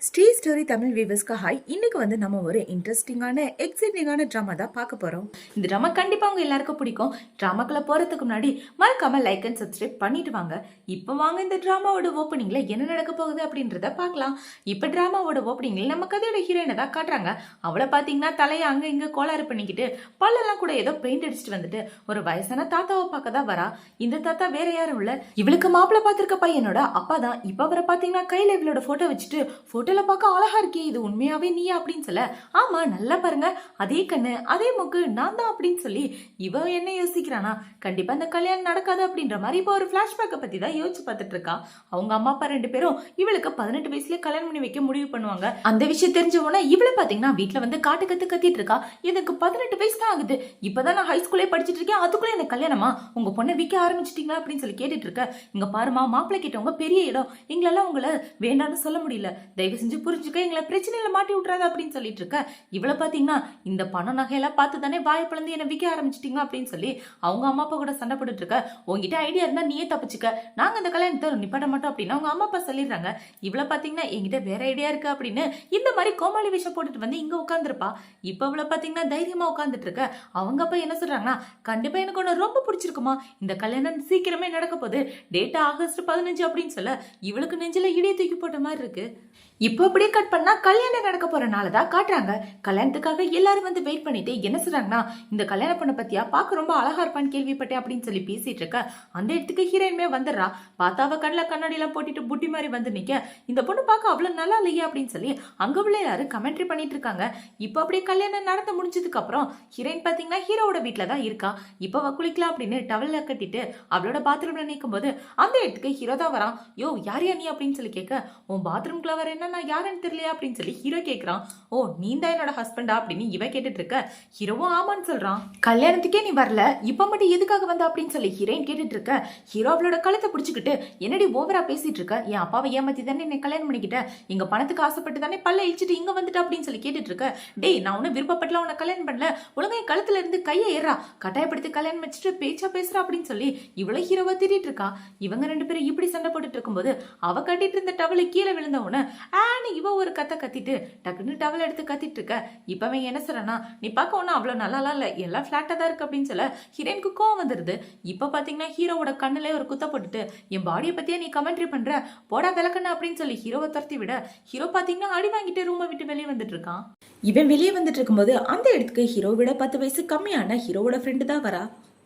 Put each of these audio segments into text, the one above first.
Sri story Tamil வியூவர்ஸ்க்கு hi. இன்னைக்கு வந்து நம்ம ஒரு இன்ட்ரெஸ்டிங்கான எக்ஸைட்டிங்கான ட்ராமா தான் பார்க்க போறோம். இந்த ட்ராமா கண்டிப்பா உங்க எல்லாருக்கும் பிடிக்கும். ட்ராமாக்குள்ள போறதுக்கு முன்னாடி மறக்காம லைக் அண்ட் சப்ஸ்கிரைப் பண்ணிட்டு வாங்க. இப்போ வாங்க இந்த ட்ராமாவோட ஓப்பனிங்ல என்ன நடக்க போகுது அப்படின்றத பார்க்கலாம். இப்போ ட்ராமாவோட ஓப்பனிங்ல நம்ம கதையோட ஹீரோயினை தான் காட்டுறாங்க. அவளை பாத்தீங்கன்னா தலையை அங்க இங்க கோளாறு பண்ணிக்கிட்டு பல்லெல்லாம் கூட ஏதோ பெயிண்ட் அடிச்சுட்டு வந்துட்டு ஒரு வயசான தாத்தாவை பார்க்க தான் வரா. இந்த தாத்தா வேற யாரும் இல்ல, இவளுக்கு மாப்பிள்ள பாத்திருக்க பையனோட அப்பா தான். இப்ப அவரை பாத்தீங்கன்னா கையில இவளோட போட்டோ வச்சுட்டு போட்டோல பார்க்க அழகா இருக்கே, இது உண்மையாவே நீயா அப்படின்னு சொல்ல, ஆமா நல்லா பாருங்க, அதே கண்ணு அதே மூக்கு நான் தான் அப்படின்னு சொல்லி இவ என்ன யோசிக்கிறானா, கண்டிப்பா இந்த கல்யாணம் நடக்காது அப்படின்ற மாதிரி இப்ப ஒரு பிளாஷ்பேக்கை பத்தி தான் யோசிச்சு பார்த்துட்டு இருக்கா. அவங்க அம்மா அப்பா ரெண்டு பேரும் இவளுக்கு 18 வயசுல கல்யாணம் பண்ணி வைக்க முடிவு பண்ணுவாங்க. அந்த விஷயம் தெரிஞ்ச உடனே இவளை பாத்தீங்கன்னா வீட்டுல வந்து காட்டு கத்திட்டு இருக்கா. எனக்கு 18 வயசு தான் ஆகுது, இப்பதான் நான் ஹைஸ்கூலே படிச்சுட்டு இருக்கேன், அதுக்குள்ள எனக்கு கல்யாணமா, உங்க பொண்ணை விற்க ஆரம்பிச்சிட்டீங்களா அப்படின்னு சொல்லி கேட்டுட்டு இருக்க. இங்க பாருமா, மாப்பிள்ளை கிட்டவங்க பெரிய இடம், எங்களெல்லாம் உங்களை வேண்டாம்னு சொல்ல முடியல, தயவு செஞ்சு புரிஞ்சுக்க, எங்களை பிரச்சனையில மாட்டி விட்டுறாத அப்படின்னு சொல்லிட்டு இருக்க. இவளை பாத்தீங்கன்னா இந்த பணம் நகையெல்லாம் பார்த்து தானே வாயை பிளந்து என்ன விற்க ஆரம்பிச்சிட்டீங்க அப்படின்னு சொல்லி அவங்க அம்மா அப்பா கூட சண்டை போட்டுட்டு இருக்க. உங்ககிட்ட ஐடியா இருந்தா நீயே தப்பிச்சுக்க, நாங்க அந்த கல்யாணத்தை நிப்பாட்ட மாட்டோம் அப்படின்னு அவங்க அம்மா அப்பா சொல்லிடுறாங்க. இவளை பாத்தீங்கன்னா என்கிட்ட வேற ஐடியா இருக்கு அப்படின்னு இந்த மாதிரி கோமாளி விஷயம் போட்டுட்டு வந்து இங்க உட்காந்துருப்பா. இப்ப அவளை பாத்தீங்கன்னா தைரியமா உட்காந்துட்டு இருக்க. அவங்க அப்பா என்ன சொல்றாங்கன்னா, கண்டிப்பா எனக்கு ஒண்ணு ரொம்ப பிடிச்சிருக்குமா, இந்த கல்யாணம் சீக்கிரமே நடக்க போகுது, டேட் ஆகஸ்ட் 15 அப்படின்னு சொல்ல இவளுக்கு நெஞ்சில இடியை தூக்கி போட்ட மாதிரி இருக்கு. இப்போ அப்படியே கட் பண்ணா கல்யாணம் நடக்க போறனாலதான் காட்டுறாங்க. கல்யாணத்துக்காக எல்லாரும் வந்து வெயிட் பண்ணிட்டு என்ன சொல்றாங்கன்னா, இந்த கல்யாண பொண்ணை பத்தியா பார்க்க ரொம்ப அழகா இருப்பான்னு கேள்விப்பட்டேன் அப்படின்னு சொல்லி பேசிட்டு இருக்க. அந்த இடத்துக்கு ஹீரோயின்மே வந்துடுறா. பார்த்தாவ கண்ணில் கண்ணாடி எல்லாம் போட்டுட்டு புட்டி மாதிரி வந்து நிக்க, இந்த பொண்ணு பார்க்க அவ்வளவு நல்லா இல்லையா அப்படின்னு சொல்லி அங்க உள்ள எல்லாரும் கமெண்ட்ரி பண்ணிட்டு இருக்காங்க. இப்போ அப்படியே கல்யாணம் நடந்து முடிஞ்சதுக்கு அப்புறம் ஹீரோயின் பாத்தீங்கன்னா ஹீரோவோட வீட்டுல தான் இருக்கா. இப்போ குளிக்கலாம் அப்படின்னு டவல்ல கட்டிட்டு அவளோட பாத்ரூம்ல நிற்கும் போது அந்த இடத்துக்கு ஹீரோ தான் வரான். யோ யார் நீ அப்படின்னு சொல்லி கேட்க, உன் பாத்ரூம்குள்ள வர என்ன நான் யாருன்னு தெரியலையா அப்படின்னு சொல்லி ஹீரோ கேக்குறான். ஓ நீ தான் என்னோட ஹஸ்பண்டா அப்படின்னு இவ கேட்டுட்டு இருக்க. ஹீரோவும் ஆமான்னு சொல்றான். கல்யாணத்துக்கே நீ வரல, இப்ப மட்டும் எதுக்காக வந்த அப்படின்னு சொல்லி ஹீரோயின் கேட்டுட்டு இருக்க. ஹீரோ அவளோட கழுத்தை பிடிச்சுக்கிட்டு, என்னடி ஓவரா பேசிட்டு இருக்க, என் அப்பாவை ஏமாத்தி தானே என்னை கல்யாணம் பண்ணிக்கிட்ட, எங்க பணத்துக்கு ஆசைப்பட்டு தானே பல்ல இழிச்சிட்டு இங்க வந்துட்டு அப்படின்னு சொல்லி கேட்டுட்டு இருக்க. டேய் நான் உன்ன விருப்பப்பட்டல உன்னை கல்யாணம் பண்ணல, ஒழுங்கா என் கழுத்துல இருந்து கையை ஏறா, கட்டாயப்படுத்தி கல்யாணம் வச்சுட்டு பேச்சா பேசுறா அப்படின்னு சொல்லி இவ்வளவு ஹீரோவா திட்டிட்டு இருக்கா. இவங்க ரெண்டு பேரும் இப்படி சண்டை போட்டுட்டு இருக்கும்போது அவ கட்டிட்டு இருந்த டவலு கீழே விழுந்த உடனே இவ ஒரு கத்திட்டு டக்குன்னு டவல் எடுத்து கத்திட்டு இருக்க. இப்பவே என்ன சொல்றனா, நீ பார்க்க ஒன்னும் அவ்வளவு நல்லா இல்ல, எல்லாம் பிளாட்டா தான் இருக்கு அப்படின்னு சொல்ல ஹீரோயினுக்கு கோவம் வந்துருது. இப்ப பாத்தீங்கன்னா ஹீரோவோட கண்ணுல ஒரு குத்த போட்டுட்டு, என் பாடியை பத்தியா நீ கமெண்ட்ரி பண்ற, போடா விளக்கண்ண அப்படின்னு சொல்லி ஹீரோவை துரத்தி விட, ஹீரோ பாத்தீங்கன்னா அடி வாங்கிட்டு ரூமை விட்டு வெளியே வந்துட்டு இருக்கான். இவன் வெளியே வந்துட்டு இருக்கும்போது அந்த இடத்துக்கு ஹீரோவிட 10 வயசு கம்மியான ஹீரோவோட ஃப்ரெண்டு தான் வரா.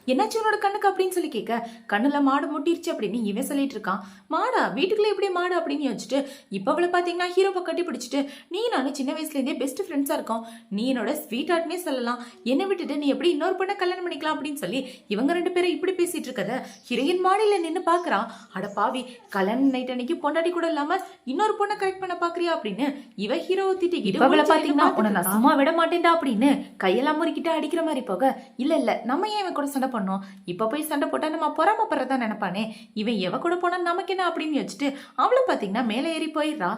என்னாச்சு உன்னோட கண்ணுக்கு அப்படின்னு சொல்லி கேட்க, கண்ணுல மாடு முட்டிருச்சு அப்படின்னு இவன் சொல்லிட்டு இருக்கான். மாடா, வீட்டுக்குள்ள எப்படி மாடு அப்படின்னு யோசிச்சுட்டு இப்ப அவளை பாத்தீங்கன்னா ஹீரோவை கட்டி பிடிச்சிட்டு, நீ நானும் சின்ன வயசுல இருந்தே பெஸ்ட் ஃப்ரெண்ட்ஸா இருக்கோம், நீ என்னோட ஸ்வீட் ஹார்ட்னே சொல்லலாம், என்னை விட்டுட்டு நீ எப்படி இன்னொரு பொண்ணை கல்யாணம் பண்ணிக்கலாம் அப்படின்னு சொல்லி இவங்க ரெண்டு பேரும் இப்படி பேசிட்டு இருக்கத ஹீரோயின் மாடியில நின்று பாக்குறா. அட பாவி, கல்யாணம் நைட் அன்னைக்கு பொண்டாட்டி கூட இல்லாம இன்னொரு பொண்ணை கரெக்ட் பண்ண பாக்குறியா அப்படின்னு இவ ஹீரோவை திட்டிக்கிட்டு, அவளை பாத்தீங்கன்னா உன்னை நான் சும்மா விட மாட்டேன்டா அப்படின்னு கையெல்லாம் முறிக்கிட்டு அடிக்கிற மாதிரி போக, இல்ல நம்ம ஏன் இவன் கூட சண்டை பண்ணோம், இப்ப போய் சண்டை போட்டா நம்ம பொறாமப்படுறதா நினைப்பானே, இவன் எவ கூட போனா நமக்கு என்ன அப்படின்னு வச்சுட்டு அவளை பாத்தீங்கன்னா மேலே ஏறி போயிடுறா.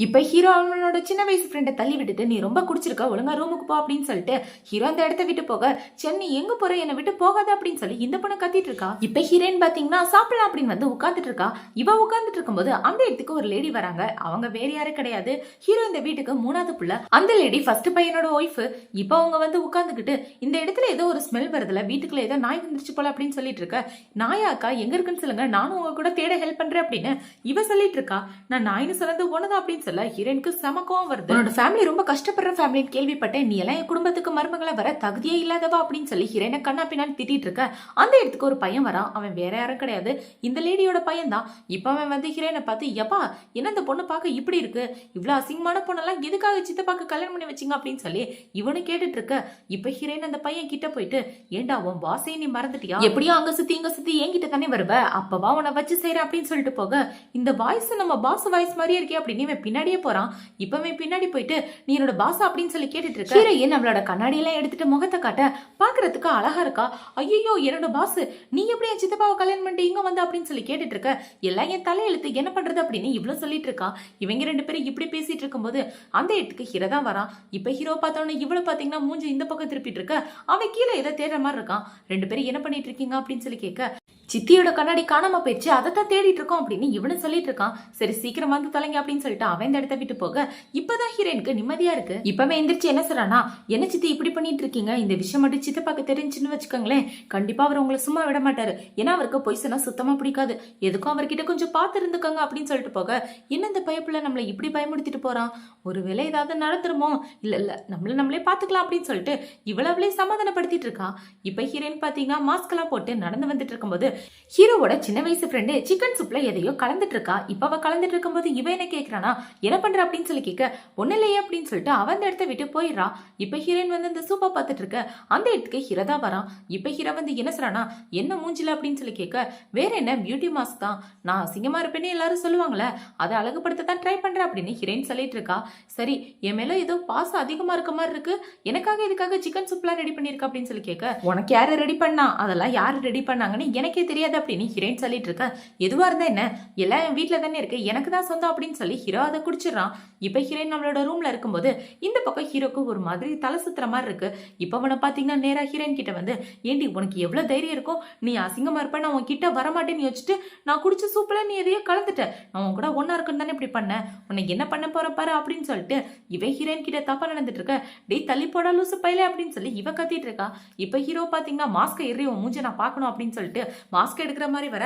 இப்ப ஹீரோ அவனோட சின்ன வயசு ஃப்ரெண்டை தள்ளி விட்டுட்டு, நீ ரொம்ப குடிச்சிருக்க, ஒழுங்கா ரூமுக்கு போ அப்படின்னு சொல்லிட்டு ஹீரோ அந்த இடத்த விட்டு போக, சென்னை எங்க போற, என்னை விட்டு போகாத அப்படின்னு சொல்லி இந்த பொண்ணு கத்திட்டு இருக்கா. இப்ப ஹீரோயின் பாத்தீங்கன்னா சாப்பிடலாம் அப்படின்னு வந்து உட்காந்துட்டு இருக்கா. இவ உட்காந்துட்டு இருக்கும்போது அந்த இடத்துக்கு ஒரு லேடி வராங்க. அவங்க வேற யாரும் கிடையாது, ஹீரோ இந்த வீட்டுக்கு 3வது புள்ள. அந்த லேடி ஃபர்ஸ்ட் பையனோட ஒய்ஃப். இப்ப அவங்க வந்து உட்காந்துக்கிட்டு, இந்த இடத்துல ஏதோ ஒரு ஸ்மெல் வருதுல, வீட்டுக்குள்ள ஏதோ நாய் வந்துருச்சு போல அப்படின்னு சொல்லிட்டு இருக்க. நாயாக்கா எங்க இருக்குன்னு சொல்லுங்க, நானும் உங்க கூட தேட ஹெல்ப் பண்றேன் அப்படின்னு இவ சொல்லிட்டு இருக்கா. நான் நாயின்னு சொன்னது ஒண்ணுதான் அப்படின்னு சொல்ல ஹீரோயினுக்கு சமக்கம் வருது. உன்னோட ஃபேமிலி ரொம்ப கஷ்டப்படுற ஃபேமிலின்னு கேள்விப்பட்டேன், நீ எல்லாம் என் குடும்பத்துக்கு மருமகளை வர தகுதியே இல்லாதவா அப்படின்னு சொல்லி ஹீரோயினை கண்ணா பின்னாடி திட்டிட்டு இருக்க. அந்த இடத்துக்கு ஒரு பையன் வரான். அவன் வேற யாரும் கிடையாது, இந்த லேடியோட பையன் தான். இப்ப அவன் வந்து ஹீரோயினை பார்த்து, எப்பா என்ன இந்த பொண்ணு பார்க்க இப்படி இருக்கு, இவ்வளவு அசிங்கமான பொண்ணெல்லாம் எதுக்காக சித்தப்பாக்கு கல்யாணம் பண்ணி வச்சிங்க அப்படின்னு சொல்லி இவனு கேட்டுட்டு இருக்க. இப்ப ஹீரோயின் அந்த பையன் கிட்ட போயிட்டு, ஏண்டா உன் பாசையை நீ மறந்துட்டியா, எப்படியும் அங்க சுத்தி இங்க சுத்தி என்கிட்ட தானே வருவ, அப்பவா உன்னை வச்சு செய்யற அப்படின்னு சொல்லிட்டு போக, இந்த வாய்ஸ் நம்ம பாஸ் வாய்ஸ் மாதிரியே இருக்கே அப்படின்னு இவன் பின்னாடியே போறான். இப்பவே பின்னாடி போயிட்டு, நீ என்னோட பாஸ் அப்படின்னு சொல்லி கேட்டுட்டு இருக்க. ஹீரோயின் நம்மளோட கண்ணாடி எல்லாம் எடுத்துட்டு முகத்தை காட்ட பாக்குறதுக்கு அழகா இருக்கா. ஐயோ என்னோட பாஸ், நீ எப்படி என் சித்தப்பாவை கல்யாணம் பண்ணிட்டு இங்க வந்து அப்படின்னு சொல்லி கேட்டுட்டு இருக்க. எல்லாம் என் தலையெழுத்து, என்ன பண்றது அப்படின்னு இவ்வளவு சொல்லிட்டு இருக்கா. இவங்க ரெண்டு பேரும் இப்படி பேசிட்டு இருக்கும்போது அந்த இடத்துக்கு ஹீரோ தான் வரான். இப்ப ஹீரோ பார்த்தோன்னு இவ்வளவு பாத்தீங்கன்னா மூஞ்சி இந்த பக்கம் திருப்பிட்டு இருக்க. அவன் கீழே ஏதோ தேடுற மாதிரி இருக்கான். ரெண்டு பேரும் என்ன பண்ணிட்டு இருக்கீங்க அப்படின்னு சொல்லி கேட்க, சித்தியோட கண்ணாடி காணாம போயிடுச்சு, அதைத்தான் தேடிட்டு இருக்கோம் அப்படின்னு இவனு சொல்லிட்டு இருக்கான். சரி சீக்கிரம் வந்து தொலைங்க அப்படின்னு சொல்லிட்டு அவன் இந்த இடத்த விட்டு போக இப்பதான் ஹீரோயினுக்கு நிம்மதியா இருக்கு. இப்பவே எந்திரிச்சு என்ன சொல்றானா, என்ன சித்தி இப்படி பண்ணிட்டு இருக்கீங்க, இந்த விஷயம் மட்டும் சித்தப்பாக்கு தெரிஞ்சுன்னு வச்சுக்கோங்களேன், கண்டிப்பா அவர் உங்களை சும்மா விட மாட்டாரு. ஏன்னா அவருக்கு பொய் சொன்னா சுத்தமா பிடிக்காது. எதுக்கும் அவர்கிட்ட கொஞ்சம் பார்த்து இருந்துக்கோங்க அப்படின்னு சொல்லிட்டு போக, என்ன இந்த பயப்புல நம்மளை இப்படி பயமுடுத்திட்டு போறான், ஒருவேளை ஏதாவது நடந்துருமோ, இல்ல நம்மளே பாத்துக்கலாம் அப்படின்னு சொல்லிட்டு இவ்வளவுலே சமாதானப்படுத்திட்டு இருக்கா. இப்ப ஹீரோயின் பாத்தீங்கன்னா மாஸ்க் எல்லாம் போட்டு நடந்து வந்துட்டு இருக்கும்போது ஹீரோவோட சின்ன வயசு ஃப்ரெண்டு சிக்கன் சூப்ல எதையோ கலந்துட்டு இருக்கா. இப்ப அவ கலந்துட்டு இருக்கும்போது இவ என்ன கேக்குறானா, என்ன பண்ற அப்படின்னு சொல்லி கேட்க, ஒண்ணு இல்லையே அப்படின்னு சொல்லிட்டு அவன் அந்த இடத்த விட்டு போயிடுறா. இப்ப ஹீரோயின் வந்து அந்த சூப்பை பார்த்துட்டு இருக்க அந்த இடத்துக்கு ஹீரோ தான் வரான். இப்ப ஹீரோ வந்து என்ன சொல்றானா, என்ன மூஞ்சில அப்படின்னு சொல்லி கேட்க, வேற என்ன பியூட்டி மாஸ்க் தான், நான் அசிங்கமா இருப்பேன்னு எல்லாரும் சொல்லுவாங்களே, அதை அழகுபடுத்த தான் ட்ரை பண்றேன் அப்படின்னு ஹீரோயின் சொல்லிட்டு இருக்கா. சரி என் மேல ஏதோ பாசம் அதிகமா இருக்க மாதிரி இருக்கு, எனக்காக இதுக்காக சிக்கன் சூப்லாம் ரெடி பண்ணிருக்க அப்படின்னு சொல்லி கேட்க, உனக்கு யாரு ரெடி பண்ணா, அதெல்லாம் யாரு ரெடி பண்ணாங்கன்னு எனக்கே தெரியாது அப்படின்னு ஹீரோயின் சொல்லிட்டு இருக்க. எதுவா இருந்தா என்ன, எல்லாம் என் வீட்டுல தானே இருக்கு, எனக்கு தான் சொந்தம் அப்படின்னு சொல்லி ஹீரோ அதை குடிச்சிடறான். இப்ப ஹீரோயின் நம்மளோட ரூம்ல இருக்கும்போது இந்த பக்கம் ஹீரோக்கு ஒரு மாதிரி தலை சுத்துற மாதிரி இருக்கு. இப்ப அவனை பாத்தீங்கன்னா நேரா ஹீரோயின் கிட்ட வந்து, ஏண்டி உனக்கு எவ்வளவு தைரியம் இருக்கும், நீ அசிங்கமா இருப்ப, நான் உன் கிட்ட வரமாட்டேன்னு யோசிச்சுட்டு நான் குடிச்ச சூப்ல நீ எதையோ கலந்துட்ட, நான் உன் கூட ஒன்னா இருக்குன்னு தானே இப்படி பண்ண, உன்னை என்ன பண்ண போற பாரு அப்படின்னு சொல்லிட்டு இவன் ஹீரோயின் கிட்ட தப்பா நடந்துட்டு இருக்க. டேய் தள்ளி போடா லூசு பையல அப்படின்னு சொல்லி இவ கத்திட்டு இருக்கா. இப்ப ஹீரோ பாத்தீங்கன்னா மாஸ்க் எறி உன் மூஞ்ச நான் பாக்கணும் அப்படின்னு சொல்லிட்டு மாஸ்க் எடுக்கிற மாதிரி வர,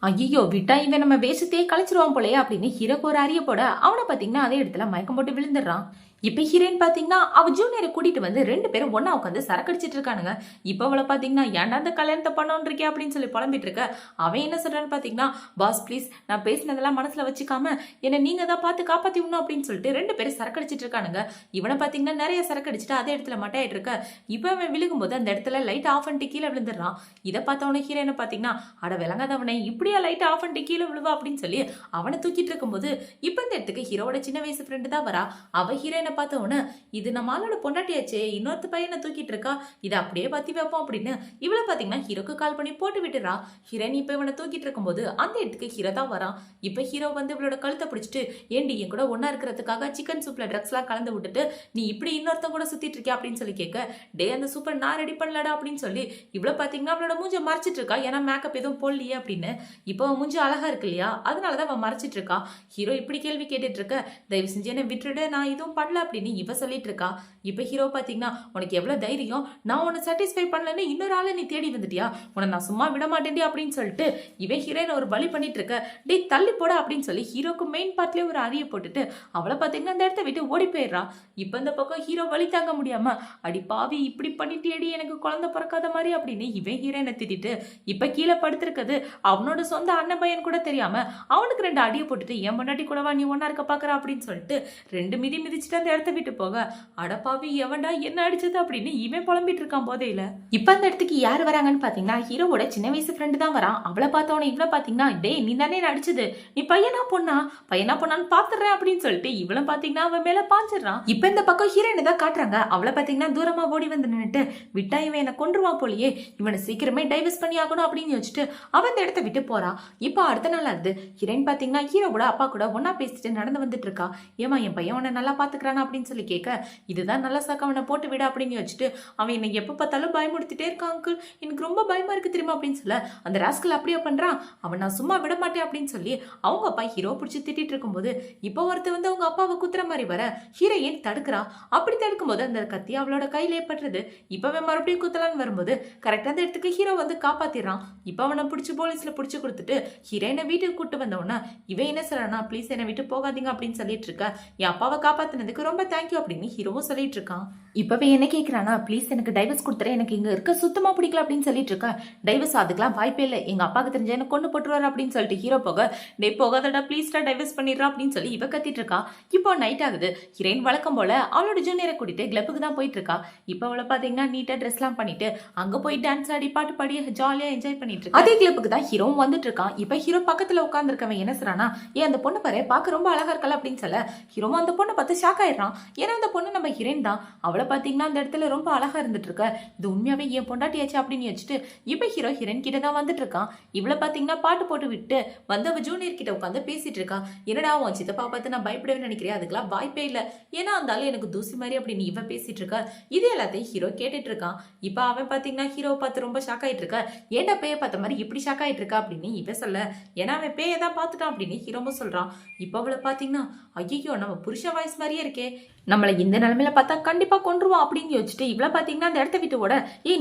ஐயோ விட்டா இவன் நம்ம வேஷத்தையே கழிச்சிருவான் போலயே அப்படின்னு ஹீரோக்கு ஒரு அறிய போட அவனை பாத்தீங்கன்னா அதே இடத்துல மயக்கம் போட்டு விழுந்துடுறான். இப்ப ஹீரோயின் பாத்தீங்கன்னா அவ ஜூனியரை கூட்டிட்டு வந்து ரெண்டு பேரும் ஒன்னா உட்காந்து சரக்கடிச்சிட்டு இருக்கானுங்க. இப்ப அவளை பாத்தீங்கன்னா ஏன்டா அந்த கல்யாணத்தை பண்ணோன்னு இருக்கே அப்படின்னு சொல்லி புலம்பிட்டு இருக்க. அவன் என்ன சொல்றான்னு பாத்தீங்கன்னா, பாஸ் ப்ளீஸ் நான் பேசினதெல்லாம் மனசுல வச்சுக்காம என்ன நீங்க தான் பார்த்து காப்பாத்தி விடணும் அப்படின்னு சொல்லிட்டு ரெண்டு பேரும் சரக்கடிச்சிட்டு இருக்கானுங்க. இவனை பாத்தீங்கன்னா நிறைய சரக்கடிச்சிட்டு அதே இடத்துல மட்டையாயிட்டு இருக்க. இப்ப அவன் விழுகும்போது அந்த இடத்துல லைட் ஆஃப் பண்ணிட்டு கீழே விழுந்துடுறான். இதை பார்த்தவன ஹீரோயினை பாத்தீங்கன்னா, அட விளங்காதவனை இப்படியா லைட் ஆஃப் பண்ணிட்டு கீழே விழுவா அப்படின்னு சொல்லி அவனை தூக்கிட்டு இருக்கும்போது இப்ப இந்த இடத்துக்கு ஹீரோட சின்ன வயசு ஃப்ரெண்டு தான் வரா. அவ ஹீரோயினை பார்த்த உடனே, இது நம்ம ஆளோட பொண்டாட்டியாச்சே, இன்னொருத்த பையனை தூக்கிட்டு இருக்கா, இதை அப்படியே பத்தி வைப்போம் அப்படின்னு இவளை பாத்தீங்கன்னா ஹீரோக்கு கால் பண்ணி போட்டு விட்டுறா. ஹீரோயின் இப்ப இவனை தூக்கிட்டு இருக்கும்போது அந்த இடத்துக்கு ஹீரோ தான் வரான். இப்ப ஹீரோ வந்து இவளோட கழுத்தை பிடிச்சிட்டு, ஏண்டி என் கூட ஒன்னா இருக்கிறதுக்காக சிக்கன் சூப்ல ட்ரக்ஸ் எல்லாம் கலந்து விட்டுட்டு நீ இப்படி இன்னொருத்த கூட சுத்திட்டு இருக்கியா அப்படின்னு சொல்லி கேட்க, டே அந்த சூப்பர் நான் ரெடி பண்ணலடா அப்படின்னு சொல்லி இவ்வளவு பாத்தீங்கன்னா அவளோட மூஞ்ச மறைச்சிட்டு இருக்கா. ஏன்னா மேக்கப் எதுவும் போடலையே அப்படின்னு. இப்போ அவன் மூஞ்சி அழகா இருக்கு இல்லையா, அதனாலதான் அவன் மறைச்சிட்டு இருக்கா. ஹீரோ இப்படி கேள்வி கேட்டுட்டு இருக்க, தயவு செஞ்சு என்ன விட்டுடு, நான் எதுவும் பண்ணல அப்படின்னு இவ சொல்லிட்டு இருக்கா. இப்ப ஹீரோ பாத்தீங்கன்னா, உனக்கு எவ்வளவு தைரியம், நான் உன்னை சாட்டிஸ்ஃபை பண்ணலன்னு இன்னொரு ஆளை நீ தேடி வந்துட்டியா, உன்னை நான் சும்மா விட மாட்டேன்டி அப்படின்னு சொல்லிட்டு இவன் ஹீரோயின் ஒரு பலி பண்ணிட்டு இருக்க. டே தள்ளி போட அப்படின்னு சொல்லி ஹீரோக்கு மெயின் பார்ட்லயே ஒரு அரிய போட்டுட்டு அவளை பாத்தீங்கன்னா அந்த இடத்த விட்டு ஓடி போயிடுறா. இப்ப இந்த பக்கம் ஹீரோ வலி தாங்க முடியாம, அடி பாவி இப்படி பண்ணிட்டேடி, எனக்கு குழந்தை பிறக்காத மாதிரி அப்படின்னு இவன் ஹீரோயினை திட்டிட்டு இப்ப கீழே படுத்திருக்கிறது அவனோட சொந்த அண்ணன் பையன் கூட தெரியாம அவனுக்கு ரெண்டு அடியை போட்டுட்டு, என் முன்னாடி கூடவா நீ ஒன்னா இருக்க பாக்குற அப்படின்னு சொல்லிட்டு ரெண்டு மிதிச்சுட்டு அந்த இடத்த விட்டு போக, அடப்பாவி எவன்டா என்ன அடிச்சது அப்படின்னு இவன் புலம்பிட்டு இருக்கான் போதையில. இப்ப அந்த இடத்துக்கு யார் வராங்கன்னு பாத்தீங்கன்னா ஹீரோவோட சின்ன வயசு ஃப்ரெண்டு தான் வரான். அவளை பார்த்தவன இவளை பாத்தீங்கன்னா, டே நீ தானே அடிச்சது, நீ பையனா பொண்ணான்னு பாத்துறேன் அப்படின்னு சொல்லிட்டு இவளும் பாத்தீங்கன்னா அவன் மேல பாஞ்சிடறான். இப்ப இந்த பக்கம் ஹீரோயினை தான் காட்டுறாங்க. அவளை பாத்தீங்கன்னா தூரமா ஓடி வந்து நின்னுட்டு, விட்டா இவன் என்ன கொன்றுவான் போலியே, இவனை சீக்கிரமே டைவர்ஸ் பண்ணி ஆகணும் அப்படின்னு யோசிச்சுட்டு அவன் இந்த இடத்த விட்டு போறா. இப்ப அடுத்த நாள் ஆகுது. ஹீரோயின் பாத்தீங்கன்னா ஹீரோ கூட அப்பா கூட ஒன்னா பேசிட்டு நடந்து வந்துட்டு இருக்கா. ஏமா என் பையன் உன்னை நல்லா பாத்துக்கிறானா அப்படின்னு சொல்லி கேட்க, இதுதான் நல்ல சாக்க அவனை போட்டு விட அப்படின்னு வச்சுட்டு, அவன் என்னை எப்ப பார்த்தாலும் பயமுடுத்திட்டே இருக்கான் அங்கிள், எனக்கு ரொம்ப பயமா இருக்கு தெரியுமா அப்படின்னு சொல்ல, அந்த ராஸ்கல் அப்படியே பண்றான், அவன் நான் சும்மா விட மாட்டேன் அப்படின்னு சொல்லி அவங்க அப்பா ஹீரோ பிடிச்சி திட்டிட்டு இருக்கும்போது இப்போ ஒருத்தர் வந்து அவங்க அப்பாவை குத்துற மாதிரி வர ஹீரோயின் தடுக்கிறா. அப்படி தடுக்கும்போது அந்த கத்தி அவளோட கையில ஏற்பட்டுறது. இப்பவே மறுபடியும் குத்தலான்னு வரும்போது கரெக்டா அந்த இடத்துக்கு ஹீரோ வந்து காப்பாத்திடுறான். இப்ப அவனை பிடிச்சி போலீஸ்ல பிடிச்சி கொடுத்துட்டு ஹீரோயினை வீட்டுக்கு கூட்டு வந்தவனா இவன் என்ன சொல்றானா, ப்ளீஸ் என்னை விட்டு போகாதீங்க அப்படின்னு சொல்லிட்டு இருக்க, என் அப்பாவை காப்பாத்தினதுக்கு ரொம்ப தேங்க்யூ அப்படின்னு ஹீரோவும் சொல்லிட்டு இருக்கான். இப்பவே என்ன கேட்கிறானா, ப்ளீஸ் எனக்கு டைவர்ஸ் கொடுத்துறேன், எனக்கு இங்க இருக்க சுத்தமா பிடிக்கல அப்படின்னு சொல்லிட்டு இருக்க. டைவர்ஸ் அதுக்கெல்லாம் வாய்ப்பே இல்லை, எங்க அப்பாவுக்கு தெரிஞ்ச என்ன கொண்டு போட்டுருவாரு அப்படின்னு சொல்லிட்டு ஹீரோ போக, டே போகாதடா ப்ளீஸ்டா டைவர்ஸ் பண்ணிடுறா அப்படின்னு சொல்லி இவ கத்திட்டு இருக்கா. இப்போ நைட் ஆகுது. ஹீரோயின் வழக்கம் போல அவளோட ஜூனியரை கூட்டிட்டு கிளப்புக்கு தான் போயிட்டு இருக்கா. இப்போ அவளை பாத்தீங்கன்னா நீட்டா ட்ரெஸ் எல்லாம் பண்ணிட்டு அங்க போய் டான்ஸ் ஆடி பாட்டு பாடி ஜாலியா என்ஜாய் பண்ணிட்டு இருக்கா. அதே கிளப்புக்கு தான் ஹீரோவும் வந்துட்டு இருக்கான். இப்ப ஹீரோ பக்கத்துல உட்கார்ந்து இருக்கவன் என்ன சொல்றானா, ஏன் அந்த பொண்ணு பாரு பார்க்க ரொம்ப அழகா இருக்கல அப்படின்னு சொல்ல ஹீரோவும் அந்த பொண்ணை பார்த்து ஷாக் ஆயிடுறான். ஆயிடுறான். ஏன்னா அந்த பொண்ணு நம்ம ஹீரோயின் தான். அவளை பாத்தீங்கன்னா அந்த இடத்துல ரொம்ப அழகா இருந்துட்டு இருக்க. இது உண்மையாவே என் பொண்டாட்டியாச்சு அப்படின்னு வச்சுட்டு இப்ப ஹீரோயின் கிட்ட தான் வந்துட்டு இருக்கான். இவளை பாத்தீங்கன்னா பாட்டு போட்டு விட்டு வந்து அவ ஜூனியர் கிட்ட உட்காந்து பேசிட்டு இருக்கா. என்னடா உன் சித்தப்பா பார்த்து நான் பயப்படவே நினைக்கிறேன், அதுக்கெல்லாம் வாய்ப்பே இல்லை, ஏன்னா அந்த ஆளு எனக்கு தூசி மாதிரி அப்படின்னு இவ பேசிட்டு இருக்கா. இது எல்லாத்தையும் ஹீரோ கேட்டுட்டு இருக்கான். இப்ப அவன் பாத்தீங்கன்னா ஹீரோ பார்த்து ரொம்ப ஷாக் ஆயிட்டு இருக்க. ஏன்டா பேய பார்த்த மாதிரி இப்படி ஷாக் ஆயிட்டு இருக்கா அப்படின்னு இவ சொல்ல, ஏன்னா அவன் பேயை தான் பார்த்துட்டான் அப்படின்னு ஹீரோவும் சொல்றான். இப்ப அவளை பாத்தீங்கன்னா ஐயோ நம்ம புருஷ வாய்ஸ் மாதிரியே இருக்கே, நம்மளை இந்த நிலைமையில பார்த்தா கண்டிப்பா கொன்றுவான் அப்படின்னு யோசிச்சுட்டு இவ்வளோ பாத்தீங்கன்னா அந்த இடத்த விட்டு ஓட,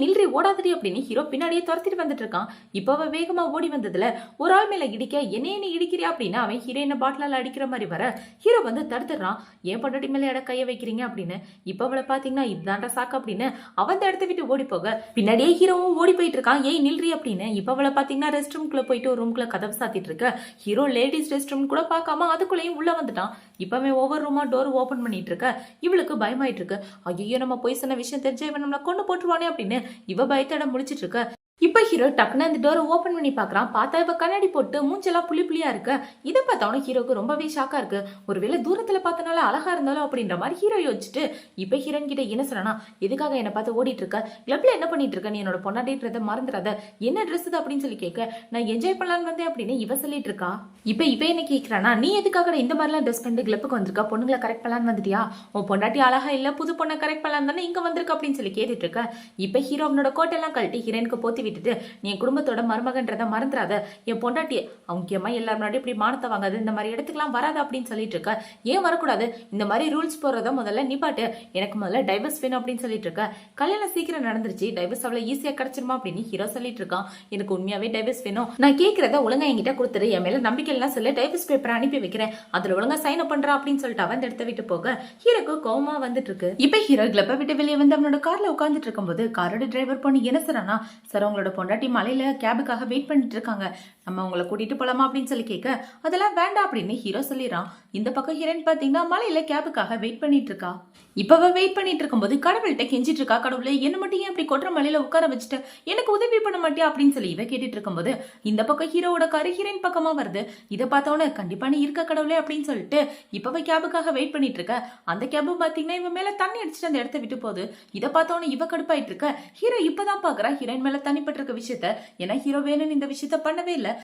நில்றி ஓடாதடி அப்படின்னு ஹீரோ பின்னாடியே துரத்திட்டு வந்துட்டு இருக்கான். இப்போ அவ வேகமா ஓடி வந்ததுல ஒரு ஆள் மேல இடிக்க என்னையே நீ இடிக்கிறியா அப்படின்னு அவன் ஹீரோயினை பாட்டிலால் அடிக்கிற மாதிரி வர ஹீரோ வந்து தடுத்துடுறான். ஏன் பொண்டாட்டி மேல இட கைய வைக்கிறீங்க அப்படின்னு. இப்போ அவளை பாத்தீங்கன்னா இதுதான்டா சாக்கு அப்படின்னு அவன் அந்த இடத்த விட்டு ஓடி போக பின்னாடியே ஹீரோவும் ஓடி போயிட்டு இருக்கான். நில்றி அப்படின்னு. இப்போ அவளை பாத்தீங்கன்னா ரெஸ்ட் ரூம்குள்ள போயிட்டு ஒரு ரூம்குள்ள கதவு சாத்திட்டு இருக்க. ஹீரோ லேடிஸ் ரெஸ்ட் ரூம் கூட பார்க்காம அதுக்குள்ளேயும் உள்ள வந்துட்டான். இப்பவே ஒவ்வொரு ரூமா டோர் ஓபன் பண்ணிட்டு இருக்க. இவளுக்கு பயமாயிட்டு இருக்கு. ஐயோ நம்ம போய் சொன்ன விஷயம் தெரிஞ்ச இவன் நம்மளை கொண்டு போட்டுருவானே அப்படின்னு இவ பயத்தோட முடிச்சிட்டு இருக்க. இப்ப ஹீரோ டக்குன்னு அந்த டோரை ஓபன் பண்ணி பாக்குறான். பார்த்தா இவ கண்ணாடி போட்டு மூஞ்செல்லாம் புளி புளியா இருக்கு. இதை பார்த்தவனும் ஹீரோக்கு ரொம்பவே ஷாக்கா இருக்கு. ஒருவேளை தூரத்துல பார்த்தனால அழகா இருந்தாலும் அப்படின்ற மாதிரி ஹீரோ யோசிச்சுட்டு இப்ப ஹீரோன் கிட்ட என்ன சொன்னா, எதுக்காக என்ன பார்த்து ஓடிட்டு இருக்க, கிளப்ல என்ன பண்ணிட்டு இருக்க, நீ என்னோட பொண்டாட்டின்றத மறந்துடாத, என்ன ட்ரெஸ் இது அப்படின்னு சொல்லி கேட்க, நான் என்ஜாய் பண்ணலான்னு வந்தேன் அப்படின்னு இவ சொல்லிட்டு இருக்கா. இப்ப என்ன கேட்கறானா, நீ எதுக்காக இந்த மாதிரிலாம் ட்ரெஸ் பண்ணிட்டு கிளப்புக்கு வந்திருக்கா, பொண்ணுங்களை கரெக்ட் பண்ணலான்னு வந்துட்டியா, உன் பொண்டாட்டி அழகா இல்ல புது பொண்ணை கரெக்ட் பண்ணலாம் தானே இங்க வந்திருக்க அப்படின்னு சொல்லி கேட்டுட்டு இருக்க. இப்ப ஹீரோ அவனோட கோட்டெல்லாம் கழட்டி ஹீரோனுக்கு போத்தி விட்டுட்டு, நீ என் குடும்பத்தோட மருமகன்றத மறந்துடாத, என் பொண்டாட்டிய முக்கியமா எல்லாரும் முன்னாடி இப்படி மானத்தை வாங்காது, இந்த மாதிரி இடத்துக்குலாம் வராது அப்படின்னு சொல்லிட்டு இருக்க. ஏன் வரக்கூடாது, இந்த மாதிரி ரூல்ஸ் போடுறத முதல்ல நிப்பாட்டு, எனக்கு முதல்ல டைவர்ஸ் வேணும் அப்படின்னு சொல்லிட்டு இருக்க. கல்யாணம் சீக்கிரம் நடந்துருச்சு, டைவர்ஸ் அவ்வளவு ஈஸியா கிடைச்சிருமா அப்படின்னு ஹீரோ சொல்லிட்டு இருக்கான். எனக்கு உண்மையாவே டைவர்ஸ் வேணும், நான் கேட்கறத ஒழுங்கா என்கிட்ட கொடுத்துரு, என் மேல நம்பிக்கை எல்லாம் சொல்ல டைவர்ஸ் பேப்பர் அனுப்பி வைக்கிறேன், அதுல ஒழுங்கா சைன் அப் பண்றா அப்படின்னு சொல்லிட்டு அவன் இடத்த விட்டு போக ஹீரோக்கு கோவமா வந்துட்டு இருக்கு. இப்ப ஹீரோ கிளப்ப விட்டு வெளியே வந்து அவனோட கார்ல உட்காந்துட்டு இருக்கும்போது காரோட டிரைவர் பொண்ணு என்ன சொல்றானா, சார் உங்களோட பொண்டாட்டி மலையில கேபுக்காக வெயிட் பண்ணிட்டு இருக்காங்க, நம்ம உங்களை கூட்டிட்டு போலாமா அப்படின்னு சொல்லி கேட்க, அதெல்லாம் வேண்டாம் அப்படின்னு ஹீரோ சொல்லிடுறான். இந்த பக்கம் ஹீரோயின் பாத்தீங்கன்னா மலையில கேபுக்காக வெயிட் பண்ணிட்டு இருக்கா. இப்ப வெயிட் பண்ணிட்டு இருக்கும்போது கடவுள்கிட்ட கெஞ்சிட்டு இருக்கா, கடவுளே என்ன மட்டும் ஏன் இப்படி கொட்டுற மலையில உட்கார வச்சுட்டு எனக்கு உதவி பண்ண மாட்டியா அப்படின்னு சொல்லி இவ கேட்டுட்டு இருக்கும்போது இந்த பக்கம் ஹீரோவோட காரு ஹீரோயின் பக்கமா வருது. இதை பார்த்தவன கண்டிப்பா நீ இருக்க கடவுளே அப்படின்னு சொல்லிட்டு இப்ப கேபுக்காக வெயிட் பண்ணிட்டு இருக்க. அந்த கேபு பாத்தீங்கன்னா இவன் மேல தண்ணி அடிச்சுட்டு அந்த இடத்த விட்டு போகுது. இதை பார்த்தவன இவ கடுப்பாயிட்டு இருக்க. ஹீரோ இப்பதான் பாக்குறா ஹீரோயின் மேல தண்ணிப்பட்டு இருக்க விஷயத்த. ஏன்னா ஹீரோ வேணும்னு இந்த விஷயத்த பண்ணவே இல்லை.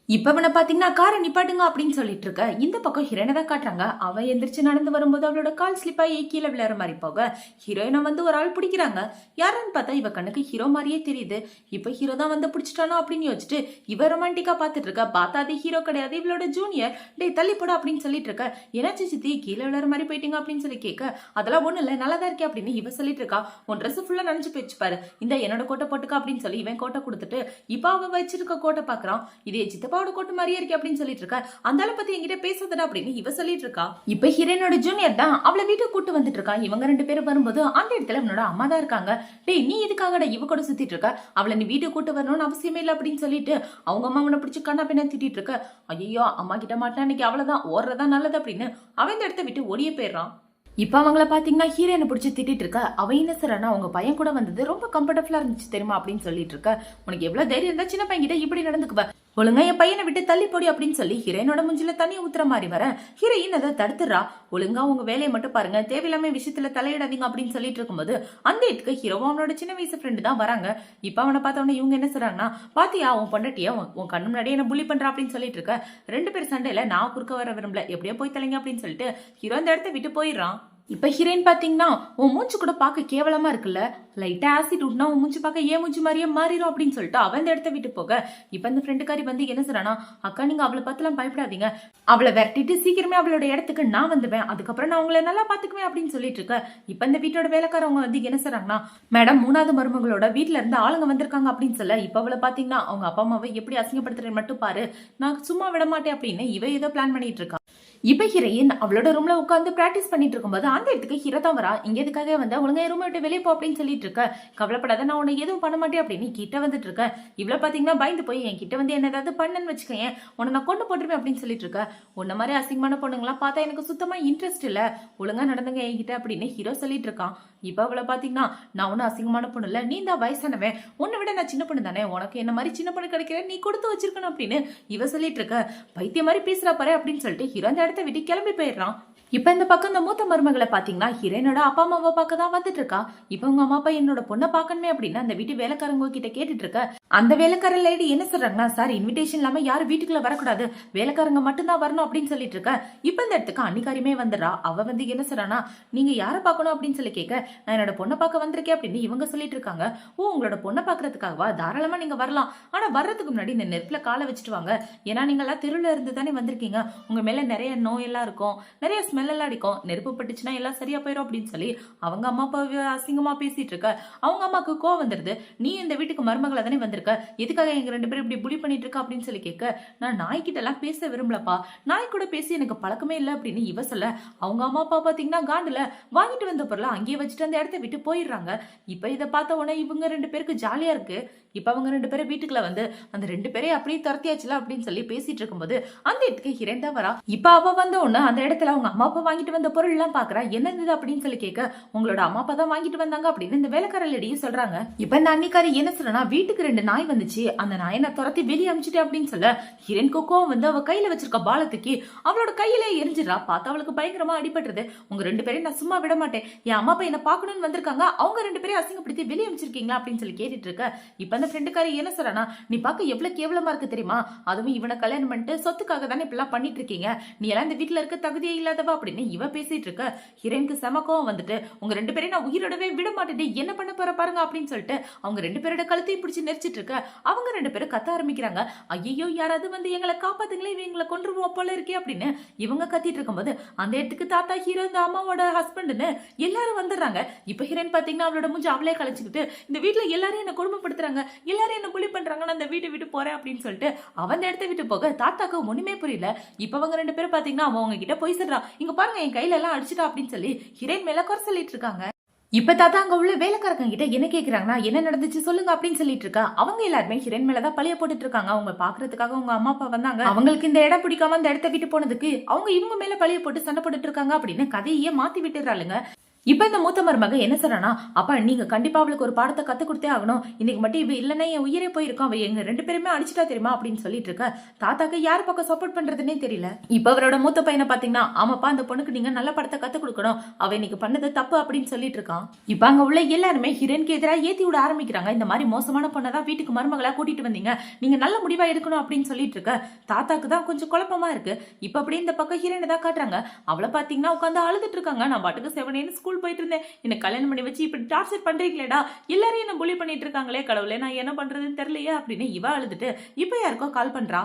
இப்ப அவனை பாத்தீங்கன்னா காரை நிப்பாட்டுங்க அப்படின்னு சொல்லிட்டு இருக்க. இந்த பக்கம் ஹீரோயினை தான் காட்டுறாங்க. அவ எந்திரிச்சு நடந்து வரும்போது அவளோட கால் ஸ்லிப் ஆகி கீழே விளையாடுற மாதிரி போக ஹீரோயினை வந்து ஒரு ஆள் பிடிக்கிறாங்க. யாருன்னு பார்த்தா இவ கண்ணுக்கு ஹீரோ மாதிரியே தெரியுது. இப்ப ஹீரோ தான் வந்து பிடிச்சிட்டானோ அப்படின்னு யோசிச்சுட்டு இவ ரொமான்டிக்கா பாத்துட்டு இருக்க. பார்த்தா அது ஹீரோ கிடையாது, இவளோட ஜூனியர். டே தள்ளி போட அப்படின்னு சொல்லிட்டு இருக்க. என்னாச்சு சித்தி கீழே விளையாடுற மாதிரி போயிட்டீங்க அப்படின்னு சொல்லி கேட்க, அதெல்லாம் ஒண்ணு இல்ல நல்லாதான் இருக்கே அப்படின்னு இவ சொல்லிட்டு இருக்கா. உன் ட்ரெஸ் ஃபுல்லா நினைச்சு போயிடுச்சு பாரு, இந்த என்னோட கோட்டை போட்டுக்க அப்படின்னு சொல்லி இவன் கோட்டை கொடுத்துட்டு இப்ப அவன் வச்சிருக்க கோட்டை பாக்குறான். இதே சித்தப்பா கோட்டு மாதிரியே இருக்கு அப்படின்னு சொல்லிட்டு இருக்கா. அந்த ஆளை பத்தி என்கிட்ட பேசுறதுடா அப்படின்னு இவ சொல்லிட்டு இருக்கா. இப்ப ஹீரோனோட ஜூனியர் தான் அவளை வீட்டுக்கு கூட்டு வந்துட்டு இருக்கா. இவங்க ரெண்டு பேரும் வரும்போது அந்த இடத்துல அவனோட அம்மா தான் இருக்காங்க. டேய் நீ எதுக்காகடா இவ கூட சுத்திட்டு இருக்க, அவளை நீ வீட்டுக்கு கூட்டு வரணும்னு அவசியமே இல்லை அப்படின்னு சொல்லிட்டு அவங்க அம்மா அவனை பிடிச்சு கண்ணா பின்ன திட்டிட்டு இருக்க. ஐயோ அம்மா கிட்ட மாட்டா இன்னைக்கு அவ்வளவுதான், ஓடுறதா நல்லது அப்படின்னு அவன் இந்த இடத்த விட்டு ஓடியே போயிடுறான். இப்ப அவங்கள பாத்தீங்கன்னா ஹீரோனை பிடிச்சி திட்டிட்டு இருக்க. அவ என்ன சொல்றானா, உங்க பையன் கூட வந்தது ரொம்ப கம்ஃபர்டபுளா இருந்துச்சு தெரியுமா அப்படின்னு சொல்லிட்டு இருக்க. உனக்கு எவ்வளவு தைரியம் இருந்தா சின்ன பையன் கிட்ட இப்படி நடந்துக்குவ, ஒழுங்கா என் பையனை விட்டு தள்ளி போடி அப்படின்னு சொல்லி ஹீரோயினோட முஞ்சில தண்ணி ஊத்துற மாதிரி வர ஹீரோயின் அதை தடுத்துறா. ஒழுங்கா உங்க வேலையை மட்டும் பாருங்க, தேவையில்லாம விஷயத்துல தலையிடாதீங்க அப்படின்னு சொல்லிட்டு இருக்கும்போது அந்த இடத்துக்கு ஹீரோவும் அவனோட சின்ன வயசு ஃப்ரெண்டு தான் வராங்க. இப்ப அவனை பார்த்தவொடனே இவங்க என்ன சொல்றாங்கன்னா, பாத்தியா உன் பொண்டாட்டிய உன் கண்ணு முன்னாடியே என்ன புள்ளி பண்றா அப்படின்னு சொல்லிட்டு இருக்க. ரெண்டு பேர் சண்டையில நான் குறுக்க வர விரும்பல, எப்படியோ போய் தலைங்க அப்படின்னு சொல்லிட்டு ஹீரோ அந்த இடத்த விட்டு போயிடுறான். இப்ப ஹீரோயின் பாத்தீங்கன்னா உன் மூச்சு கூட பாக்க கேவலமா இருக்குல்ல, லைட்டா ஆசிட் விட்டுனா உன் மூச்சு பார்க்க ஏன் மூச்சு மாதிரியே மாறிடும் அப்படின்னு சொல்லிட்டு அவன் இந்த இடத்த விட்டு போக இப்ப இந்த ஃப்ரெண்டுக்காரி வந்து என்ன சொல்றானா, அக்கா நீங்க அவளை பார்த்துலாம் பயப்படாதீங்க, அவளை விரட்டிட்டு சீக்கிரமே அவளோட இடத்துக்கு நான் வந்துவேன், அதுக்கப்புறம் நான் உங்களை நல்லா பாத்துக்குவேன் அப்படின்னு சொல்லிட்டு இருக்க. இப்ப இந்த வீட்டோட வேலைக்காரவங்க வந்து என்ன சொல்றாங்கன்னா, மேடம் மூணாவது மருமகளோட வீட்டுல இருந்து ஆளுங்க வந்திருக்காங்க அப்படின்னு சொல்ல. இப்ப அவளை பாத்தீங்கன்னா அவங்க அப்பா அம்மாவை எப்படி அசிங்கப்படுத்துறேன்னு மட்டும் பாரு, நான் சும்மா விட மாட்டேன் அப்படின்னு இவ ஏதோ பிளான் பண்ணிட்டு இருக்கா. இப்ப ஹீரோயின் அவளோட ரூம்ல உட்காந்து பிராக்டிஸ் பண்ணிட்டு இருக்கும்போது அந்த இடத்துக்கு ஹீரோ தான் வரா. இங்க எதுக்காக வந்து ஒழுங்கா ரூம் விட்டு வெளியே போ அப்படின்னு சொல்லிட்டு இருக்க. கவலைப்படாத நான் உன்னை எதுவும் பண்ண மாட்டேன் அப்படின்னு கிட்ட வந்துட்டு இருக்க. இவ்வளவு பாத்தீங்கன்னா பயந்து போய் என் கிட்ட வந்து என்ன ஏதாவது பண்ணன்னு வச்சுக்கேன், உன்னை நான் கொண்டு போட்டுருவேன் அப்படின்னு சொல்லிட்டு இருக்க. உன்ன மாதிரி அசிங்கமான பொண்ணுங்களாம் பார்த்தா எனக்கு சுத்தமா இன்ட்ரெஸ்ட் இல்ல, ஒழுங்கா நடந்துங்க என்கிட்ட அப்படின்னு ஹீரோ சொல்லிட்டு இருக்கான். இப்ப அவளை பாத்தீங்கன்னா நான் ஒன்னும் அசிங்கமான பொண்ணு இல்ல, நீ தான் வயசானவன், உன்னை விட நான் சின்ன பொண்ணு தானே, உனக்கு என்ன மாதிரி சின்ன பொண்ணு கிடைக்கிற நீ கொடுத்து வச்சிருக்கணும் அப்படின்னு இவ சொல்லிட்டு இருக்க. பைத்திய மாதிரி பேசுறா பாரு அப்படின்னு சொல்லிட்டு ஹீரோ அந்த இடத்த விட்டு கிளம்பி போயிடுறான். இப்ப இந்த பக்கம் இந்த மூத்த மருமகளை பாத்தீங்கன்னா ஹீரோனோட அப்பா அம்மாவை பார்க்க தான் வந்துட்டு இருக்கா. இப்ப உங்க அம்மா அப்பா என்னோட பொண்ணை பாக்கணுமே அப்படின்னு அந்த வீட்டு வேலைக்காரங்க கிட்ட கேட்டுட்டு இருக்க. அந்த வேலைக்கார லேடி என்ன சொல்றாங்கன்னா, சார் இன்விடேஷன் இல்லாம யாரும் வீட்டுக்குள்ள வரக்கூடாது, வேலைக்காரங்க மட்டும்தான் வரணும் அப்படின்னு சொல்லிட்டு இருக்க. இப்ப இந்த இடத்துக்கு அன்னிக்காரியுமே வந்துடுறா. அவ வந்து என்ன சொல்றானா, நீங்க யாரை பார்க்கணும் அப்படின்னு சொல்லி கேட்க, நான் என்னோட பொண்ணை பார்க்க வந்திருக்கேன் அப்படின்னு இவங்க சொல்லிட்டு இருக்காங்க. ஓ உங்களோட பொண்ணை பாக்குறதுக்காகவா, தாராளமா நீங்க வரலாம், ஆனா வர்றதுக்கு முன்னாடி இந்த நெருப்புல காலை வச்சுட்டு வாங்க, ஏன்னா நீங்க எல்லாம் தெருவுல இருந்து தானே வந்திருக்கீங்க, உங்க மேல நிறைய நோய் எல்லாம் இருக்கும், நிறைய ஸ்மெல் எல்லாம் அடிக்கும், நெருப்பு பட்டுச்சுன்னா எல்லாம் சரியா போயிடும் அப்படின்னு சொல்லி அவங்க அம்மா அப்பா அசிங்கமா பேசிட்டு இருக்க. அவங்க அம்மாக்கு கோவம் வந்துருது. நீ இந்த வீட்டுக்கு மருமகளை தானே வந்திருக்க, எதுக்காக எங்க 2 பேரும் இப்படி புலி பண்ணிட்டு இருக்கா அப்படின்னு சொல்லி கேட்க, நான் நாய்கிட்ட எல்லாம் பேச விரும்பலப்பா, நாய் கூட பேசி எனக்கு பழக்கமே இல்லை அப்படின்னு இவ சொல்ல. அவங்க அம்மா அப்பா பாத்தீங்கன்னா காண்டுல வாங்கிட்டு வந்த பொருளை அங்கேயே வச்சுட்டு அந்த இடத்த விட்டு போயிடுறாங்க. இப்ப இதை பார்த்த உடனே இவங்க 2 பேருக்கு ஜாலியா இருக்கு. இப்ப அவங்க 2 பேரும் வீட்டுக்குள்ள வந்து அந்த 2 பேரையும் அப்படியே துரத்தியாச்சுல அப்படின்னு சொல்லி பேசிட்டு இருக்கும்போது அந்த இடத்துக்கு ஹீரோயின் தான் வரா. இப்ப அவ வந்த உடனே அந்த இடத்துல அவங்க அம்மா அப்பா வாங்கிட்டு வந்த பொருள் எல்லாம் பாக்குறா. என்னது அப்படின்னு சொல்லி கேட்க, உங்களோட அம்மா அப்பா தான் வாங்கிட்டு வந்தாங்க அப்படின்னு இந்த வேலைக்கார லேடியும் சொல்றாங்க. இப்ப இந்த அன்னிக்காரி என்ன சொல்றா, வீட்டுக்கு 2 நாய் வந்துச்சு, அந்த நாயை நான் துரத்தி வெளியே அமிச்சிட்டேன் அப்படின்னு சொல்ல, ஹீரோயின் கோவம் வந்து அவ கையில வச்சிருக்க பாலத்துக்கு அவளோட கையில எரிஞ்சிடா. பார்த்தா அவளுக்கு பயங்கரமா அடிபட்டுருது. உங்க 2 பேரையும் நான் சும்மா விட மாட்டேன், என் அம்மா அப்பா என்ன பாக்கணும்னு வந்திருக்காங்க, அவங்க 2 பேரையும் அசிங்கப்படுத்தி வெளியே அமிச்சிருக்கீங்களா அப்படின்னு சொல்லி கேட்டுட்டு இருக்க. இப்ப அந்த ஃப்ரெண்டுக்காரி என்ன சொல்றானா, நீ பார்க்க எவ்வளவு கேவலமா இருக்கு தெரியுமா, அதுவும் இவனை கல்யாணம் பண்ணிட்டு சொத்துக்காக தானே இப்பெல்லாம் பண்ணிட்டு இருக்கீங்க, நீ எல்லாம் இந்த வீட்டுல இருக்க தகுதியே இல்லாதவா அப்படின்னு இவ பேசிட்டு இருக்க. ஹீரோயினுக்கு செமக்கம் வந்துட்டு, உங்க 2 பேரையும் நான் உயிரோடவே விட மாட்டேன், என்ன பண்ண போற பாருங்க அப்படின்னு சொல்லிட்டு அவங்க 2 பேரோட கழுத்தையும் பிடிச்சி நெரிச்சிட்டு இருக்க. அவங்க 2 பேரும் கத்த ஆரம்பிக்கிறாங்க. ஐயோ யாராவது வந்து எங்களை காப்பாத்துங்களே, இவங்களை கொன்றுவோம் போல இருக்கே அப்படின்னு இவங்க கத்திட்டு இருக்கும்போது அந்த இடத்துக்கு தாத்தா, ஹீரோ, இந்த அம்மாவோட ஹஸ்பண்ட்னு எல்லாரும் வந்துடுறாங்க. இப்ப ஹீரோயின் பாத்தீங்கன்னா அவளோட மூஞ்சி அவளே கழிச்சுக்கிட்டு, இந்த வீட்டுல எல்லாரும் என்ன கொடுமைப்படுத்துறாங்க, எல்லாரும் என்ன புலி பண்றாங்க, நான் அந்த வீட்டை விட்டு போறேன் அப்படின்னு சொல்லிட்டு அவன் இடத்த விட்டு போக தாத்தாக்கு ஒண்ணுமே புரியல. இப்ப அவங்க 2 பேரும் பாத்தீங்கன்னா அவங்க கிட்ட போய் சொல்றா, இங்க பாருங்க என் கையில எல்லாம் அடிச்சுட்டா அப்படின்னு சொல்லி ஹீரோயின் மேல குறை சொல்லிட்டு இருக்காங்க. இப்ப தாத்தா அங்க உள்ள வேலைக்காரங்க கிட்ட என்ன கேக்குறாங்கன்னா, என்ன நடந்துச்சு சொல்லுங்க அப்படின்னு சொல்லிட்டு இருக்கா. அவங்க எல்லாருமே ஹீரோயின் மேலதான் பழிய போட்டுட்டு இருக்காங்க. அவங்க பாக்குறதுக்காக உங்க அம்மா அப்பா வந்தாங்க, அவங்களுக்கு இந்த இடம் பிடிக்காம அந்த இடத்த விட்டு போனதுக்கு அவங்க இவங்க மேல பழிய போட்டு சண்டை போட்டுட்டு இருக்காங்க அப்படின்னு கதையே மாத்தி விட்டுறாளுங்க. இப்ப இந்த மூத்த மருமக என்ன சொல்றானா, அப்பா நீங்க கண்டிப்பா அவளுக்கு ஒரு பாடத்தை கத்து கொடுத்தே ஆகணும், இன்னைக்கு மட்டும் இவ இல்லன்னா என் உயிரே போயிருக்கும், அவ எங்க 2 பேருமே அடிச்சுட்டா தெரியுமா அப்படின்னு சொல்லிட்டு இருக்க. தாத்தாக்கு யார் பக்கம் சப்போர்ட் பண்றதுன்னே தெரியல. இப்ப அவரோட மூத்த பையனை பாத்தீங்கன்னா, ஆமாப்பா அந்த பொண்ணுக்கு நீங்க நல்ல படத்தை கத்து கொடுக்கணும், அவ இன்னைக்கு பண்ணது தப்பு அப்படின்னு சொல்லிட்டு இருக்கான். இப்ப அங்க உள்ள எல்லாருமே ஹீரோயினுக்கு எதிராக ஏத்தி விட ஆரம்பிக்கிறாங்க. இந்த மாதிரி மோசமான பொண்ணதான் வீட்டுக்கு மருமகளா கூட்டிட்டு வந்தீங்க, நீங்க நல்ல முடிவா எடுக்கணும் அப்படின்னு சொல்லிட்டு இருக்க. தாத்தாக்கு தான் கொஞ்சம் குழப்பமா இருக்கு. இப்ப அப்படியே இந்த பக்கம் ஹீரோயினை தான் காட்டுறாங்க. அவளை பாத்தீங்கன்னா உட்காந்து அழுதுட்டு இருக்காங்க. நான் பாட்டுக்கு செவனேன்னு ஸ்கூல் போயிட்டு இருந்தேன், என்ன கல்யாணம் பண்ணி வச்சு இப்படி டார்ச்சர் பண்றீங்களேடா, எல்லாரையும் என்ன புலி பண்ணிட்டு இருக்காங்களே கடவுளே, நான் என்ன பண்றதுன்னு தெரியலையே அப்படின்னு இவ அழுதுட்டு இப்ப யாருக்கோ கால் பண்றா.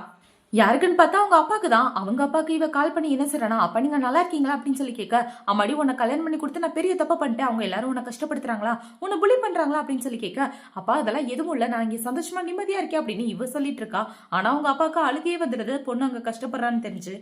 யாருக்குன்னு பார்த்தா அவங்க அப்பாக்கு தான். அவங்க அப்பாக்கு இவ கால் பண்ணி என்ன சொல்றானா, அப்பா நீங்க நல்லா இருக்கீங்களா அப்படின்னு சொல்லி கேட்க, அம்மாடி உன்னை கல்யாணம் பண்ணி கொடுத்து நான் பெரிய தப்பா பண்ணிட்டேன், அவங்க எல்லாரும் உன்னை கஷ்டப்படுத்துறாங்களா, உன்னை புலி பண்றாங்களா அப்படின்னு சொல்லி கேட்க, அப்பா அதெல்லாம் எதுவும் இல்ல, நான் இங்க சந்தோஷமா நிம்மதியா இருக்கேன் அப்படின்னு இவ சொல்லிட்டு இருக்கா. ஆனா அவங்க அப்பாவுக்கு அழுகையே வந்துடுது, பொண்ணு அங்க கஷ்டப்படுறான்னு தெரிஞ்சு.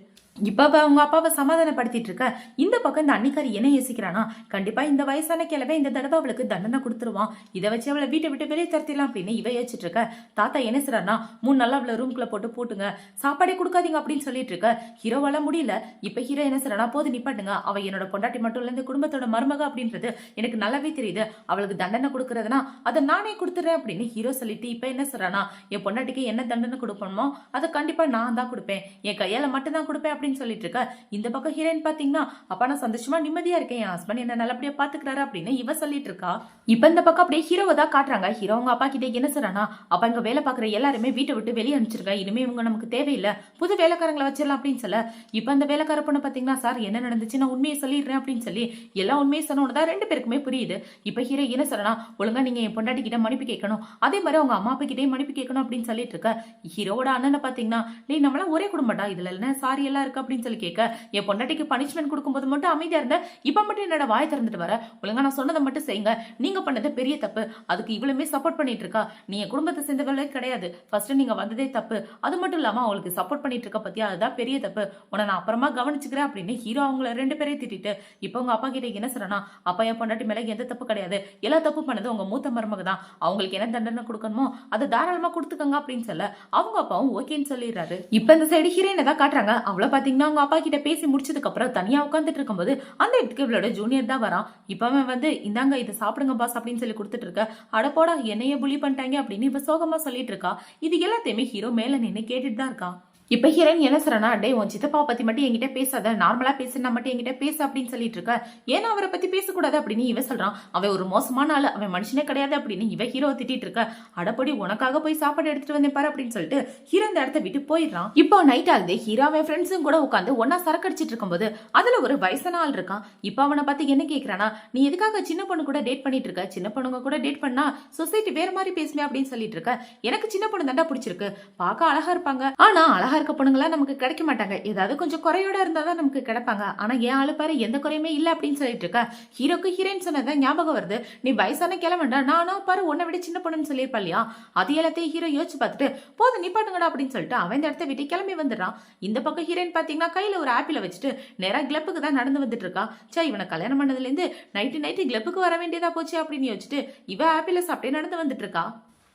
இப்ப அவங்க அப்பாவை சமாதானப்படுத்திட்டு இருக்க. இந்த பக்கம் இந்த அன்னிக்காரி என்ன யோசிக்கிறானா, கண்டிப்பா இந்த வயசான கிழமை இந்த தடவை அவளுக்கு தண்டனை கொடுத்துருவான், இதை வச்சு அவளை வீட்டை விட்டு வெளியே தரத்திடலாம் அப்படின்னு இவ யோசிச்சுட்டு இருக்க. தாத்தா என்ன சொல்றாருன்னா, 3 நாள் அவளை ரூம்குள்ள போட்டு பூட்டுங்க, சாப்பாடே கொடுக்காதீங்க அப்படின்னு சொல்லிட்டு இருக்க. ஹீரோவால முடியல. இப்ப ஹீரோ என்ன சொல்றானா, போது நிப்பாட்டுங்க, அவ என்னோட பொண்டாட்டி மட்டும் இல்ல இந்த குடும்பத்தோட மருமக அப்படின்றது எனக்கு நல்லாவே தெரியுது, அவளுக்கு தண்டனை கொடுக்கறதுனா அதை நானே கொடுத்துறேன் அப்படின்னு ஹீரோ சொல்லிட்டு இப்ப என்ன சொல்றானா, என் பொண்டாட்டிக்கு என்ன தண்டனை கொடுப்போமோ அதை கண்டிப்பா நான் தான் கொடுப்பேன், என் கையால மட்டும் தான் கொடுப்பேன் அப்படின்னு சொல்லிட்டு இருக்க. இந்த பக்கம் ஹீரோயின் பாத்தீங்கன்னா, அப்பா நான் சந்தோஷமா நிம்மதியா இருக்கேன், என் ஹஸ்பண்ட் என்ன நல்லபடியா பாத்துக்கிறாரு அப்படின்னு இவ சொல்லிட்டு இருக்கா. இப்ப இந்த பக்கம் அப்படியே ஹீரோவை தான் காட்டுறாங்க. ஹீரோ அவங்க அப்பா கிட்ட என்ன சொல்றானா, அப்பா இங்க வேலை பாக்குற எல்லாருமே வீட்டை விட்டு வெளியே அனுப்பிச்சிருக்க, இனிமே இவங்க நமக்கு தேவையில்லை, புது வேலைக்காரங்களை வச்சிடலாம் அப்படின்னு சொல்ல. இப்ப அந்த வேலைக்கார பொண்ணு பாத்தீங்கன்னா, சார் என்ன நடந்துச்சு நான் உண்மையை சொல்லிடுறேன் அப்படின்னு சொல்லி எல்லா உண்மையை சொன்னோம்தான் 2 பேருக்குமே புரியுது. இப்ப ஹீரோ என்ன சொல்றானா, ஒழுங்கா நீங்க என் பொண்டாட்டி கிட்ட மன்னிப்பு கேட்கணும், அதே மாதிரி அவங்க அம்மா அப்பா கிட்டே மன்னிப்பு கேட்கணும் அப்படின்னு சொல்லிட்டு இருக்க. ஹீரோட அண்ணனை பாத்தீங்கன்னா, நீ நம்மள ஒரே குடும்பம்டா, இதுல என்ன சாரி எல்லாம் இருக்கு அப்படின்னு சொல்லி கேட்க, என் பொண்டாட்டிக்கு பனிஷ்மெண்ட் கொடுக்கும்போது மட்டும் அமைதியா இருந்த, இப்ப மட்டும் என்னோட வாயை திறந்துட்டு வர, ஒழுங்கா நான் சொன்னதை மட்டும் செய்யுங்க, நீங்க பண்ணது பெரிய தப்பு, அதுக்கு இவ்வளவுமே சப்போர்ட் பண்ணிட்டு இருக்கா, நீ என் குடும்பத்தை சேர்ந்தவளே கிடையாது, ஃபர்ஸ்ட் நீங்க வந்ததே தப்பு, அது மட்டும் இல்லாம அவளுக்கு சப்போர்ட் பண்ணிட்டு இருக்க பத்தியா, அதுதான் பெரிய தப்பு, உன்னை நான் அப்புறமா கவனிச்சுக்கிறேன் அப்படின்னு ஹீரோ அவங்கள 2 பேரையும் திட்டிட்டு இப்ப உங்க அப்பா கிட்ட என்ன சொல்றானா, அப்பா என் பொண்டாட்டி மேல எந்த தப்பு கிடையாது, எல்லா தப்பு பண்ணது உங்க மூத்த மருமக தான், அவங்களுக்கு என்ன தண்டனை கொடுக்கணுமோ அதை தாராளமா கொடுத்துக்கங்க அப்படின்னு சொல்ல அவங்க அப்பாவும் ஓகேன்னு சொல்லிடுறாரு. இப்ப இந்த சைடு ஹீரோயினை தான் காட்டுறாங்க. அவளை பாத்தீங்கன்னா அவங்க அப்பா கிட்ட பேசி முடிச்சதுக்கு அப்புறம் தனியா உட்காந்துட்டு இருக்கும்போது அந்த இடத்துக்கு இவளோட ஜூனியர் தான் வரான். இப்ப அவன் வந்து இந்தாங்க இதை சாப்பிடுங்க பாஸ் அப்படின்னு சொல்லி கொடுத்துட்டு இருக்க. அடப்போடா என்னைய புலி பண்ணிட்டாங்க அப்படின்னு இவ சோகமா சொல்லிட்டு இருக்கா. இது எல்லாத்தையுமே ஹீரோ மேல நின்று கேட்டுட்டு தான் இருக்கான். இப்ப ஹீரோயின் என்ன சொல்றா, டே உன் சித்தப்பாவை பத்தி மட்டும் என்கிட்ட பேசாத, நார்மலா பேசுனா மட்டும் என்கிட்ட பேச அப்படின்னு சொல்லிட்டு இருக்க. ஏன்னா அவரை பத்தி பேசக்கூடாது அப்படின்னு இவ சொல்றான். அவன் ஒரு மோசமான ஆளு, அவன் மனுஷனே கிடையாது அப்படின்னு இவ ஹீரோ திட்டிட்டு இருக்க. அடப்படி உனக்காக போய் சாப்பாடு எடுத்துட்டு வந்தேன் பாரு அப்படின்னு சொல்லிட்டு ஹீரோ இந்த இடத்த விட்டு போயிடுறான். இப்போ நைட் ஆகுது. ஹீரோ அவன் ஃப்ரெண்ட்ஸும் கூட உட்காந்து ஒன்னா சரக்கு அடிச்சிட்டு இருக்கும்போது அதுல ஒரு வயசான ஆள் இருக்கான். இப்ப அவனை பார்த்து என்ன கேக்குறானா, நீ எதுக்காக சின்ன பொண்ணு கூட டேட் பண்ணிட்டு இருக்க? சின்ன பொண்ணுங்க கூட டேட் பண்ணா சொசைட்டி வேற மாதிரி பேசுமே அப்படின்னு சொல்லிட்டு இருக்க. எனக்கு சின்ன பொண்ணு தாண்டா பிடிச்சிருக்கு, பார்க்க அழகா இருப்பாங்க, ஆனா அழகா இருக்க பொண்ணுங்களா நமக்கு கிடைக்க மாட்டாங்க, ஏதாவது கொஞ்சம் குறையோட இருந்தாதான் நமக்கு கிடைப்பாங்க, ஆனா என் ஆளு பாரு எந்த குறையுமே இல்ல அப்படின்னு சொல்லிட்டு இருக்க. ஹீரோக்கு ஹீரோயின் சொன்னதான் ஞாபகம் வருது. நீ வயசான கிளம்பண்டா, நானும் பாரு உன்னை விட சின்ன பொண்ணுன்னு சொல்லியிருப்பா இல்லையா, அது எல்லாத்தையும் ஹீரோ யோசிச்சு பார்த்துட்டு போதும் நிப்பாட்டுங்கடா அப்படின்னு சொல்லிட்டு அவன் இந்த இடத்த விட்டு கிளம்பி வந்துடுறான். இந்த பக்கம் ஹீரோயின் பாத்தீங்கன்னா கையில ஒரு ஆப்பிள வச்சுட்டு நேரா கிளப்புக்கு தான் நடந்து வந்துட்டு இருக்கா. சே, இவனை கல்யாணம் பண்ணதுல இருந்து நைட்டு கிளப்புக்கு வர வேண்டியதா போச்சு அப்படின்னு யோசிச்சுட்டு இவ ஆப்பிள சாப்பிட்டே நடந்து வந்துட்டு இருக்கா.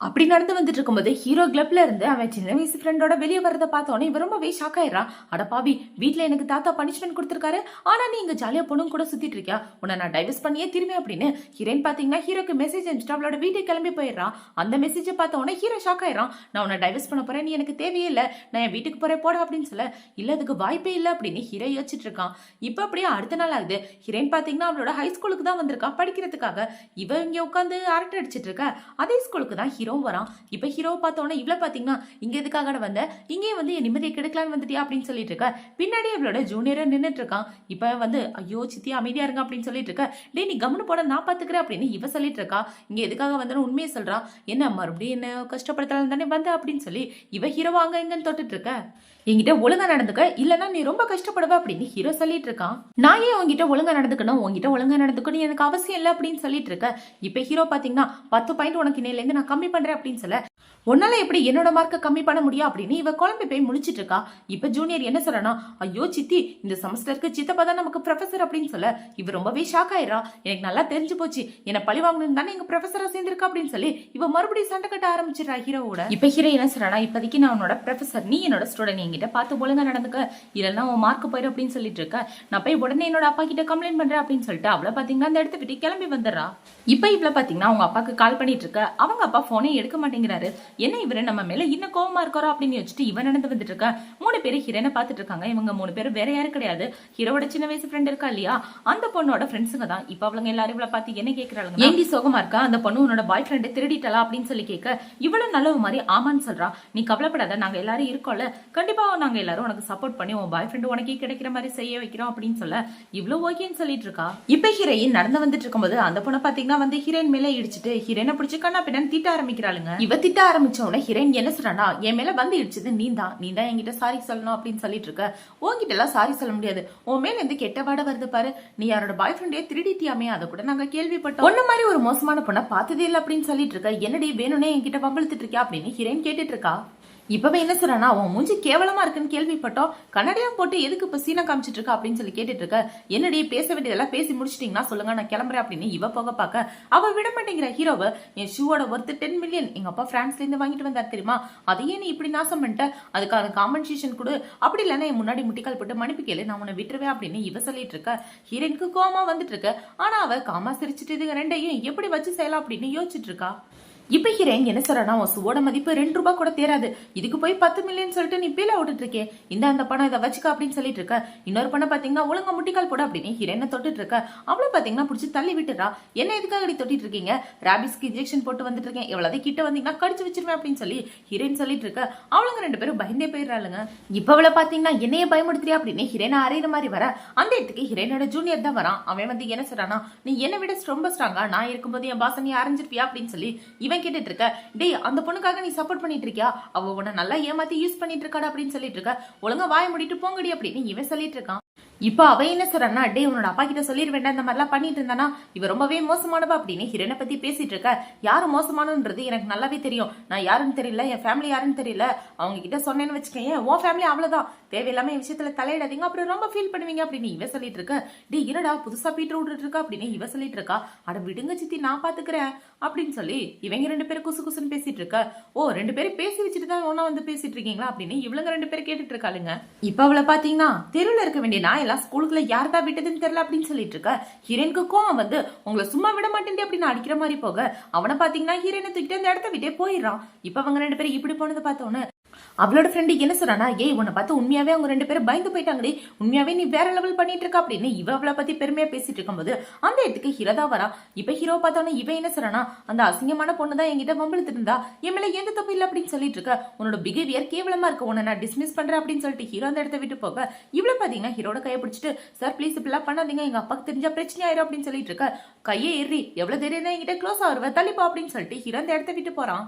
அப்படி நடந்து வந்துட்டு இருக்கும்போது ஹீரோ கிளப்ல இருந்து அவன் சின்ன வயசு ஃப்ரெண்டோட வெளியே வரதை பார்த்தோன்னே இவ ரொம்பவே ஷாக் ஆயிடுறான். அடப்பாவி, வீட்டுல எனக்கு தாத்தா பனிஷ்மெண்ட் கொடுத்துருக்காரு, ஆனா நீ இங்க ஜாலியா பொண்ணுங்க கூட சுத்திட்டு இருக்கியா, உன்னை நான் டைவர்ஸ் பண்ணியே திரும்பி அப்படின்னு ஹீரோயின் பாத்தீங்கன்னா ஹீரோக்கு மெசேஜ் அனுப்பிச்சிட்டு அவளோட வீட்டுக்கு கிளம்பி போயிடுறான். அந்த மெசேஜை பார்த்த உடனே ஹீரோ ஷாக் ஆயிடுறான். நான் உன்னை டைவர்ஸ் பண்ண போறேன், நீ எனக்கு தேவையே இல்லை, நான் என் வீட்டுக்கு போறேன் போட அப்படின்னு சொல்ல. இல்ல அதுக்கு வாய்ப்பே இல்லை அப்படின்னு ஹீரோ யோசிச்சுட்டு இருக்கான். இப்ப அப்படியே அடுத்த நாள் ஆகுது. ஹீரோயின் பாத்தீங்கன்னா அவளோட ஹை ஸ்கூலுக்கு தான் வந்திருக்கா படிக்கிறதுக்காக. இவ இங்க உட்காந்து அரட்டை அடிச்சிட்டு இருக்க. அதே ஸ்கூலுக்கு தான் ஹீரோ வரான். இப்ப ஹீரோவை பார்த்தோன்னா இவ்வளவு பாத்தீங்கன்னா இங்க எதுக்காக வந்த, இங்கே வந்து என் நிம்மதியை கெடுக்கலான்னு வந்துட்டியா அப்படின்னு சொல்லிட்டு இருக்க. பின்னாடி அவளோட ஜூனியரை நின்றுட்டு இருக்கான். இப்ப வந்து ஐயோ சித்தி அமைதியா இருங்க அப்படின்னு சொல்லிட்டு இருக்க. டே நீ கம்னு போட நான் பாத்துக்கிறேன் அப்படின்னு இவ சொல்லிட்டு இருக்கா. இங்க எதுக்காக வந்தனும் உண்மையை சொல்றா. என்ன மறுபடியும் என்ன கஷ்டப்படுத்தலாம் தானே வந்த அப்படின்னு சொல்லி இவ ஹீரோவா அங்க எங்கன்னு தொட்டுட்டு இருக்க. என்கிட்ட ஒழுங்கா நடந்துக்க, இல்லன்னா நீ ரொம்ப கஷ்டப்படுவ அப்படின்னு ஹீரோ சொல்லிட்டு இருக்கான். நான் ஏன் உங்ககிட்ட ஒழுங்கா நடந்துக்கணும், உங்ககிட்ட ஒழுங்கா நடந்துக்கணும் எனக்கு அவசியம் இல்லை அப்படின்னு சொல்லிட்டு இருக்க. இப்ப ஹீரோ பாத்தீங்கன்னா 10 பாயிண்ட் உனக்கு இன்னையில இருந்து நான் கம்மி பண்றேன் அப்படின்னு சொல்ல. உன்னால எப்படி என்னோட மார்க்கை கம்மி பண்ண முடியும் அப்படின்னு இவ குழம்பு போய் முழிச்சிட்டு இருக்கா. இப்ப ஜூனியர் என்ன சொல்றனா, ஐயோ சித்தி இந்த செமஸ்டருக்கு சித்தப்பா தான் நமக்கு ப்ரொஃபசர் அப்படின்னு சொல்ல. இவ ரொம்பவே ஷாக் ஆயிரா. எனக்கு நல்லா தெரிஞ்சு போச்சு, என்ன பழி வாங்கணும் தானே எங்க ப்ரொஃபஸரா சேர்ந்திருக்கா அப்படின்னு சொல்லி இவ மறுபடியும் சண்டை கட்ட ஆரம்பிச்சிடறா ஹீரோவோட. இப்ப ஹீரோ என்ன சொல்றா, இப்போதைக்கு நான் உன்னோட ப்ரொஃபசர், நீ என்னோட ஸ்டூடெண்ட், என்கிட்ட பார்த்து ஒழுங்கா நடந்துக்க, இல்லைன்னா உன் மார்க் போயிடும் அப்படின்னு சொல்லிட்டு இருக்க. நான் போய் உடனே என்னோட அப்பா கிட்ட கம்ப்ளைண்ட் பண்றேன் அப்படின்னு சொல்லிட்டு அவளை பாத்தீங்கன்னா அந்த இடத்த விட்டு கிளம்பி வந்துடுறா. இப்ப இவ்வளவு பாத்தீங்கன்னா அவங்க அப்பாக்கு கால் பண்ணிட்டு இருக்க. அவங்க அப்பா போனே எடுக்க மாட்டேங்கிறாரு. என்ன இவரு நம்ம மேல இன்னும் கோவமா இருக்காரோ அப்படின்னு வச்சுட்டு இவன் நடந்து வந்துட்டு இருக்கா. 3 பேரு ஹீரோனை பாத்துட்டு இருக்காங்க. இவங்க 3 பேரும் வேற யாரும் கிடையாது, ஹீரோட சின்ன வயசு ஃப்ரெண்ட் இருக்கா இல்லையா, அந்த பொண்ணோட ஃப்ரெண்ட்ஸுங்க தான். இப்ப அவளுங்க எல்லாரும் இவளை பார்த்து என்ன கேட்கறாங்க, ஏண்டி சோகமா இருக்கா, அந்த பொண்ணு உன்னோட பாய் ஃப்ரெண்டை திருடிட்டலா அப்படின்னு சொல்லி கேட்க. இவ்வளவு நல்லவ மாதிரி ஆமான்னு சொல்றா. நீ கவலைப்படாத, நாங்க எல்லாரும் இருக்கோம்ல, கண்டிப்பா நாங்க எல்லாரும் உனக்கு சப்போர்ட் பண்ணி உன் பாய் ஃப்ரெண்ட் உனக்கே கிடைக்கிற மாதிரி செய்ய வைக்கிறோம் அப்படின்னு சொல்ல இவ்வளவு ஓகேன்னு சொல்லிட்டு இருக்கா. இப்ப ஹீரோயின் நடந்து வந்துட்டு இருக்கும்போது அந்த பொண்ணை பாத்தீங்கன்னா வந்து ஹீரோயின் மேல இடிச்சிட்டு ஹீரோயினை பிடிச்சி கண்ணா பின்னான்னு திட்ட ஆரம்பிக்கிறாளுங்க. இவ திட்ட ஆரம்பிச்ச உடனே ஹீரோயின் என்ன சொல்றானா, என் மேல வந்து இடிச்சது நீ தான் என்கிட்ட சாரி சொல்லணும் அப்படின்னு சொல்லிட்டு இருக்க. உன்கிட்ட எல்லாம் சாரி சொல்ல முடியாது, உன் மேல இருந்து கெட்ட வாட வருது பாரு, நீ யாரோட பாய் ஃப்ரெண்டே திருடிட்டியாமே, அதை கூட நாங்க கேள்விப்பட்டோம், ஒன்ன மாதிரி ஒரு மோசமான பொண்ணை பார்த்ததே இல்லை அப்படின்னு சொல்லிட்டு இருக்க. என்னடி வேணும்னே என்கிட்ட வம்பிழுத்துட்டு இருக்கியா அப்படின்னு ஹீரோயின் கேட்டுட்டு இருக்கா. இப்பவே என்ன சொல்றானா, அவன் மூஞ்சி கேவலமா இருக்குன்னு கேள்விப்பட்டோம், கண்ணாடியும் போட்டு எதுக்கு இப்ப சீனா காமிச்சிட்டு இருக்கா அப்படின்னு சொல்லி கேட்டுட்டு இருக்க. என்னடி பேச வேண்டியதெல்லாம் பேசி முடிச்சிட்டீங்கன்னா சொல்லுங்க, நான் கிளம்புறேன் அப்படின்னு இவ போக பார்க்க அவ விட மாட்டேங்கிற ஹீரோவை. என் ஷூவோட ஒர்த்து 10 மில்லியன் எங்க அப்பா பிரான்ஸ்ல இருந்து வாங்கிட்டு வந்தார் தெரியுமா, அதையே நீ இப்படி நாசம் பண்ணிட்ட, அதுக்கான காம்பன்சேஷன் கொடு, அப்படி இல்லைன்னா என் முன்னாடி முட்டிக்கால் போட்டு மன்னிப்பு கேளு, நான் உன்னை விட்டுருவேன் அப்படின்னு இவ சொல்லிட்டு இருக்க. ஹீரோனுக்கு கோமா வந்துட்டு இருக்க. ஆனா அவ காமா சிரிச்சுட்டு இது ரெண்டையும் எப்படி வச்சு செய்யலாம் அப்படின்னு யோசிச்சுட்டு இருக்கா. இப்ப ஹீரோயின் என்ன சொல்றா, உன் சுவோட மதிப்பு 2 ரூபாய் கூட தேராது, இதுக்கு போய் 10 மில்லியன் சொல்லிட்டு நீ பீல விட்டுட்டு இருக்கே, இந்த அந்த பணம் இதை வச்சுக்க அப்படின்னு சொல்லிட்டு இருக்க. இன்னொரு பணம் பாத்தீங்கன்னா ஒழுங்கா முட்டிக்கால் போட அப்படின்னு ஹீரோயினை தொட்டுட்டு இருக்க. அவளை பாத்தீங்கன்னா பிடிச்சி தள்ளி விட்டுறா. என்ன எதுக்காக தொட்டிட்டு இருக்கீங்க, ராபிஸ்க்கு இன்ஜெக்ஷன் போட்டு வந்துட்டு இருக்கேன், எவ்வளவு கிட்ட வந்தீங்கன்னா கடிச்சு வச்சிருவேன் அப்படின்னு சொல்லி ஹீரோயின் சொல்லிட்டு இருக்க. அவளுங்க 2 பேரும் பயந்தே போயிடுறாளுங்க. இப்ப அவளை பாத்தீங்கன்னா என்னைய பயமுடுத்துறியா அப்படின்னு ஹீரோயினை அறையிற மாதிரி வர. அந்த இடத்துக்கு ஹீரோயினோட ஜூனியர் தான் வரான். அவன் வந்து என்ன சொல்றானா, நீ என்னை விட ரொம்ப ஸ்ட்ராங்கா, நான் இருக்கும்போது என் பாச நீ அரைஞ்சிருப்பியா அப்படின்னு சொல்லி இவன் கேட்டுட்டு இருக்க. டேய் அந்த பொண்ணுக்காக நீ சப்போர்ட் பண்ணிட்டு இருக்கியா, அவ உன்னை நல்லா ஏமாத்தி யூஸ் பண்ணிட்டு இருக்காடா அப்படின்னு சொல்லிட்டு இருக்க. ஒழுங்கா வாய முடிட்டு போங்கடி அப்படின்னு இவன் சொல்லிட்டு இருக்கான். இப்ப அவ என்ன சொல்றான்னா, டே உன்னோட அப்பா கிட்ட சொல்லிட வேண்டாம், இந்த மாதிரிலாம் பண்ணிட்டு இருந்தானா, இவ ரொம்பவே மோசமானவா அப்படின்னு ஹீரோனை பத்தி பேசிட்டு இருக்க. யாரு மோசமானன்றது எனக்கு நல்லாவே தெரியும், நான் யாருன்னு தெரியல, என் ஃபேமிலி யாருன்னு தெரியல, அவங்க கிட்ட சொன்னேன்னு வச்சுக்கேன், உன் ஃபேமிலி அவ்வளவுதான், தேவையில்லாம என் விஷயத்துல தலையிடாதீங்க, அப்புறம் ரொம்ப ஃபீல் பண்ணுவீங்க அப்படின்னு இவ சொல்லிட்டு இருக்க. டே என்னடா புதுசா பீட்டர் விட்டுட்டு இருக்கா அப்படின்னு இவ சொல்லிட்டு இருக்கா. அட விடுங்க சித்தி நான் பாத்துக்கிறேன் அப்படின்னு சொல்லி இவங்க 2 பேரும் குசு குசுன்னு பேசிட்டு இருக்க. ஓ 2 பேரும் பேசி வச்சுட்டு தான் ஒன்னா வந்து பேசிட்டு இருக்கீங்களா அப்படின்னு இவளுங்க 2 பேரும் கேட்டுட்டு இருக்காளுங்க. இப்ப அவளை பாத்தீங்கன்னா தெருவில் இருக்க வேண்டிய நான் எல்லாம் ஸ்கூலுக்குள்ள யார்தான் விட்டதுன்னு தெரியல அப்படின்னு சொல்லிட்டு இருக்க. ஹீரோனுக்கு கோவம் வந்து உங்களை சும்மா விட மாட்டேன் அப்படின்னு அடிக்கிற மாதிரி போக அவனை பாத்தீங்கன்னா ஹீரோனை தூக்கிட்டு அந்த இடத்த விட்டே போயிடுறான். இப்ப அவங்க 2 பேரும் இப்படி போனதை பார்த்தோன்னு அவளோட ஃப்ரெண்டு என்ன சொல்றானா, ஏய் உன்னை பார்த்து உண்மையாவே அவங்க 2 பேரும் பயந்து போயிட்டாங்கடி, உண்மையாவே நீ வேற லெவல் பண்ணிட்டு இருக்க அப்படின்னு இவ அவளை பத்தி பெருமையா பேசிட்டு இருக்கும்போது அந்த இடத்துக்கு ஹீரோ தான் வரா. இப்ப ஹீரோ பார்த்தோன்னா இவ என்ன சொல்றானா, அந்த அசிங்கமான பொண்ணு தான் என்கிட்ட வம்பிழுத்துட்டு இருந்தா, என் மேல எந்த தப்பு இல்ல அப்படின்னு சொல்லிட்டு இருக்க, உன்னோட பிஹேவியர் கேவலமா இருக்கு, உன்னை நான் டிஸ்மிஸ் பண்றேன் அப்படின்னு சொல்லிட்டு ஹீரோ அந்த இடத்த விட்டு போக இவ்வளவு பாத்தீங்கன்னா ஹீரோட கையை பிடிச்சிட்டு, சார் ப்ளீஸ் இப்பெல்லாம் பண்ணாதீங்க, எங்க அப்பாக்கு தெரிஞ்சா பிரச்சனை ஆயிரும் அப்படின்னு சொல்லிட்டு இருக்க, கையை ஏறி எவ்வளவு தெரியும் என்கிட்ட க்ளோஸ் ஆகுவ தள்ளிப்பா அப்படின்னு சொல்லிட்டு ஹீரோ அந்த இடத்த விட்டு போறான்.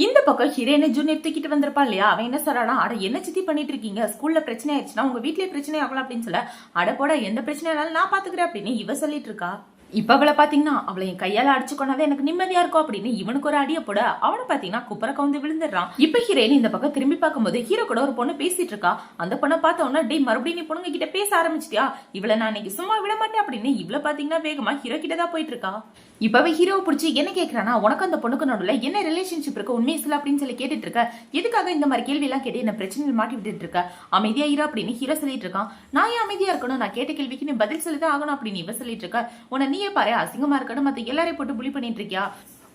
இந்த பக்கம் ஹீரோயினை ஜூனியர் தூக்கிட்டு வந்திருப்பா இல்லையா, அவன் என்ன சொல்றானா, அட என்ன சித்தி பண்ணிட்டு இருக்கீங்க, ஸ்கூல்ல பிரச்சனை ஆயிடுச்சுன்னா உங்க வீட்லயே பிரச்சனை ஆகலாம் அப்படின்னு சொல்ல, அட போட எந்த பிரச்சனையாலும் நான் பாத்துக்கிறேன் அப்படின்னு இவ சொல்லிட்டு இருக்கா. இப்ப அவளை பாத்தீங்கன்னா அவளை என் கையால அடிச்சு கொண்டாதான் எனக்கு நிம்மதியா இருக்கும் அப்படின்னு இவனுக்கு ஒரு அடிய போட அவனை பாத்தீங்கன்னா குப்பரை கவுந்து விழுந்துடுறான். இப்ப ஹீரோயின் இந்த பக்கம் திரும்பி பார்க்கும்போது ஹீரோ கூட ஒரு பொண்ணு பேசிட்டு இருக்கா. அந்த பொண்ணை பார்த்தோன்னா, டே மறுபடியும் நீ பொண்ணுங்க கிட்ட பேச ஆரம்பிச்சிட்டியா, இவளை நான் இன்னைக்கு சும்மா விட மாட்டேன் அப்படின்னு இவளை பாத்தீங்கன்னா வேகமா ஹீரோ கிட்ட தான் போயிட்டு இருக்கா. இப்பவே ஹீரோவை பிடிச்சி என்ன கேட்கறானா, உனக்கு அந்த பொண்ணுக்கு நடுவுல என்ன ரிலேஷன்ஷிப் இருக்கு உண்மையை சொல்ல அப்படின்னு சொல்லி கேட்டுட்டு இருக்க, எதுக்காக இந்த மாதிரி கேள்வி எல்லாம் கேட்டு என்ன பிரச்சனையில் மாட்டி விட்டுட்டு இருக்க, அமைதியா இரு அப்படின்னு ஹீரோ சொல்லிட்டு இருக்கான். நான் ஏன் அமைதியா இருக்கணும், நான் கேட்ட கேள்விக்கு நீ பதில் சொல்லிதான் ஆகணும் அப்படின்னு இவ சொல்லிட்டு இருக்க, உன்னை நீயே பாரு அசிங்கமா இருக்கணும், மத்த எல்லாரையும் போட்டு புலி பண்ணிட்டு இருக்கியா,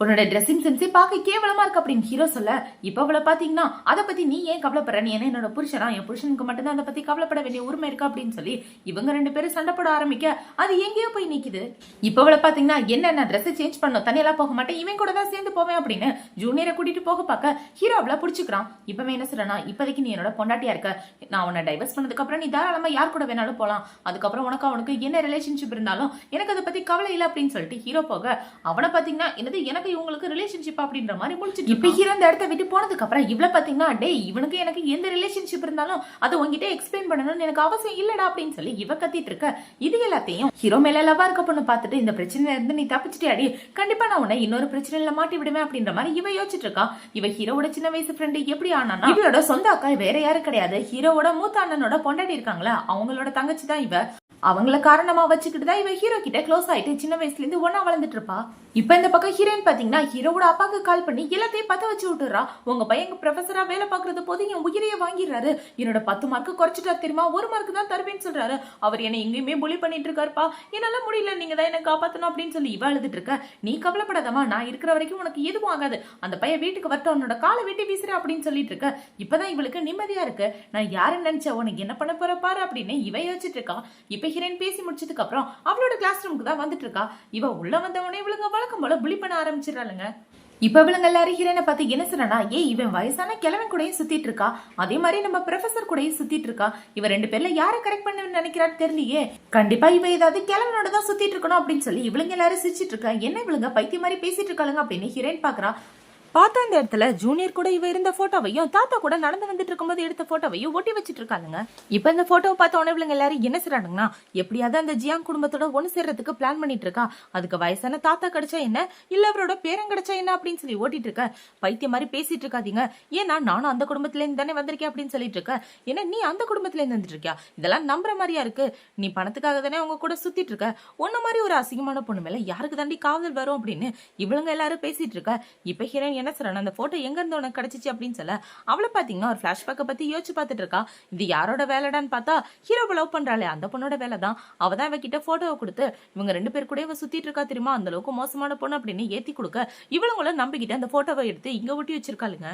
உன்னோட ட்ரெஸ்ஸிங் சென்ஸே பார்க்க கேவலமா இருக்கு அப்படின்னு ஹீரோ சொல்ல, இப்ப அவளை பாத்தீங்கன்னா அதை பத்தி நீ ஏன் கவலைப்படுற, நீ என்ன என்னோட புருஷனா, என் புருஷனுக்கு மட்டும்தான் அதை பத்தி கவலைப்பட வேண்டிய உரிமை இருக்கா அப்படின்னு சொல்லி இவங்க 2 பேரும் சண்டை போட ஆரம்பிக்க அது எங்கேயோ போய் நிக்குது. இப்ப அவளை பாத்தீங்கன்னா என்ன ட்ரெஸ் சேஞ்ச் பண்ணும், தனியெல்லாம் போக மாட்டேன், இவன் கூட தான் சேர்ந்து போவேன் அப்படின்னு ஜூனியரை கூட்டிட்டு போக பார்க்க ஹீரோ அவளை பிடிச்சிக்கிறான். இப்பவே என்ன சொல்றனா, இப்போதைக்கு நீ என்னோட பொண்டாட்டியா இருக்க, நான் உன்னை டைவர்ஸ் பண்ணதுக்கு அப்புறம் நீ தாராளமா யார் கூட வேணாலும் போலாம், அதுக்கப்புறம் உனக்கு அவனுக்கு என்ன ரிலேஷன்ஷிப் இருந்தாலும் எனக்கு அதை பத்தி கவலை இல்லை அப்படின்னு சொல்லிட்டு ஹீரோ போக அவனை பாத்தீங்கன்னா என்னது எனக்கு இவங்களுக்கு ரிலேஷன்ஷிப் அப்படின்ற மாதிரி முடிச்சிட்டு இப்ப ஹீரோ அந்த இடத்த விட்டு போனதுக்கு அப்புறம் இவ்வளவு பாத்தீங்கன்னா, டே இவனுக்கு எனக்கு எந்த ரிலேஷன்ஷிப் இருந்தாலும் அது உங்ககிட்ட எக்ஸ்பிளைன் பண்ணணும்னு எனக்கு அவசியம் இல்லடா அப்படின்னு சொல்லி இவ கத்திட்டு இருக்க. இது எல்லாத்தையும் ஹீரோ மேல லவ்வா இருக்க பொண்ணு பார்த்துட்டு இந்த பிரச்சனையில இருந்து நீ தப்பிச்சிட்டே அடி, கண்டிப்பா நான் உன்னை இன்னொரு பிரச்சனையில மாட்டி விடுவேன் அப்படின்ற மாதிரி இவ யோசிச்சுட்டு இருக்கா. இவ ஹீரோவோட சின்ன வயசு ஃப்ரெண்டு எப்படி ஆனானா, இவளோட சொந்த அக்கா வேற யாரும் கிடையாது, ஹீரோவோட மூத்த அண்ணனோட பொண்டாட்டி இருக்காங்களா அவங்களோட தங்கச்சி தான் இவ. அவங்கள காரணமா வச்சுக்கிட்டு தான் இவ ஹீரோ கிட்ட க்ளோஸ் ஆயிட்டு சின்ன வயசுல இருந்து ஒன்னா வளர்ந்துட்டு இருப்பா. இப்ப இந்த பக்கம் ஹீரோயின் பாத்தீங்கன்னா ஹீரோவோட அப்பாக்கு கால் பண்ணி எல்லாத்தையும் பத்த வச்சு விட்டுறா. உங்க பையன் ப்ரொஃபஸரா வேலை பாக்குறது போது என் உயிரையே வாங்கிடுறாரு, என்னோட 10 மார்க் குறைச்சிட்டா தெரியுமா, 1 மார்க் தான் தருவேன்னு சொல்றாரு, அவர் என்ன எங்கேயுமே புலி பண்ணிட்டு இருக்காருப்பா, என்னால முடியல, நீங்க தான் என்ன காப்பாத்தணும் அப்படின்னு சொல்லி இவ அழுதுட்டு இருக்க. நீ கவலைப்படாதமா, நான் இருக்கிற வரைக்கும் உனக்கு எதுவும் ஆகாது, அந்த பையன் வீட்டுக்கு வரட்டும், உன்னோட காலை வெட்டி வீசுற அப்படின்னு சொல்லிட்டு இருக்க. இப்பதான் இவளுக்கு நிம்மதியா இருக்கு, நான் யாருன்னு நினைச்ச உனக்கு என்ன பண்ண போற பாரு அப்படின்னு இவ யோசிச்சுட்டு இருக்கா. இப்ப ஹீரோயின் பேசி முடிச்சதுக்கு அப்புறம் அவளோட கிளாஸ் ரூமுக்கு தான் வந்துட்டு இருக்கா. இவ உள்ள வந்தவனே இவளுங்க வழக்கம் போல புலி பண்ண ஆரம்பிச்சிடறாளுங்க. இப்ப இவளுங்க எல்லாரும் ஹீரோனை பார்த்து என்ன சொல்றனா, இவன் வயசான கிழவன் கூடயும் சுத்திட்டு இருக்கா, அதே மாதிரி நம்ம ப்ரொஃபசர் கூடயும் சுத்திட்டு இருக்கா, இவ 2 பேர்ல யாரை கரெக்ட் பண்ண நினைக்கிறான்னு தெரியலையே, கண்டிப்பா இவ ஏதாவது கிழவனோட தான் சுத்திட்டு இருக்கணும் அப்படின்னு சொல்லி இவளுங்க எல்லாரும் சிரிச்சிட்டு இருக்கா. என்ன இவளுங்க பைத்திய மாதிரி பேசிட்டு இருக்காளுங்க அப்படின்னு ஹீரோயின் பாக்குறா. பார்த்தா இந்த இடத்துல ஜூனியர் கூட இவ இருந்த போட்டோவையும் தாத்தா கூட நடந்து வந்துட்டு இருக்கும்போது எடுத்த போட்டோவையும் ஒட்டி வச்சிட்டு இருக்காங்க. இப்ப இந்த போட்டோவை பார்த்த உணவுங்க எல்லாரும் என்ன செய்றாங்கன்னா, எப்படியாவது அந்த ஜியாங் குடும்பத்தோட ஒண்ணு சேர்றதுக்கு பிளான் பண்ணிட்டு இருக்கா, அதுக்கு வயசான தாத்தா கிடைச்சா என்ன, இல்ல அவரோட பேரன் கிடைச்சா என்ன அப்படின்னு சொல்லி ஓட்டிட்டு இருக்க. பைத்திய மாதிரி பேசிட்டு இருக்காதீங்க, ஏன்னா நானும் அந்த குடும்பத்துல இருந்து தானே வந்திருக்கேன் அப்படின்னு சொல்லிட்டு இருக்க. ஏன்னா நீ அந்த குடும்பத்துல இருந்து வந்துட்டு இருக்கியா, இதெல்லாம் நம்புற மாதிரியா இருக்கு, நீ பணத்துக்காக தானே அவங்க கூட சுத்திட்டு இருக்க, உன்ன மாதிரி ஒரு அசிங்கமான பொண்ணு மேல யாருக்கு தாண்டி காதல் வரும் அப்படின்னு இவளுங்க எல்லாரும் பேசிட்டு இருக்க. இப்ப ஹீரோயின் என்ன சொல்றான், அந்த போட்டோ எங்க இருந்து உனக்கு கிடைச்சிச்சு அப்படின்னு சொல்ல அவளை பாத்தீங்கன்னா ஒரு பிளாஷ்பேக்கை பத்தி யோசிச்சு பார்த்துட்டு இருக்கா. இது யாரோட வேலைடான்னு பார்த்தா ஹீரோவை லவ் பண்றாளே அந்த பொண்ணோட வேலை தான். அவதான் இவகிட்ட போட்டோவை கொடுத்து இவங்க 2 பேர் கூட இவ சுத்திட்டு இருக்கா தெரியுமா, அந்த அளவுக்கு மோசமான பொண்ணு அப்படின்னு ஏத்தி கொடுக்க இவளுங்களும் நம்பிக்கிட்டு அந்த போட்டோவை எடுத்து இங்க ஒட்டி வச்சிருக்காளுங்க.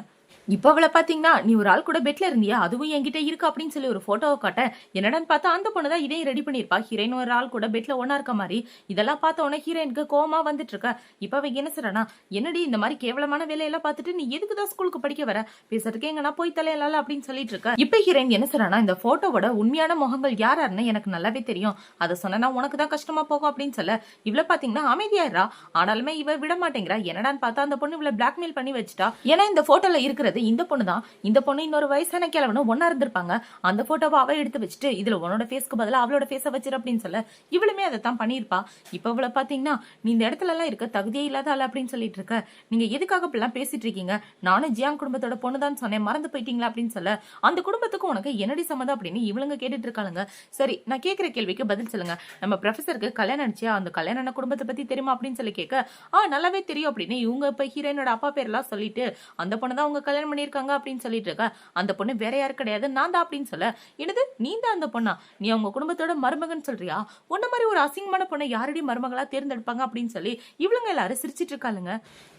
இப்ப அவளை பாத்தீங்கன்னா, நீ ஒரு ஆள் கூட பெட்ல இருந்தியா, அதுவும் என்கிட்ட இருக்கு அப்படின்னு சொல்லி ஒரு போட்டோவை காட்ட, என்னடான்னு பார்த்தா அந்த பொண்ணுதான் இதையும் ரெடி பண்ணிருப்பா, ஹீரோயின் ஒரு ஆள் கூட பெட்ல ஒன்னா இருக்க மாதிரி. இதெல்லாம் பார்த்த உடனே ஹீரோயினுக்கு கோவமா வந்துட்டு இருக்க. இப்ப அவ என்ன சொல்றானா, என்னடி இந்த மாதிரி கேவலமான வேலையெல்லாம் பார்த்துட்டு நீ எதுக்குதான் ஸ்கூலுக்கு படிக்க வர, பேசுறதுக்கு எங்கன்னா போய் தலையலால அப்படின்னு சொல்லிட்டு இருக்க. இப்ப ஹீரோயின் என்ன சொல்றானா, இந்த போட்டோவோட உண்மையான முகங்கள் யாராருன்னு எனக்கு நல்லாவே தெரியும், அதை சொன்னா உனக்கு தான் கஷ்டமா போகும் அப்படின்னு சொல்ல இவ்வளவு பாத்தீங்கன்னா அமைதியாயிரா. ஆனாலுமே இவ விட மாட்டேங்கிறா. என்னடான்னு பார்த்தா அந்த பொண்ணு இவ்வளவு பிளாக்மெயில் பண்ணி வச்சுட்டா. ஏன்னா இந்த போட்டோல இருக்கிறது இந்த பொண்ணு தான், இந்த பொண்ணு இன்னொரு வயசான கிழவனும் ஒன்னா இருந்திருப்பாங்க. அந்த போட்டோவை அவ எடுத்து வச்சுட்டு இதுல உன்னோட ஃபேஸ்க்கு பதிலா அவளோட ஃபேஸ வச்சிரு அப்படின்னு சொல்ல இவளுமே அதை தான் பண்ணிருப்பா. இப்ப இவளை பாத்தீங்கன்னா, நீ இந்த இடத்துல எல்லாம் இருக்க தகுதியே இல்லாத ஆள் அப்படின்னு சொல்லிட்டு இருக்க, நீங்க எதுக்காக இப்பெல்லாம் பேசிட்டு இருக்கீங்க, நானும் ஜியாங் குடும்பத்தோட பொண்ணுதான் சொன்னேன், மறந்து போயிட்டீங்களா அப்படின்னு சொல்ல அந்த குடும்பத்துக்கு உனக்கு என்னடி சம்மதம் அப்படின்னு இவளுங்க கேட்டுட்டு இருக்காளுங்க. சரி நான் கேட்கிற கேள்விக்கு பதில் சொல்லுங்க, நம்ம ப்ரொஃபசருக்கு கல்யாணம் ஆனிச்சியா, அந்த கல்யாண குடும்பத்தை பத்தி தெரியுமா அப்படின்னு சொல்லி கேட்க, நல்லாவே தெரியும் அப்படின்னு இவங்க இப்ப ஹீரோயினோட அப்பா பேர்லாம் சொல்லிட்டு அந்த பொண்ணு தான் உங்க கல்யாணம் கல்யாணம் பண்ணிருக்காங்க அப்படின்னு சொல்லிட்டு இருக்க. அந்த பொண்ணு வேற யாரு கிடையாது, நான் தான் அப்படின்னு சொல்ல. என்னது நீ தான் அந்த பொண்ணா? நீ அவங்க குடும்பத்தோட மருமகன் சொல்றியா? உன்ன மாதிரி ஒரு அசிங்கமான பொண்ணை யாரடி மருமகளா தேர்ந்தெடுப்பாங்க அப்படின்னு சொல்லி இவளுங்க எல்லாரும் சிரிச்சிட்டு இருக்காளுங்க.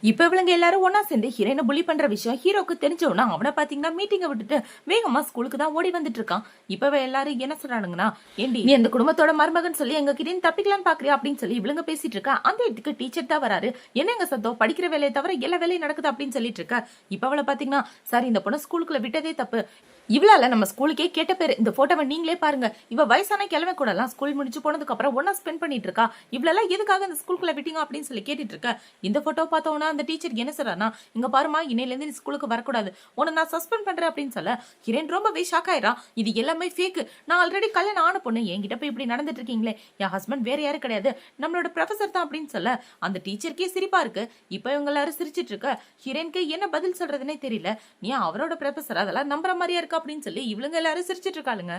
இப்ப இவளுங்க எல்லாரும் ஒன்னா சேர்ந்து ஹீரோனை புலி பண்ற விஷயம் ஹீரோக்கு தெரிஞ்சவனா அவனை பாத்தீங்கன்னா மீட்டிங்க விட்டுட்டு வேகமா ஸ்கூலுக்கு தான் ஓடி வந்துட்டு இருக்கான். இப்பவே எல்லாரும் என்ன சொல்றானுங்கன்னா, ஏண்டி நீ அந்த குடும்பத்தோட மருமகன் சொல்லி எங்க கிட்ட தப்பிக்கலான்னு பாக்குறியா அப்படின்னு சொல்லி இவளுங்க பேசிட்டு இருக்கா. அந்த இடத்துக்கு டீச்சர் தான் வராரு. என்னங்க சத்தம், படிக்கிற வேலையை தவிர எல்லா வேலையும் நடக்குது அப்படின்னு சொல்லிட்டு இருக்க. இப்ப அவளை பாத்தீங்கன்னா, சார் இந்த பொண்ணு ஸ்கூலுக்குள்ள விட்டதே தப்பு, இவளால நம்ம ஸ்கூலுக்கே கேட்ட பேரு. இந்த போட்டோவை நீங்களே பாருங்க. இவ வயசான கிழமை கூட எல்லாம் ஸ்கூல் முடிச்சு போனதுக்கு அப்புறம் ஒன்னா ஸ்பெண்ட் பண்ணிட்டு இருக்கா. இவளெல்லாம் எதுக்காக இந்த ஸ்கூலுக்குள்ள விட்டீங்க அப்படின்னு சொல்லி கேட்டுட்டு இருக்க. இந்த போட்டோ பார்த்தோம்னா அந்த டீச்சர் என்ன சொல்றானா, இங்க பாருமா, இன்னையில இருந்து நீ ஸ்கூலுக்கு வரக்கூடாது, உன்னை நான் சஸ்பெண்ட் பண்றேன் அப்படின்னு சொல்ல ஹிரேன் ரொம்பவே ஷாக் ஆயிரான். இது எல்லாமே ஃபேக், நான் ஆல்ரெடி கல்யாணம் ஆன பொண்ணு, என்கிட்ட போய் இப்படி நடந்துட்டு இருக்கீங்களே, என் ஹஸ்பண்ட் வேற யாரும் கிடையாது, நம்மளோட ப்ரொஃபசர் தான் அப்படின்னு சொல்ல அந்த டீச்சருக்கே சிரிப்பா இருக்கு. இப்ப இவங்க எல்லாரும் சிரிச்சிட்டு இருக்க. ஹிரேனுக்கு என்ன பதில் சொல்றதுன்னே தெரியல. நீ அவரோட ப்ரொஃபசர், அதெல்லாம் நம்புற மாதிரியா இருக்கு அப்படின்னு சொல்லி இவளுங்க எல்லாரும் சிரிச்சிட்டு இருக்காளுங்க.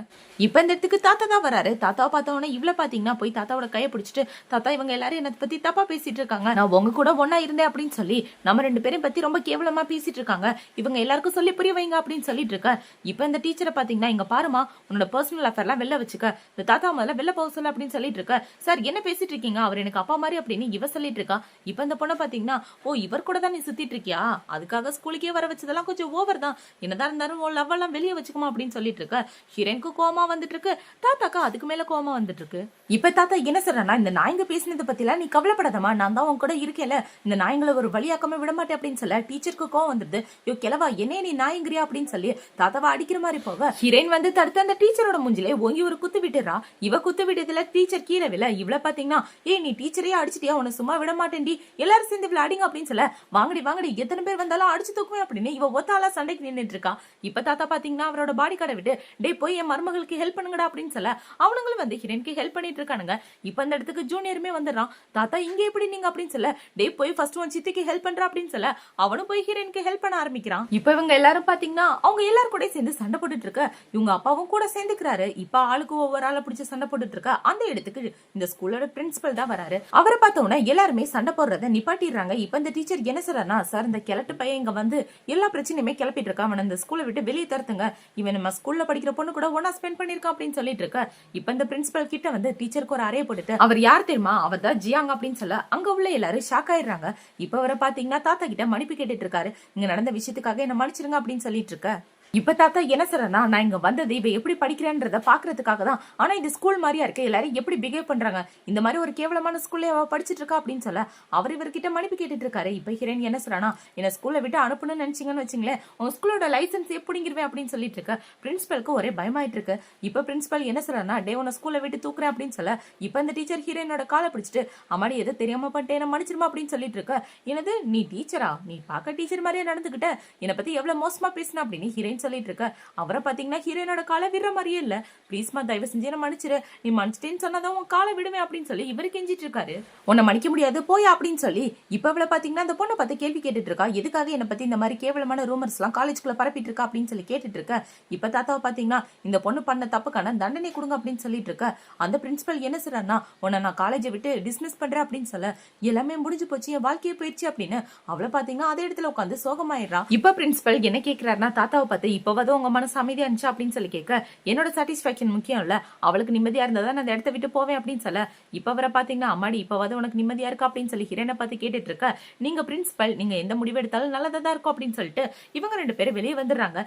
இப்ப இந்த இடத்துக்கு தாத்தா தான் வராரு. தாத்தாவை பார்த்தவொடனே இவ்வளவு பாத்தீங்கன்னா போய் தாத்தாவோட கையை பிடிச்சிட்டு, தாத்தா இவங்க எல்லாரும் என்ன பத்தி தப்பா பேசிட்டு இருக்காங்க, நான் உங்க கூட ஒன்னா இருந்தேன் அப்படின்னு சொல்லி நம்ம ரெண்டு பேரும் பத்தி ரொம்ப கேவலமா பேசிட்டு இருக்காங்க, இவங்க எல்லாருக்கும் சொல்லி புரிய வைங்க அப்படின்னு சொல்லிட்டு இருக்க. இப்ப இந்த டீச்சரை பாத்தீங்கன்னா, இங்க பாருமா, உன்னோட பர்சனல் அஃபேர்லாம் வெளில வச்சுக்க, இந்த தாத்தா முதல்ல வெளில போக சொல்ல அப்படின்னு சொல்லிட்டு இருக்க. சார் என்ன பேசிட்டு இருக்கீங்க, அவர் எனக்கு அப்பா மாதிரி அப்படின்னு இவ சொல்லிட்டு இருக்கா. இப்ப இந்த பொண்ணை பாத்தீங்கன்னா, ஓ இவர் கூட தான் நீ சுத்திட்டு இருக்கியா, அதுக்காக ஸ்கூலுக்கே வர வச்சதெல்லாம் கொஞ்சம் ஓவர் தான், என்னதான் இருந்தாலும் லவ் எல்லாம் வெளியே வச்சுக்குமா அப்படின்னு சொல்லிட்டு இருக்க. ஹிரேனுக்கு கோமா வந்துட்டு இருக்கு, தாத்தாக்கா அதுக்கு மேல கோமா வந்துட்டு இருக்கு. இப்ப தாத்தா என்ன சொல்றா, இந்த நாய்ங்க பேசினதை பத்தி எல்லாம் நீ கவலைப்படாதமா, நான் தான் உன் கூட இருக்கேல, இந்த நாய்ங்களை ஒரு வழியாக்காம விட மாட்டேன் அப்படின்னு சொல்ல டீச்சருக்கு கோவம் வந்துருது. யோ கிளவா, என்ன நீ நாய்ங்கிறியா அப்படின்னு சொல்லி தாத்தாவை அடிக்கிற மாதிரி போக ஹிரேன் வந்து தடுத்து அந்த டீச்சரோட முஞ்சிலே ஓங்கி ஒரு குத்து விட்டுறா. இவ குத்து விட்டதுல டீச்சர் கீழே வில. இவ்வளவு பாத்தீங்கன்னா, ஏய் நீ டீச்சரையே அடிச்சிட்டியா, உன்னை சும்மா விட மாட்டேன்டி, எல்லாரும் சேர்ந்து இவ்வளவு அடிங்க அப்படின்னு சொல்ல, வாங்கடி வாங்கடி எத்தனை பேர் வந்தாலும் அடிச்சு தூக்குவேன் அப்படின்னு இவ ஒத்தாலா சண்டைக்கு நின்றுட்டு இருக்கா. இப்ப தாத்தா பாத்தீங்கன்னா அவரோட பாடி கார்டை விட்டு, டே போய் என் மருமகளுக்கு ஹெல்ப் பண்ணுங்கடா அப்படின்னு சொல்ல அவனுங்களும் வந்து ஹிரேனுக்கு ஹெல்ப் பண்ணிட்டு இருக்கானுங்க. இப்ப அந்த இடத்துக்கு ஜூனியருமே வந்துடுறான். தாத்தா இங்க எப்படி நீங்க அப்படின்னு சொல்ல, டே போய் ஃபர்ஸ்ட் உன் சித்திக்கு ஹெல்ப் பண்ற அப்படின்னு சொல்ல அவனும் போய் ஹிரேனுக்கு ஹெல்ப் பண்ண ஆரம்பிக்கிறான். இப்ப இவங்க எல்லாரும் பாத்தீங்கன்னா அவங்க எல்லாரும் கூட சேர்ந்து சண்டை போட்டுட்டு இருக்க. இவங்க அப்பாவும் கூட சேர்ந்துக்கிறாரு. இப்ப ஆளுக்கு ஒவ்வொரு ஆளை பிடிச்சி சண்டை போட்டுட்டு இருக்க. அந்த இடத்துக்கு இந்த ஸ்கூலோட பிரின்சிபல் தான் வராரு. அவரை பார்த்தோன்னா எல்லாருமே சண்டை போடுறத நிப்பாட்டிடுறாங்க. இப்ப இந்த டீச்சர் என்ன சொல்றானா, சார் இந்த கிழட்டு பையன் இங்க வந்து எல்லா பிரச்சனையுமே கிளப்பிட்டு இருக்கான், அவன் இந்த ஸ்கூலை விட்டு வெளியே தருத்துங்க, இவன் நம்ம ஸ்கூல்ல படிக்கிற பொண்ணு கூட ஒன்னா ஸ்பெண்ட் பண்ணிருக்கான் அப்படின்னு சொல்லிட்டு இருக்க. இப்ப இந்த பிரின்சிபல் கிட்ட வந்து டீச்சருக்கு ஒரு அறையை போட்டுட்டு, அவர் யார் தெரியுமா, அவர் தான் ஜியாங் அப்படின்னு சொல்ல அங்க உள்ள எல்லாரும் ஷாக் ஆயிடுறாங்க. இப்ப அவரை பாத்தீங்கன்னா தாத்தா கிட்ட மன்னிப்பு கேட்டுட்டு இருக்காரு. இங்க நடந்த விஷயத்துக்காக என்ன மன்னிச்சிருங்க அப்படின்னு சொல்லிட்டு இருக்க. இப்ப தாத்தா என்ன சொல்றேன்னா, நான் இங்க வந்தது இவ எப்படி படிக்கிறேன்றத பாக்குறதுக்காக தான், ஆனா இது ஸ்கூல் மாதிரியா இருக்கு, எல்லாரும் எப்படி பிஹேவ் பண்றாங்க, இந்த மாதிரி ஒரு கேவலமான ஸ்கூல்ல அவ படிச்சிட்டு இருக்கா அப்படின்னு சொல்ல அவர் இவர்கிட்ட மன்னிப்பு கேட்டுட்டு இருக்காரு. இப்ப ஹிரேன் என்ன சொல்றானா, என்ன ஸ்கூல்ல விட்டு அனுப்பணும்னு நினைச்சீங்கன்னு வச்சுங்களேன், உங்க ஸ்கூலோட லைசன்ஸ் எப்படிங்கிறவேன் அப்படின்னு சொல்லிட்டு இருக்க. பிரின்சிபலுக்கு ஒரே பயமாயிட்டு இருக்கு. இப்ப பிரின்சிபல் என்ன சொல்றானா, டே உன ஸ்கூல்ல விட்டு தூக்குறேன் அப்படின்னு சொல்ல இப்ப இந்த டீச்சர் ஹிரேனோட காலை பிடிச்சிட்டு, அம்மாடி எது தெரியாம பண்ணிட்டேன் மன்னிச்சிருமா அப்படின்னு சொல்லிட்டு இருக்க. எனது நீ டீச்சரா, நீ பாக்க டீச்சர் மாதிரியே நடந்துகிட்ட, என்னை பத்தி எவ்வளவு மோசமா பேசின அப்படின்னு ஹிரேன் சொல்லிட்டு இருக்க. அவரை பாத்தீங்கன்னா ஹீரோனோட காலை விடுற மாதிரியே இல்ல. ப்ளீஸ்மா தயவு செஞ்சு என்ன மன்னிச்சிரு, நீ மன்னிச்சிட்டேன்னு சொன்னாதான் உன் காலை விடுவேன் அப்படின்னு சொல்லி இவரு கெஞ்சிட்டு இருக்காரு. உன்னை மன்னிக்க முடியாது போய் அப்படின்னு சொல்லி இப்ப அவளை பாத்தீங்கன்னா அந்த பொண்ணை பார்த்து கேள்வி கேட்டுட்டு இருக்கா. எதுக்காக என்ன பத்தி இந்த மாதிரி கேவலமான ரூமர்ஸ் எல்லாம் காலேஜ்குள்ள பரப்பிட்டு இருக்கா அப்படின்னு சொல்லி கேட்டுட்டு இருக்க. இப்ப தாத்தாவை பாத்தீங்கன்னா, இந்த பொண்ணு பண்ண தப்புக்கான தண்டனை கொடுங்க அப்படின்னு சொல்லிட்டு இருக்க. அந்த பிரின்சிபல் என்ன சொல்றாருன்னா, உன்னை நான் காலேஜை விட்டு டிஸ்மிஸ் பண்றேன் அப்படின்னு சொல்ல எல்லாமே முடிஞ்சு போச்சு, என் வாழ்க்கையை போயிடுச்சு அப்படின்னு அவளை பாத்தீங்கன்னா அதே இடத்துல உட்காந்து சோகமாயிடுறான். இப்ப பிரின்சிபல் என்ன கேட்கிறாருன்னா, தாத்தாவை பார்த்து இப்பவாதும் உங்க மனசு அமைதியா இருந்துச்சு அப்படின்னு சொல்லி கேட்க, என்னோட சாட்டிஸ்பாக்சன் முக்கியம் இல்ல, அவளுக்கு நிம்மதியா இருந்தா நான் அந்த இடத்த விட்டு போவேன் அப்படின்னு சொல்ல இப்ப வர பாத்தீங்கன்னா, அம்மாடி இப்பவாது உனக்கு நிம்மதியா இருக்கா அப்படின்னு சொல்லி ஹிரேனை பார்த்து கேட்டுட்டு இருக்க. நீங்க பிரின்சிபல், நீங்க எந்த முடிவு எடுத்தாலும் நல்லதா தான் இருக்கும் அப்படின்னு சொல்லிட்டு இவங்க ரெண்டு பேரும் வெளியே வந்துடுறாங்க.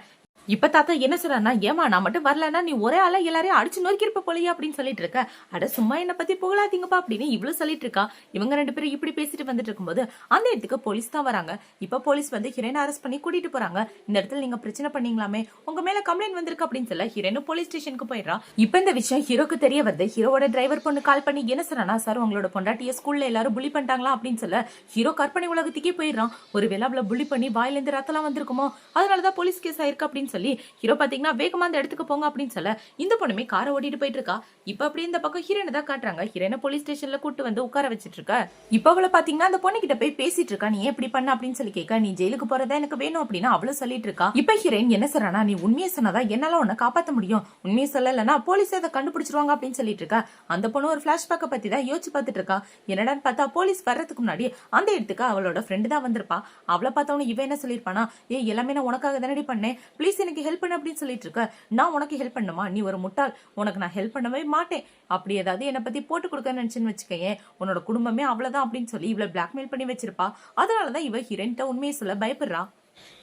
இப்ப தாத்தா என்ன சொல்றாருன்னா, ஏமா நான் மட்டும் வரலன்னா நீ ஒரே ஆளா எல்லாரையும் அடிச்சு நோக்கி இருப்ப போலயே அப்படின்னு சொல்லிட்டு இருக்க. அட சும்மா என்ன பத்தி புகழாதீங்கப்பா அப்படின்னு இவ்வளவு சொல்லிட்டு இருக்கா. இவங்க ரெண்டு பேரும் இப்படி பேசிட்டு வந்துட்டு இருக்கும்போது அந்த இடத்துக்கு போலீஸ் தான் வராங்க. இப்ப போலீஸ் வந்து ஹிரேனை அரெஸ்ட் பண்ணி கூட்டிட்டு போறாங்க. இந்த இடத்துல நீங்க பிரச்சனை பண்ணீங்களாமே, உங்க மேல கம்ப்ளைண்ட் வந்திருக்கு அப்படின்னு சொல்ல ஹிரேனும் போலீஸ் ஸ்டேஷனுக்கு போயிடுறா. இப்ப இந்த விஷயம் ஹீரோக்கு தெரிய வருது. ஹீரோட டிரைவர் பொண்ணு கால் பண்ணி என்ன சொல்றானா, சார் உங்களோட பொண்டாட்டிய ஸ்கூல்ல எல்லாரும் புலி பண்ணிட்டாங்களா அப்படின்னு சொல்ல ஹீரோ கற்பனை உலகத்துக்கே போயிடுறான். ஒருவேளை அவளை புலி பண்ணி வாயில இருந்து ரத்தலாம் வந்திருக்குமோ, அதனாலதான் போலீஸ் கேஸ் ஆயிருக்கு அப்படின்னு அப்படின்னு சொல்லி ஹீரோ பாத்தீங்கன்னா வேகமா அந்த இடத்துக்கு போங்க அப்படின்னு சொல்ல இந்த பொண்ணுமே காரை ஓட்டிட்டு போயிட்டு இருக்கா. இப்ப அப்படி இந்த பக்கம் ஹீரோனை தான் காட்டுறாங்க. ஹீரோனை போலீஸ் ஸ்டேஷன்ல கூட்டு வந்து உட்கார வச்சிட்டு இருக்க. இப்ப அவளை பாத்தீங்கன்னா அந்த பொண்ணு கிட்ட போய் பேசிட்டு இருக்கா. நீ எப்படி பண்ண அப்படின்னு சொல்லி கேட்க, நீ ஜெயிலுக்கு போறதா எனக்கு வேணும் அப்படின்னு அவளும் சொல்லிட்டு இருக்கா. இப்ப ஹீரோயின் என்ன சொல்றானா, நீ உண்மையை சொன்னதா என்னால உன்னை காப்பாத்த முடியும், உண்மையை சொல்லலைன்னா போலீஸ் அதை கண்டுபிடிச்சிருவாங்க அப்படின்னு சொல்லிட்டு இருக்கா. அந்த பொண்ணு ஒரு பிளாஷ்பேக்கை பத்தி தான் யோசிச்சு பார்த்துட்டு இருக்கா. என்னடான்னு பார்த்தா போலீஸ் வர்றதுக்கு முன்னாடி அந்த இடத்துக்கு அவளோட ஃப்ரெண்டு தான் வந்திருப்பா. அவளை பார்த்தவனு இவன் என்ன சொல்லிருப்பானா, எல்லாமே நான் உனக்காக தானடி பண்ணேன், ப்ளீஸ் எனக்கு ஹெல்ப் பண்ணு அப்படின்னு சொல்லிட்டு இருக்க. நான் உனக்கு ஹெல்ப் பண்ணுமா, நீ ஒரு முட்டாள், உனக்கு நான் ஹெல்ப் பண்ணவே மாட்டேன், அப்படி ஏதாவது என்னை பத்தி போட்டு கொடுக்க நினைச்சுன்னு வச்சுக்கேன், உன்னோட குடும்பமே அவ்வளவுதான் அப்படின்னு சொல்லி இவளை பிளாக்மெயில் பண்ணி வச்சிருப்பா. அதனாலதான் இவ ஹீரோயின்ட்ட உண்மையை சொல்ல பயப்படுறா.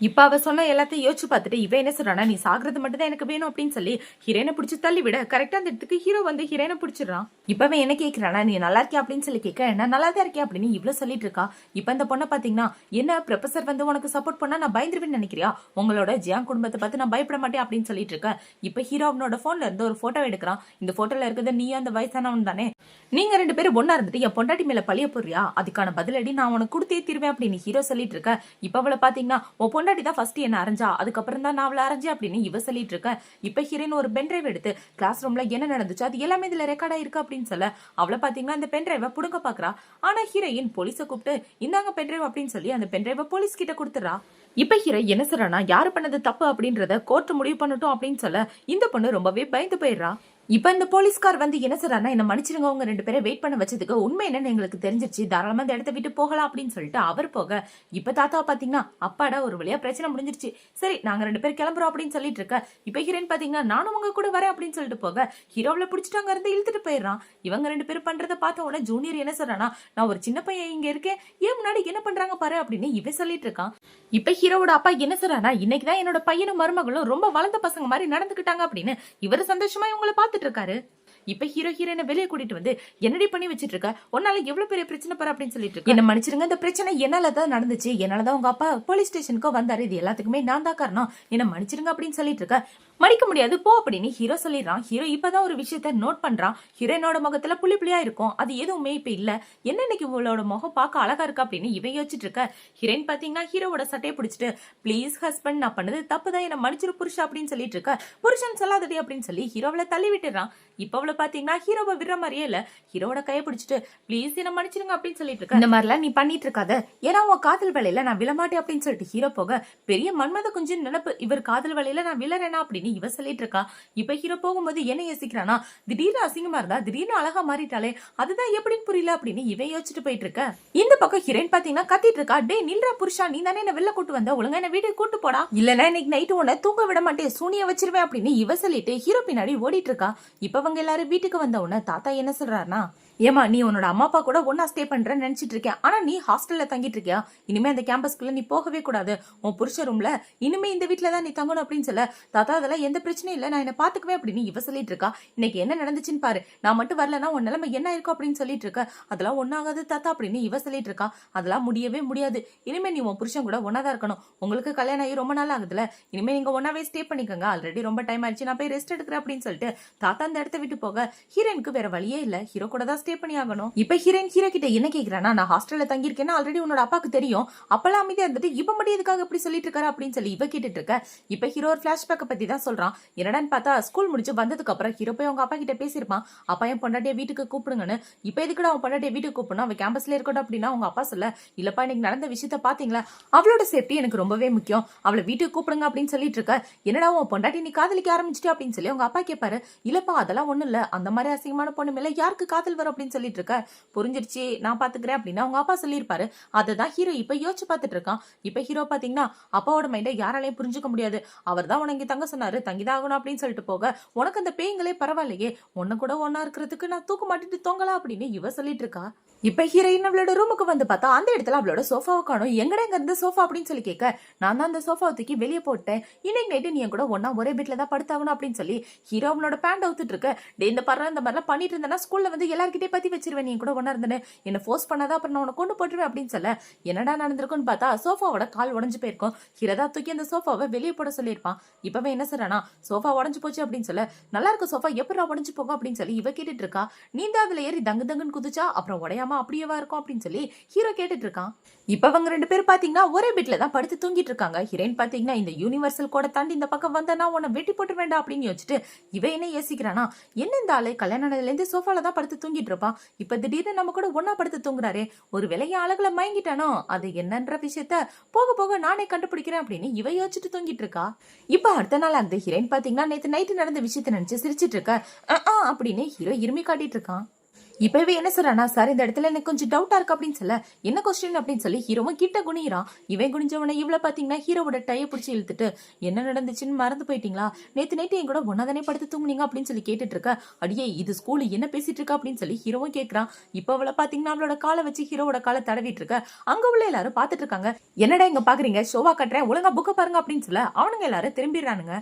இப்ப அவ சொன்ன எல்லாத்தையும் யோசிச்சு பார்த்துட்டு இவ என்ன சொல்றானா, நீ சாகிறது மட்டும் தான் எனக்கு வேணும் அப்படின்னு சொல்லி ஹீரோனை பிடிச்சி தள்ளி விட கரெக்டா அந்த இடத்துக்கு ஹீரோ வந்து ஹீரோனை பிடிச்சிடறான். இப்பவே என்ன கேட்கிறானா, நீ நல்லா இருக்கியா அப்படின்னு சொல்லி கேட்க, நான் நல்லா தான் இருக்கேன் அப்படின்னு இவ்வளவு சொல்லிட்டு இருக்கா. இப்ப இந்த பொண்ணை பாத்தீங்கன்னா, என்ன ப்ரொஃபசர் வந்து உனக்கு சப்போர்ட் பண்ணா நான் பயந்துருவேன்னு நினைக்கிறியா, உங்களோட ஜியாங் குடும்பத்தை பார்த்து நான் பயப்பட மாட்டேன் அப்படின்னு சொல்லிட்டு இருக்க. இப்ப ஹீரோ அவனோட போன்ல இருந்து ஒரு போட்டோ எடுக்கிறான். இந்த போட்டோல இருக்கிறது நீ அந்த வயசானவன் தானே, நீங்க 2 பேரும் ஒன்னா இருந்துட்டு என் பொண்டாட்டி மேல பழிய போறியா, அதுக்கான பதிலடி நான் உனக்கு கொடுத்தே தீர்வேன் அப்படின்னு ஹீரோ சொல்லிட்டு இருக்க. இப்ப அவளை பாத்தீங்கன்னா, உன் பொண்டாட்டி தான் ஃபர்ஸ்ட் என்ன அரைஞ்சா, அதுக்கப்புறம் தான் நான் அவளை அரைஞ்சேன் அப்படின்னு இவ சொல்லிட்டு இருக்க. இப்ப ஹீரோயின் ஒரு பென் டிரைவ் எடுத்து கிளாஸ் ரூம்ல என்ன நடந்துச்சு அது எல்லாமே இதுல ரெக்கார்டா இருக்கு அப்படின்னு சொல்ல அவளை பாத்தீங்கன்னா அந்த பென் டிரைவை புடுங்க பாக்குறா. ஆனா ஹீரோயின் போலீஸை கூப்பிட்டு இந்தாங்க பென் டிரைவ் அப்படின்னு சொல்லி அந்த பென் டிரைவை போலீஸ் கிட்ட கொடுத்துறா. இப்ப ஹீரோ என்ன சொல்றானா, யாரு பண்ணது தப்பு அப்படின்றத கோர்ட் முடிவு பண்ணட்டும் அப்படின்னு சொல்ல இந்த பொண்ணு ரொம்பவே பயந்து போயிடுறா. இப்ப இந்த போலீஸ்கார் வந்து என்ன சொல்றாருன்னா, என்ன மன்னிச்சிருங்க, உங்க 2 பேரை வெயிட் பண்ண வச்சதுக்கு உண்மை என்னன்னு எங்களுக்கு தெரிஞ்சிருச்சு, தாராளமா இந்த இடத்த விட்டு போகலாம் அப்படின்னு சொல்லிட்டு அவர் போக இப்ப தாத்தா பாத்தீங்கன்னா, அப்பாடா ஒரு வழியா பிரச்சனை முடிஞ்சிருச்சு, சரி நாங்க 2 பேர் கிளம்புறோம் அப்படின்னு சொல்லிட்டு இருக்க. இப்ப ஹீரோயின் பாத்தீங்கன்னா, நானும் உங்க கூட வரேன் அப்படின்னு சொல்லிட்டு போக ஹீரோவில பிடிச்சிட்டு அங்க இருந்து இழுத்துட்டு போயிடுறான். இவங்க 2 பேரும் பண்றத பார்த்த உடனே ஜூனியர் என்ன சொல்றானா, நான் ஒரு சின்ன பையன் இங்க இருக்கேன், ஏன் முன்னாடி என்ன பண்றாங்க பாரு அப்படின்னு இவன் சொல்லிட்டு இருக்கான். இப்ப ஹீரோவோட அப்பா என்ன சொல்றானா, இன்னைக்குதான் என்னோட பையனும் மருமகளும் ரொம்ப வளர்ந்த பசங்க மாதிரி நடந்துக்கிட்டாங்க அப்படின்னு இவரு சந்தோஷமா இவங்களை பார்த்துட்டு இருக்காரு. இப்ப ஹீரோயினை வெளியே கூட்டிட்டு வந்து என்னடி பண்ணி வச்சிட்டு இருக்க, உன்னால எவ்வளவு பெரிய பிரச்சனை பாரு அப்படின்னு சொல்லிட்டு இருக்க. என்ன மன்னிச்சிருங்க, இந்த பிரச்சனை என்னாலதான் நடந்துச்சு, என்னாலதான் உங்க அப்பா போலீஸ் ஸ்டேஷனுக்கு வந்தாரு, இது எல்லாத்துக்குமே நான் தான் காரணம், என்ன மன்னிச்சிருங்க அப்படின்னு சொல்லிட்டு இருக்க. மடிக்க முடியாது போ அப்படின்னு ஹீரோ சொல்லிடுறான். ஹீரோ இப்பதான் ஒரு விஷயத்த நோட் பண்றான். ஹீரோயினோட முகத்துல புள்ளி புள்ளியா இருக்கும், அது எதுவுமே இப்ப இல்ல, என்ன இன்னைக்கு இவளோட முகம் பார்க்க அழகா இருக்கா அப்படின்னு இவன் யோசிச்சுட்டு இருக்க. ஹீரோயின் பாத்தீங்கன்னா ஹீரோவோட சட்டையை பிடிச்சிட்டு, ப்ளீஸ் ஹஸ்பண்ட் நான் பண்ணது தப்புதான், என்ன மன்னிச்சிரு புருஷா அப்படின்னு சொல்லிட்டு இருக்க. புருஷன் சொல்லாதடி அப்படின்னு சொல்லி ஹீரோவில தள்ளி விட்டுறான். இப்ப அவளை பாத்தீங்கன்னா ஹீரோவை விடுற மாதிரியே இல்ல, ஹீரோட கையை பிடிச்சிட்டு ப்ளீஸ் என்ன மன்னிச்சிருங்க அப்படின்னு சொல்லிட்டு இருக்க. இந்த மாதிரிலாம் நீ பண்ணிட்டு இருக்காத, ஏன்னா உன் காதல் வேலையில நான் விழமாட்டேன் அப்படின்னு சொல்லிட்டு ஹீரோ போக பெரிய மன்மத குஞ்சின் நினைப்பு, இவர் காதல் வேலையில நான் விழறேனா அப்படின்னு இவ சொல்லிட்டு இருக்கா. இப்ப ஹீரோ போகும்போது என்ன யோசிக்கிறானா, திடீர்னு அசிங்கமா இருந்தா திடீர்னு அழகா மாறிட்டாலே அதுதான் எப்படின்னு புரியல அப்படின்னு இவன் யோசிச்சுட்டு போயிட்டு இருக்க. இந்த பக்கம் ஹீரோயின் பாத்தீங்கன்னா கத்திட்டு இருக்கா, டே நில்றா புருஷா, நீ தானே என்ன வெளில கூட்டு வந்த, ஒழுங்கா என்ன வீட்டுக்கு கூட்டு போடா, இல்லன்னா இன்னைக்கு நைட்டு உன்னை தூங்க விட மாட்டேன், சூனிய வச்சிருவேன் அப்படின்னு இவ சொல்லிட்டு ஹீரோ பின்னாடி ஓடிட்டு இருக்கா. இப்ப அவங்க எல்லாரும் வீட்டுக்கு வந்த உடனே தாத்தா என்ன சொல்றாருன்னா, ஏமா நீ உன்னோட அம்மா அப்பா கூட ஒன்னா ஸ்டே பண்றேன்னு நினைச்சிட்டு இருக்கேன், ஆனா நீ ஹாஸ்டல்ல தங்கிட்டு இருக்கியா, இனிமே அந்த கேம்பஸ்குள்ள நீ போகவே கூடாது, உன் புருஷ ரூம்ல இனிமே இந்த வீட்டுல தான் நீ தங்கணும் அப்படின்னு சொல்ல தாத்தா அதெல்லாம் எந்த பிரச்சனையும் இல்ல, நான் என்ன பாத்துக்குவேன் அப்படின்னு இவ சொல்லிட்டு இருக்கா. இன்னைக்கு என்ன நடந்துச்சுன்னு பாரு, நான் மட்டும் வரலன்னா உன் நிலைமை என்ன இருக்கும் அப்படின்னு சொல்லிட்டு இருக்க. அதெல்லாம் ஒன்னாகாது தாத்தா அப்படின்னு இவ சொல்லிட்டு இருக்கா. அதெல்லாம் முடியவே முடியாது, இனிமே நீ உன் புருஷன் கூட ஒன்னாதான் இருக்கணும், உங்களுக்கு கல்யாணம் ஆகி ரொம்ப நாள் ஆகுதுல, இனிமே நீங்க ஒன்னாவே ஸ்டே பண்ணிக்கோங்க, ஆல்ரெடி ரொம்ப டைம் ஆயிடுச்சு, நான் போய் ரெஸ்ட் எடுக்கிறேன் அப்படின்னு சொல்லிட்டு தாத்தா அந்த இடத்த விட்டு போக ஹீரோயினுக்கு வேற வழியே இல்ல, ஹீரோ கூட தான் ஸ்டே பண்ணி ஆகணும். இப்ப ஹீரோயின் ஹீரோ கிட்ட என்ன கேக்குறானா, நான் ஹாஸ்டல்ல தங்கி இருக்கேன்னா ஆல்ரெடி உன்னோட அப்பாக்கு தெரியும், அப்பெல்லாம் அமைதியா இருந்துட்டு இப்ப மட்டும் எதுக்காக இப்படி சொல்லிட்டு இருக்காரு அப்படின்னு சொல்லி இவ கேட்டுட்டு இருக்க. இப்ப ஹீரோ ஒரு பிளாஷ்பேக் பத்தி தான் சொல்றான். என்னடான்னு பார்த்தா ஸ்கூல் முடிச்சு வந்ததுக்கு அப்புறம் ஹீரோ போய் அவங்க அப்பா கிட்ட பேசிருப்பான், அப்பா என் பொண்டாட்டிய வீட்டுக்கு கூப்பிடுங்கன்னு. இப்ப எதுக்குடா அவன் பொண்டாட்டிய வீட்டுக்கு கூப்பிடணும், அவன் கேம்பஸ்ல இருக்கட்டும் அப்படின்னா அவங்க அப்பா சொல்ல, இல்லப்பா இன்னைக்கு நடந்த விஷயத்த பாத்தீங்களா, அவளோட சேஃப்டி எனக்கு ரொம்பவே முக்கியம், அவளை வீட்டுக்கு கூப்பிடுங்க அப்படின்னு சொல்லிட்டு இருக்க. என்னடா உன் பொண்டாட்டி நீ காதலிக்க ஆரம்பிச்சிட்டு அப்படின்னு சொல்லி அவங்க அப்பா கேட்பாரு. இல்லப்பா அதெல்லாம் ஒண்ணும் இல்ல, அந்த மாதிரி அசிங்கமான பொண்ணு மேல யாருக்கு காதல் வரும் அப்படின்னு சொல்லிட்டு இருக்க. புரிஞ்சிருச்சு நான் பாத்துக்கிறேன் அப்படின்னு அவங்க அப்பா சொல்லியிருப்பாரு. அததான் ஹீரோ இப்ப யோசிச்சு பாத்துட்டு இருக்கான். இப்ப ஹீரோ பாத்தீங்கன்னா அப்பாவோட மைண்ட யாராலையும் புரிஞ்சுக்க முடியாது, அவர் தான் உனக்கு தங்க சொன்னாரு, தங்கிதான் ஆகணும் அப்படின்னு சொல்லிட்டு போக உனக்கு அந்த பேய்களே பரவாயில்லையே, உன்ன கூட ஒன்னா இருக்கிறதுக்கு நான் தூக்க மாட்டிட்டு தொங்கலாம் அப்படின்னு இவ சொல்லிட்டு இருக்கா. இப்ப ஹீரோயின் அவளோட ரூமுக்கு வந்து பார்த்தா அந்த இடத்துல அவளோட சோஃபாவை காணும். எங்கடா இங்க இருந்த சோஃபா அப்படின்னு சொல்லி கேட்க, நான் தான் அந்த சோஃபாவை தூக்கி வெளியே போட்டேன், இன்னைக்கு நைட்டு நீ என் கூட ஒன்னா ஒரே வீட்டுல தான் படுத்தாகணும் அப்படின்னு சொல்லி ஹீரோ அவனோட பேண்ட் அவுத்துட்டு இருக்க. டே இந்த படம் இந்த மாதிரிலாம் பண்ணிட்டு இருந்தேன்னா ஸ்கூல்ல வந்து எல்லாருக்கிட்ட என்கிட்ட பத்தி வச்சிருவேன், நீ கூட ஒன்னா இருந்தேன்னு என்ன ஃபோர்ஸ் பண்ணாதான் அப்புறம் நான் உன்னை கொண்டு போட்டுருவேன் அப்படின்னு சொல்ல என்னடா நடந்திருக்குன்னு பார்த்தா சோஃபாவோட கால் உடஞ்சு போயிருக்கும். ஹீரோதா தூக்கி அந்த சோஃபாவை வெளியே போட சொல்லியிருப்பான். இப்பவே என்ன சொல்றானா, சோஃபா உடஞ்சு போச்சு அப்படின்னு சொல்ல நல்லா இருக்க சோஃபா எப்படா உடஞ்சு போகும் அப்படின்னு சொல்லி இவ கேட்டுட்டு இருக்கா. நீந்த அதுல ஏறி தங்கு தங்குன்னு குதிச்சா அப்புறம் உடையாம அப்படியேவா இருக்கும் அப்படின்னு சொல்லி ஹீரோ கேட்டுட்டு இருக்கான். இப்ப அவங்க ரெண்டு பேரும் பாத்தீங்கன்னா ஒரே பெட்ல தான் படுத்து தூங்கிட்டு இருக்காங்க. ஹீரோயின் பாத்தீங்கன்னா இந்த யூனிவர்சல் கூட தாண்டி இந்த பக்கம் வந்தா உன்னை வெட்டி போட்டு வேண்டாம் அப்படின்னு யோசிச்சுட்டு இவ என்ன யோசிக்கிறானா, என்ன இந்த ஆளு கல்யாணத்துல இருந்து சோஃபால தான் படுத்து தூங்கிட்டு இருப்பான், இப்ப திடீர்னு நம்ம கூட ஒன்னா படுத்து தூங்குறாரே, ஒரு விலைய அழகுல மயங்கிட்டானோ, அது என்னன்ற விஷயத்த போக போக நானே கண்டுபிடிக்கிறேன் அப்படின்னு இவ யோசிச்சுட்டு தூங்கிட்டு இருக்கா. இப்ப அடுத்த நாள் அந்த ஹீரோயின் பாத்தீங்கன்னா நேத்து நைட்டு நடந்த விஷயத்த நினைச்சு சிரிச்சிட்டு இருக்க அப்படின்னு ஹீரோ இருமி காட்டிட்டு இருக்கான். இப்பவே என்ன சொல்றானா, சார் இந்த இடத்துல எனக்கு கொஞ்சம் டவுட்டா இருக்கு அப்படின்னு சொல்ல என்ன கொஸ்டின் அப்படின்னு சொல்லி ஹீரோவும் கிட்ட குனிறான். இவன் குனிஞ்சவனை இவ்வளவு பாத்தீங்கன்னா ஹீரோவோட டைய பிடிச்சி இழுத்துட்டு என்ன நடந்துச்சுன்னு மறந்து போயிட்டீங்களா, நேத்து நைட்டு என் கூட ஒன்னாதானே படுத்து தூங்குனீங்க அப்படின்னு சொல்லி கேட்டுட்டு இருக்க. அடியே இது ஸ்கூல் என்ன பேசிட்டு இருக்கா அப்படின்னு சொல்லி ஹீரோவும் கேட்கறான். இப்ப அவளை பாத்தீங்கன்னா அவளோட காலை வச்சு ஹீரோவோட காலை தடவிட்டு இருக்க. அங்க உள்ள எல்லாரும் பாத்துட்டு இருக்காங்க. என்னடா இங்க பாக்குறீங்க, ஷோவா கட்டுறேன் ஒழுங்கா புக்க பாருங்க அப்படின்னு சொல்ல அவனுங்க எல்லாரும் திரும்பிடுறானுங்க.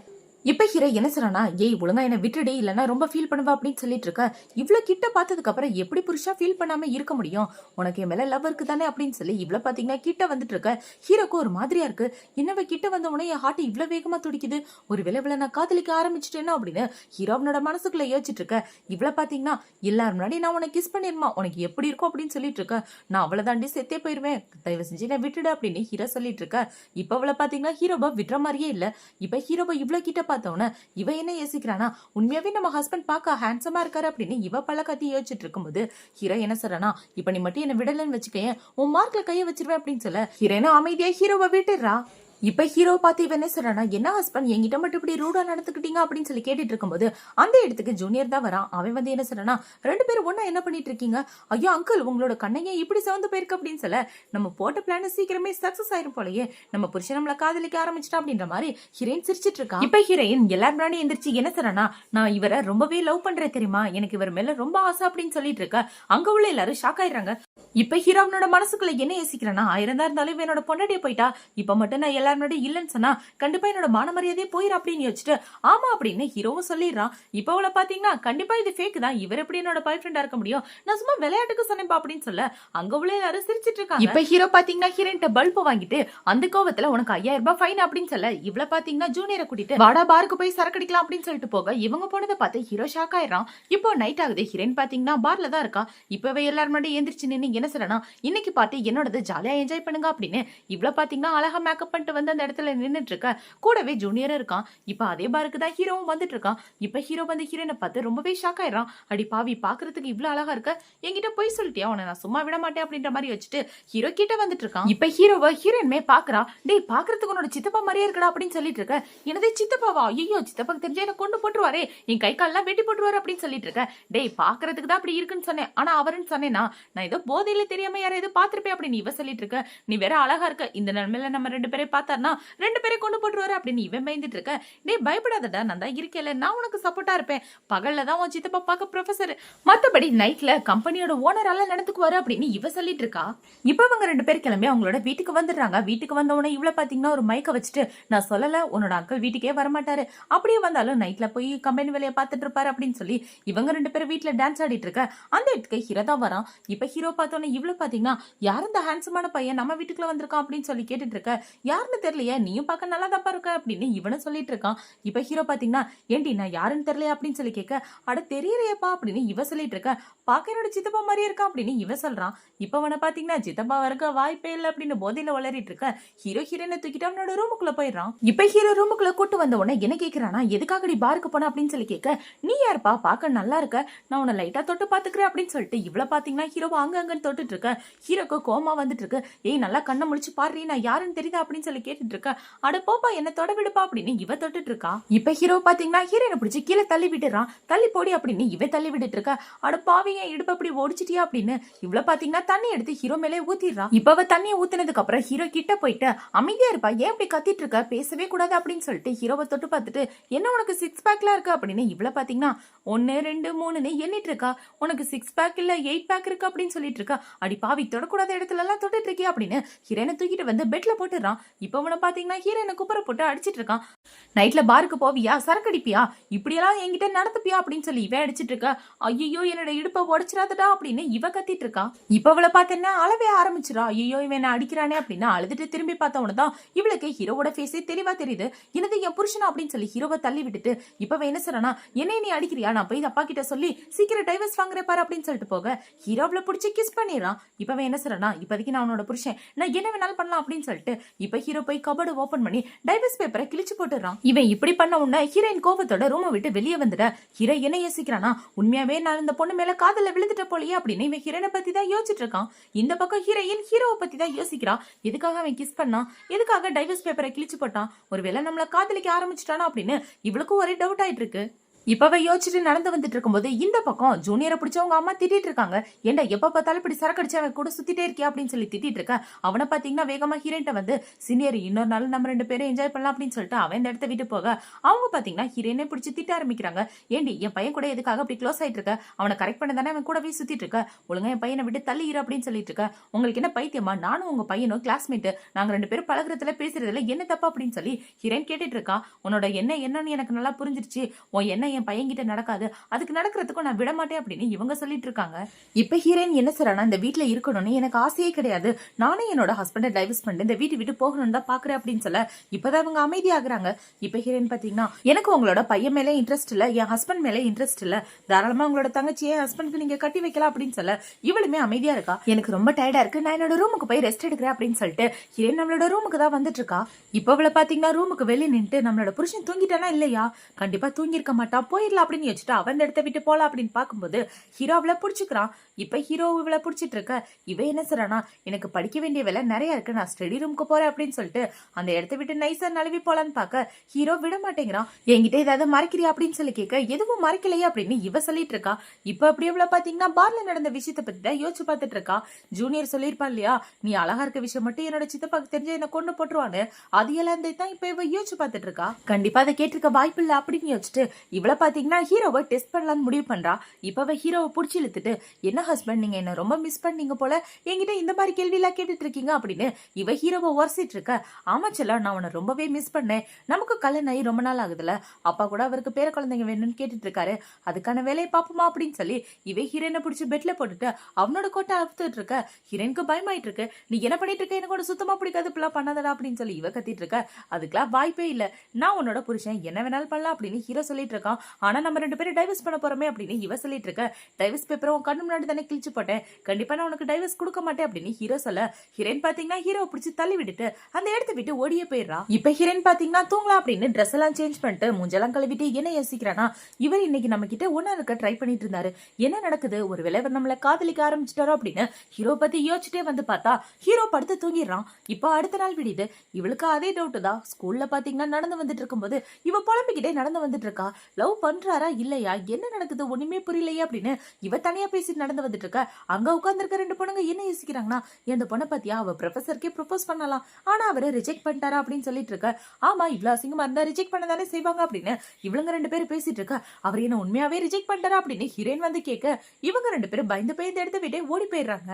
இப்ப ஹீரோ என்ன சொல்றானா, ஏய் ஒழுங்கா என்ன விட்டுடி இல்லன்னா ரொம்ப ஃபீல் பண்ணுவா அப்படின்னு சொல்லிட்டு இருக்க. இவ்வளவு கிட்ட பார்த்ததுக்கு அப்புறம் எப்படி புருஷா ஃபீல் பண்ணாம இருக்க முடியும், உனக்கு என் மேல லவ் இருக்கு தானே அப்படின்னு சொல்லி இவ்வளவு பாத்தீங்கன்னா கிட்ட வந்துட்டு இருக்க. ஹீரோக்கு ஒரு மாதிரியா இருக்கு, என்னவ கிட்ட வந்த உடனே என் ஹார்ட் இவ்வளவு வேகமா துடிக்குது, ஒரு விளைவுல நான் காதலிக்க ஆரம்பிச்சுட்டேன்னா அப்படின்னு ஹீரோ அவனோட மனசுக்குள்ள யோசிச்சுட்டு இருக்க. இவ்வளவு பாத்தீங்கன்னா எல்லாரும் முன்னாடி நான் உனக்கு கிஸ் பண்ணிருமா, உனக்கு எப்படி இருக்கும் அப்படின்னு சொல்லிட்டு இருக்க. நான் அவளை தாண்டி செத்தே போயிருவேன், தயவு செஞ்சு நான் விட்டுடு அப்படின்னு ஹீரோ சொல்லிட்டு இருக்க. இப்ப அவளை பாத்தீங்கன்னா ஹீரோபா விடுற மாதிரியே இல்ல. இப்ப ஹீரோபா இவ்வளவு கிட்ட பார்த்தவன இவ என்ன யோசிக்கிறானா, உண்மையாவே நம்ம ஹஸ்பண்ட் பார்க்க ஹேண்ட்ஸமா இருக்காரு அப்படின்னு இவ பல கத்தி யோசிச்சுட்டு இருக்கும்போது ஹீரோ என்ன சொல்றானா, இப்ப நீ மட்டும் என்ன விடலன்னு வச்சுக்கேன் உன் மார்க்ல கைய வச்சிருவேன் அப்படின்னு சொல்ல ஹீரோனா அமைதியா ஹீரோவை விட்டுறா. இப்ப ஹீரோ பார்த்து இவன் என்ன சொல்றானா, என்ன ஹஸ்பண்ட் என்கிட்ட மட்டும் இப்படி ரூடா நடந்துக்கிட்டீங்க அப்படின்னு சொல்லி கேட்டுட்டு இருக்கும்போது அந்த இடத்துக்கு ஜூனியர் தான் வரான். அவன் வந்து என்ன சொல்றானா, ரெண்டு பேரும் ஒன்னா என்ன பண்ணிட்டு இருக்கீங்க, ஐயோ அங்கிள் உங்களோட கண்ணையே இப்படி சவந்து போயிருக்கு அப்படின்னு சொல்ல நம்ம போட்ட பிளான் சீக்கிரமே சக்சஸ் ஆயிரும் போலயே, நம்ம புருஷன் நம்மள காதலிக்க ஆரம்பிச்சிட்டா அப்படின்ற மாதிரி ஹீரோயின் சிரிச்சிட்டு இருக்கா. இப்ப ஹீரோயின் எல்லாரும் முன்னாடி எந்திரிச்சு என்ன சொல்றானா, நான் இவரை ரொம்பவே லவ் பண்றேன் தெரியுமா, எனக்கு இவர் மேல ரொம்ப ஆசை அப்படின்னு சொல்லிட்டு இருக்க. அங்க உள்ள எல்லாரும் ஷாக் ஆயிடுறாங்க. இப்ப ஹீரோனோட மனசுக்குள்ள என்ன யோசிக்கிறானா, 1000 தான் இருந்தாலும் என்னோட பொண்டாட்டிய போயிட்டா, இப்ப மட்டும் நான் எல்லாரும் இல்லன்னு சொன்னா கண்டிப்பா என்னோட மான மரியாதையே போயிரு அப்படின்னு யோசிச்சுட்டு ஆமா அப்படின்னு ஹீரோவும் சொல்லிடுறான். இப்ப அவளை பாத்தீங்கன்னா கண்டிப்பா இது ஃபேக் தான், இவர் எப்படி என்னோட பாய் ஃப்ரெண்டா இருக்க முடியும், நான் சும்மா விளையாட்டுக்கு சொன்னேன் அப்படின்னு சொல்ல அங்க உள்ள எல்லாரும் சிரிச்சிட்டு இருக்காங்க. இப்ப ஹீரோ பாத்தீங்கன்னா ஹீரோயின்ட்ட பல்ப் வாங்கிட்டு அந்த கோவத்துல உனக்கு 5000 ரூபாய் ஃபைன் அப்படின்னு சொல்ல இவள பாத்தீங்கன்னா ஜூனியரை கூட்டிட்டு வாடா பாருக்கு போய் சரக்கடிக்கலாம் அப்படின்னு சொல்லிட்டு போக இவங்க போனதை பார்த்து ஹீரோ ஷாக் ஆயிடுறான். இப்போ நைட் ஆகுது, ஹீரோயின் பாத்தீங்கன்னா பார்ல தான் இருக்கா. இப்பவே எல்லாரும் முன்னாடி எந்திரிச்சு நின்று என்ன சொல்றனா, இன்னைக்கு பார்த்து என்னோடது ஜாலியா என்ஜாய் பண்ணுங்க அப்படின்னு இவ்வளவு பாத்தீங்கன்னா அழகா மேக்கப் பண்ணிட்டு வந்து அந்த இடத்துல நின்னுட்டு இருக்க. கூடவே ஜூனியர் இருக்கான். இப்ப அதே பாருக்கு தான் ஹீரோவும் வந்துட்டு இருக்கான். இப்ப ஹீரோ வந்து ஹீரோனை பார்த்து ரொம்பவே ஷாக் ஆயிடுறான். அடி பாவி பாக்குறதுக்கு இவ்வளவு அழகா இருக்க, என்கிட்ட போய் சொல்லிட்டியா, உன நான் சும்மா விட மாட்டேன் அப்படின்ற மாதிரி வச்சுட்டு ஹீரோ கிட்ட வந்துட்டு இருக்கான். இப்ப ஹீரோவை ஹீரோயின்மே பாக்குறா. டேய் பாக்குறதுக்கு உன்னோட சித்தப்பா மாதிரியே இருக்கடா அப்படின்னு சொல்லிட்டு இருக்க. எனதே சித்தப்பாவா, ஐயோ சித்தப்பாக்கு தெரிஞ்சா என்ன கொண்டு போட்டுருவாரே, என் கை கால்லாம் வெட்டி போட்டுருவாரு அப்படின்னு சொல்லிட்டு இருக்க. டேய் பாக்குறதுக்கு தான் அப்படி இருக்குன்னு சொன்னேன், ஆனா அவருன்னு சொன்னேன்னா நான் ஏதோ போதையில தெரியாம யாரும் ஏதோ பாத்திருப்பேன் அப்படின்னு இவ சொல்லிட்டு இருக்க. நீ வேற அழகா இருக்க, இந்த நிலைமையில நம்ம ரெண்டு பேரை பார்த்தாருன்னா ரெண்டு பேரை கொண்டு போட்டுருவாரு அப்படின்னு இவன் பயந்துட்டு இருக்க. டேய் பயப்படாதடா, நான் தான் இருக்கேன்ல, நான் உனக்கு சப்போர்ட்டா இருப்பேன், பகல்ல தான் உன் சித்தப்பா பார்க்க ப்ரொஃபசர், மத்தபடி நைட்ல கம்பெனியோட ஓனரால நடந்துக்குவாரு அப்படின்னு இவ சொல்லிட்டு இருக்கா. இப்ப அவங்க ரெண்டு பேர் கிளம்பி அவங்களோட வீட்டுக்கு வந்துடுறாங்க. வீட்டுக்கு வந்த உடனே இவ்வளவு பாத்தீங்கன்னா ஒரு மைக்க வச்சுட்டு, நான் சொல்லல உன்னோட அங்கிள் வீட்டுக்கே வரமாட்டாரு, அப்படியே வந்தாலும் நைட்ல போய் கம்பெனி வேலையை பார்த்துட்டு இருப்பாரு அப்படின்னு சொல்லி இவங்க ரெண்டு பேரும் வீட்டுல டான்ஸ் ஆடிட்டு இருக்க. அந்த இடத்துக்கு ஹீரோ தான் வரான். இப்ப ஹீரோ பார்த்தோன்னே இவ்வளவு பாத்தீங்கன்னா யார் இந்த ஹேண்ட்ஸமான பையன் நம்ம வீட்டுக்குள்ள வந்திருக்கான் அப்படின்னு சொல்லி கேட்டுட்டு இருக்க. யாருன்னு தெரியலையே, நீயும் பார்க்க நல்லா தப்பா இருக்க அப்படின்னு இவனும் சொல்லிட்டு இருக்கான். இப்ப ஹீரோ பாத்தீங்கன்னா ஏண்டி நான் யாருன்னு தெரியலையா அப்படின்னு சொல்லி கேட்க, அட தெரியலையப்பா அப்படின்னு இவ சொல்லிட்டு இருக்க. பாக்க என்னோட சித்தப்பா மாதிரியே இருக்கா அப்படின்னு இவ சொல்றான். இப்ப அவனை பாத்தீங்கன்னா சித்தப்பா இருக்க வாய்ப்பே இல்லை அப்படின்னு போதையில வளரிட்டு இருக்க. ஹீரோ ஹீரோனை தூக்கிட்டு அவனோட ரூமுக்குள்ள போயிடுறான். இப்ப ஹீரோ ரூமுக்குள்ள கூட்டு வந்த உடனே என்ன கேக்குறானா, எதுக்காகடி பாருக்கு போன அப்படின்னு சொல்லி கேட்க, நீ யாருப்பா பாக்க நல்லா இருக்க, நான் உன்னை லைட்டா தொட்டு பாத்துக்கிறேன் அப்படின்னு சொல்லிட்டு இவ்வளவு பாத்தீங்கன்னா ஹீரோ அங்க அங்கன்னு தொட்டுட்டு இருக்க. ஹீரோக்கு கோமா வந்துட்டு இருக்கு. ஏய் நல்லா கண்ணை முடிச்சு பாரு, நான் யாருன்னு தெரியுதா அப்படின்னு சொல்லி கேட்டுட்டு இருக்க. அட போப்பா என்ன தொட விடுப்பா அப்படின்னு இவ தொட்டுட்டு இருக்கா. இப்ப ஹீரோ பாத்தீங்கன்னா ஹீரோனை பிடிச்சி கீழே தள்ளி விட்டுறான். தள்ளி போடி அப்படின்னு இவ தள்ளி விட்டுட்டு இருக்கா. அட பாவிங்க இடுப்பு அப்படி ஓடிச்சிட்டியா அப்படின்னு இவ்வளவு பாத்தீங்கன்னா தண்ணி எடுத்து ஹீரோ மேலே ஊத்திடுறா. இப்ப அவ தண்ணியை ஊத்தினதுக்கு அப்புறம் ஹீரோ கிட்ட போயிட்டு அமைதியா இருப்பா, ஏன் இப்படி கத்திட்டு இருக்க, பேசவே கூடாது அப்படின்னு சொல்லிட்டு ஹீரோவை தொட்டு பார்த்துட்டு, என்ன உனக்கு 6 பேக்லாம் இருக்கு அப்படின்னு இவ்வளவு பாத்தீங்கன்னா 1 2 3 எண்ணிட்டு இருக்கா. உனக்கு 6 பேக் இல்ல 8 பேக் இருக்கு அப்படின்னு சொல்லிட்டு பேசிட்டு இருக்கா. அடி பாவி, தொடக்கூடாத இடத்துல எல்லாம் தொட்டுட்டு இருக்கியா அப்படின்னு ஹீரோயினை தூக்கிட்டு வந்து பெட்ல போட்டுறான். இப்ப அவனை பாத்தீங்கன்னா ஹீரோயினை குப்புற போட்டு அடிச்சிட்டு இருக்கான். நைட்ல பாருக்கு போவியா, சரக்கு அடிப்பியா, இப்படியெல்லாம் என்கிட்ட நடத்துப்பியா அப்படின்னு சொல்லி இவன் அடிச்சிட்டு இருக்கா. ஐயோ என்னோட இடுப்பை உடச்சிடாதடா அப்படின்னு இவ கத்திட்டு இருக்கா. இப்ப அவளை பார்த்தேன்னா அழவே ஆரம்பிச்சிடா. ஐயோ இவன் அடிக்கிறானே அப்படின்னு அழுதுட்டு திரும்பி பார்த்தவன தான் இவளுக்கு ஹீரோவோட ஃபேஸே தெளிவா தெரியுது. என்னது என் புருஷனா அப்படின்னு சொல்லி ஹீரோவை தள்ளி விட்டுட்டு இப்ப என்ன சொல்றானா, என்னை நீ அடிக்கிறியா, நான் போய் அப்பா கிட்ட சொல்லி சீக்கிரம் டைவர்ஸ் வாங்குறேன் பாரு அப்படின்னு சொல்லிட்டு போக ஹீரோவில் பிடிச்சி கிஸ் பண்ணிடுறான். இப்ப என்ன சொல்றானா, இப்போதைக்கு நான் அவனோட புருஷன், நான் என்ன வேணாலும் பண்ணலாம் அப்படின்னு சொல்லிட்டு இப்ப ஹீரோ போய் கபோர்டு ஓபன் பண்ணி டைவர்ஸ் பேப்பரை கிழிச்சு போட்டுறான். இவன் இப்படி பண்ண உடனே ஹீரோயின் கோபத்தோட ரூமை விட்டு வெளியே வந்துட ஹீரோ என்ன யோசிக்கிறானா, உண்மையாவே நான் இந்த பொண்ணு மேல காதல விழுந்துட்ட போலயே அப்படின்னு இவன் ஹீரோனை பத்தி தான் யோசிச்சுட்டு இருக்கான். இந்த பக்கம் ஹீரோயின் ஹீரோவை பத்தி தான் யோசிக்கிறா. எதுக்காக அவன் கிஸ் பண்ணான், எதுக்காக டைவர்ஸ் பேப்பரை கிழிச்சு போட்டான், ஒருவேளை நம்மள காதலிக்க ஆரம்பிச்சிட்டானா அப்படின்னு இவளுக்கும் ஒரே டவுட் ஆயிட்டு இருக்கு. இப்பவே யோசிச்சுட்டு நடந்து வந்துட்டு இருக்கும்போது இந்த பக்கம் ஜூனியரை பிடிச்சவங்க அம்மா திட்டிட்டு இருக்காங்க. ஏண்டா எப்ப பார்த்தாலும் இப்படி சரக்கு அடிச்சு அவன் கூட சுத்திட்டே இருக்கியா அப்படின்னு சொல்லி திட்டிட்டு இருக்க. அவனை பாத்தீங்கன்னா வேகமா ஹீரோயின்ட்ட வந்து, சீனியர் இன்னொரு நாள் நம்ம 2 பேரும் என்ஜாய் பண்ணலாம் அப்படின்னு சொல்லிட்டு அவன் இந்த இடத்த விட்டு போக அவங்க பாத்தீங்கன்னா ஹீரோயினை பிடிச்சி திட்ட ஆரம்பிக்கிறாங்க. ஏண்டி என் பையன் கூட எதுக்காக அப்படி க்ளோஸ் ஆயிட்டு இருக்க, அவனை கரெக்ட் பண்ண தானே அவன் கூடவே சுத்திட்டு இருக்க, ஒழுங்கா என் பையனை விட்டு தள்ளிடு அப்படின்னு சொல்லிட்டு இருக்க. உங்களுக்கு என்ன பைத்தியமா, நானும் உங்க பையனும் கிளாஸ்மேட், நாங்க 2 பேரும் பழகுறதுல பேசுறதுல என்ன தப்பா அப்படின்னு சொல்லி ஹீரோயின் கேட்டுட்டு இருக்கா. உன்னோட என்னன்னு எனக்கு நல்லா புரிஞ்சிருச்சு, உன் என்ன என் பையன் கிட்ட நடக்காது, அதுக்கு நடக்கிறதுக்கும் நான் விட மாட்டேன் அப்படின்னு இவங்க சொல்லிட்டு இருக்காங்க. இப்ப ஹீரோயின் என்ன சொல்றானா, இந்த வீட்டுல இருக்கணும்னு எனக்கு ஆசையே கிடையாது, நானே என்னோட ஹஸ்பண்டை டைவர்ஸ் பண்ணிட்டு இந்த வீட்டு விட்டு போகணும்னு தான் பாக்குறேன் அப்படின்னு சொல்ல இப்பதான் அவங்க அமைதியாகிறாங்க. இப்ப ஹீரோயின் பாத்தீங்கன்னா, எனக்கு உங்களோட பையன் மேலே இன்ட்ரெஸ்ட் இல்ல, என் ஹஸ்பண்ட் மேலே இன்ட்ரெஸ்ட் இல்ல, தாராளமா உங்களோட தங்கச்சியை ஹஸ்பண்டுக்கு நீங்க கட்டி வைக்கலாம் அப்படின்னு சொல்ல இவளுமே அமைதியா இருக்கா. எனக்கு ரொம்ப டயர்டா இருக்கு, நான் என்னோட ரூமுக்கு போய் ரெஸ்ட் எடுக்கிறேன் அப்படின்னு சொல்லிட்டு ஹீரோயின் நம்மளோட ரூமுக்கு தான் வந்துட்டு இருக்கா. இப்ப அவளை பாத்தீங்கன்னா ரூமுக்கு வெளியே நின்று நம்மளோட புருஷன் தூங்கிட்டானா இல்லையா, கண்டிப்பா தூங்கிருக்க மாட்டான், போயிடலாம் அப்படின்னு யோசிச்சுட்டு அவன் இடத்த விட்டு போலாம் அப்படின்னு பாக்கும்போது ஹீரோ அவளை பிடிச்சிக்கிறான். இப்ப ஹீரோ இவளை பிடிச்சிட்டு இருக்க. இவ என்ன சொல்றானா, எனக்கு படிக்க வேண்டிய வேலை நிறைய இருக்கு, நான் ஸ்டடி ரூமுக்கு போறேன் அப்படின்னு சொல்லிட்டு அந்த இடத்த விட்டு நைஸா நழுவி போலான்னு பாக்க ஹீரோ விட மாட்டேங்கிறான். என்கிட்ட ஏதாவது மறைக்கிறியா அப்படின்னு சொல்லி கேட்க எதுவும் மறைக்கலையே அப்படின்னு இவ சொல்லிட்டு இருக்கா. இப்ப அப்படி இவ்வளவு பாத்தீங்கன்னா பார்ல நடந்த விஷயத்தை பத்தி தான் யோசிச்சு பார்த்துட்டு இருக்கா. ஜூனியர் சொல்லியிருப்பா இல்லையா, நீ அழகா இருக்க விஷயம் மட்டும் என்னோட சித்தப்பாக்கு தெரிஞ்சு என்ன கொண்டு போட்டுருவான்னு, அது எல்லாம் தான் இப்ப இவ யோசிச்சு பார்த்துட்டு இருக்கா. கண்டிப்பா அதை கேட்டிருக்க வாய்ப்பு இல்லை அப்படின்னு யோசிச்சுட்டு இவளை பாத்தீங்கன்னா ஹீரோவை டெஸ்ட் பண்ணலாம்னு முடிவு பண்றா. இப்ப ஹீரோவை புடிச்சு இழுத்துட்டு, என்ன ஹஸ்பண்ட் நீங்க என்ன ரொம்ப மிஸ் பண்ணீங்க போல, என்கிட்ட இந்த மாதிரி கேள்வி எல்லாம் கேட்டுட்டு இருக்கீங்க அப்படின்னு இவ ஹீரோவை உரசிட்டு இருக்க. ஆமா செல்லா, நான் உன்னை ரொம்பவே மிஸ் பண்ணேன், நமக்கு கல்யாணம் ஆகி ரொம்ப நாள் ஆகுதுல, அப்பா கூட அவருக்கு பேர குழந்தைங்க வேணும்னு கேட்டுட்டு இருக்காரு, அதுக்கான வேலையை பாப்போமா அப்படின்னு சொல்லி இவ ஹீரோனை பிடிச்சி பெட்ல போட்டுட்டு அவனோட கோட்டை அவுத்துட்டு இருக்க. ஹீரோனுக்கு பயமாயிட்டு இருக்கு. நீ என்ன பண்ணிட்டு இருக்க, எனக்கு கூட சுத்தமா பிடிக்காது, இப்பெல்லாம் பண்ணாதடா அப்படின்னு சொல்லி இவ கத்திட்டு இருக்க. அதுக்கெல்லாம் வாய்ப்பே இல்ல, நான் உன்னோட புருஷன், என்ன வேணாலும் பண்ணலாம் அப்படின்னு ஹீரோ சொல்லிட்டு இருக்கான். ஆனா நம்ம 2 பேரும் டைவர்ஸ் பண்ண போறோமே அப்படின்னு இவ சொல்லிட்டு இருக்க. டைவர்ஸ் பேப்பரை உன் கண்ணு முன்னாடி தானே கிழிச்சு போட்டேன், கண்டிப்பா நான் உனக்கு டைவர்ஸ் கொடுக்க மாட்டேன் அப்படின்னு ஹீரோ சொல்ல ஹீரோயின் பாத்தீங்கன்னா ஹீரோவை பிடிச்சி தள்ளி விட்டுட்டு அந்த இடத்த விட்டு ஓடியே போயிடுறா. இப்ப ஹீரோயின் பாத்தீங்கன்னா தூங்கலாம் அப்படின்னு ட்ரெஸ் எல்லாம் சேஞ்ச் பண்ணிட்டு மூஞ்செல்லாம் கழுவிட்டு என்ன யோசிக்கிறானா, இவர் இன்னைக்கு நம்ம கிட்ட ஒன்னா இருக்க ட்ரை பண்ணிட்டு இருந்தாரு, என்ன நடக்குது, ஒருவேளை இவர் நம்மள காதலிக்க ஆரம்பிச்சிட்டாரோ அப்படின்னு ஹீரோ பத்தி யோசிச்சுட்டே வந்து பார்த்தா ஹீரோ படுத்து தூங்கிடுறான். இப்போ அடுத்த நாள் விடியுது. இவளுக்கு அதே டவுட் தான். ஸ்கூல்ல பாத்தீங்கன்னா நடந்து வந்துட்டு இருக்கும்போது இவ புலம்பிக்கிட்டே நடந்து வந்துட்டு இருக்கா. லவ் பண்றாரா இல்லையா, என்ன நடக்குது ஒண்ணுமே புரியலையே அப்படின்னு இவ தனியா பேசிட்டு நடந்து வந்துட்டு இருக்க. அங்க உட்கார்ந்து இருக்க 2 பொண்ணுங்க என்ன யோசிக்கிறாங்கன்னா, இந்த பொண்ணை பத்தியா அவ ப்ரொஃபசருக்கே ப்ரொபோஸ் பண்ணலாம், ஆனா அவரை ரிஜெக்ட் பண்ணிட்டாரா அப்படின்னு சொல்லிட்டு இருக்க. ஆமா, இவ்வளவு அசிங்கமா இருந்தா ரிஜெக்ட் பண்ணதானே செய்வாங்க அப்படின்னு இவங்க 2 பேரும் பேசிட்டு இருக்க. அவர் என்ன உண்மையாவே ரிஜெக்ட் பண்ணிட்டாரா அப்படின்னு ஹீரோயின் வந்து கேட்க இவங்க 2 பேரும் பயந்து பயந்து எடுத்து விட்டே ஓடி போயிடுறாங்க.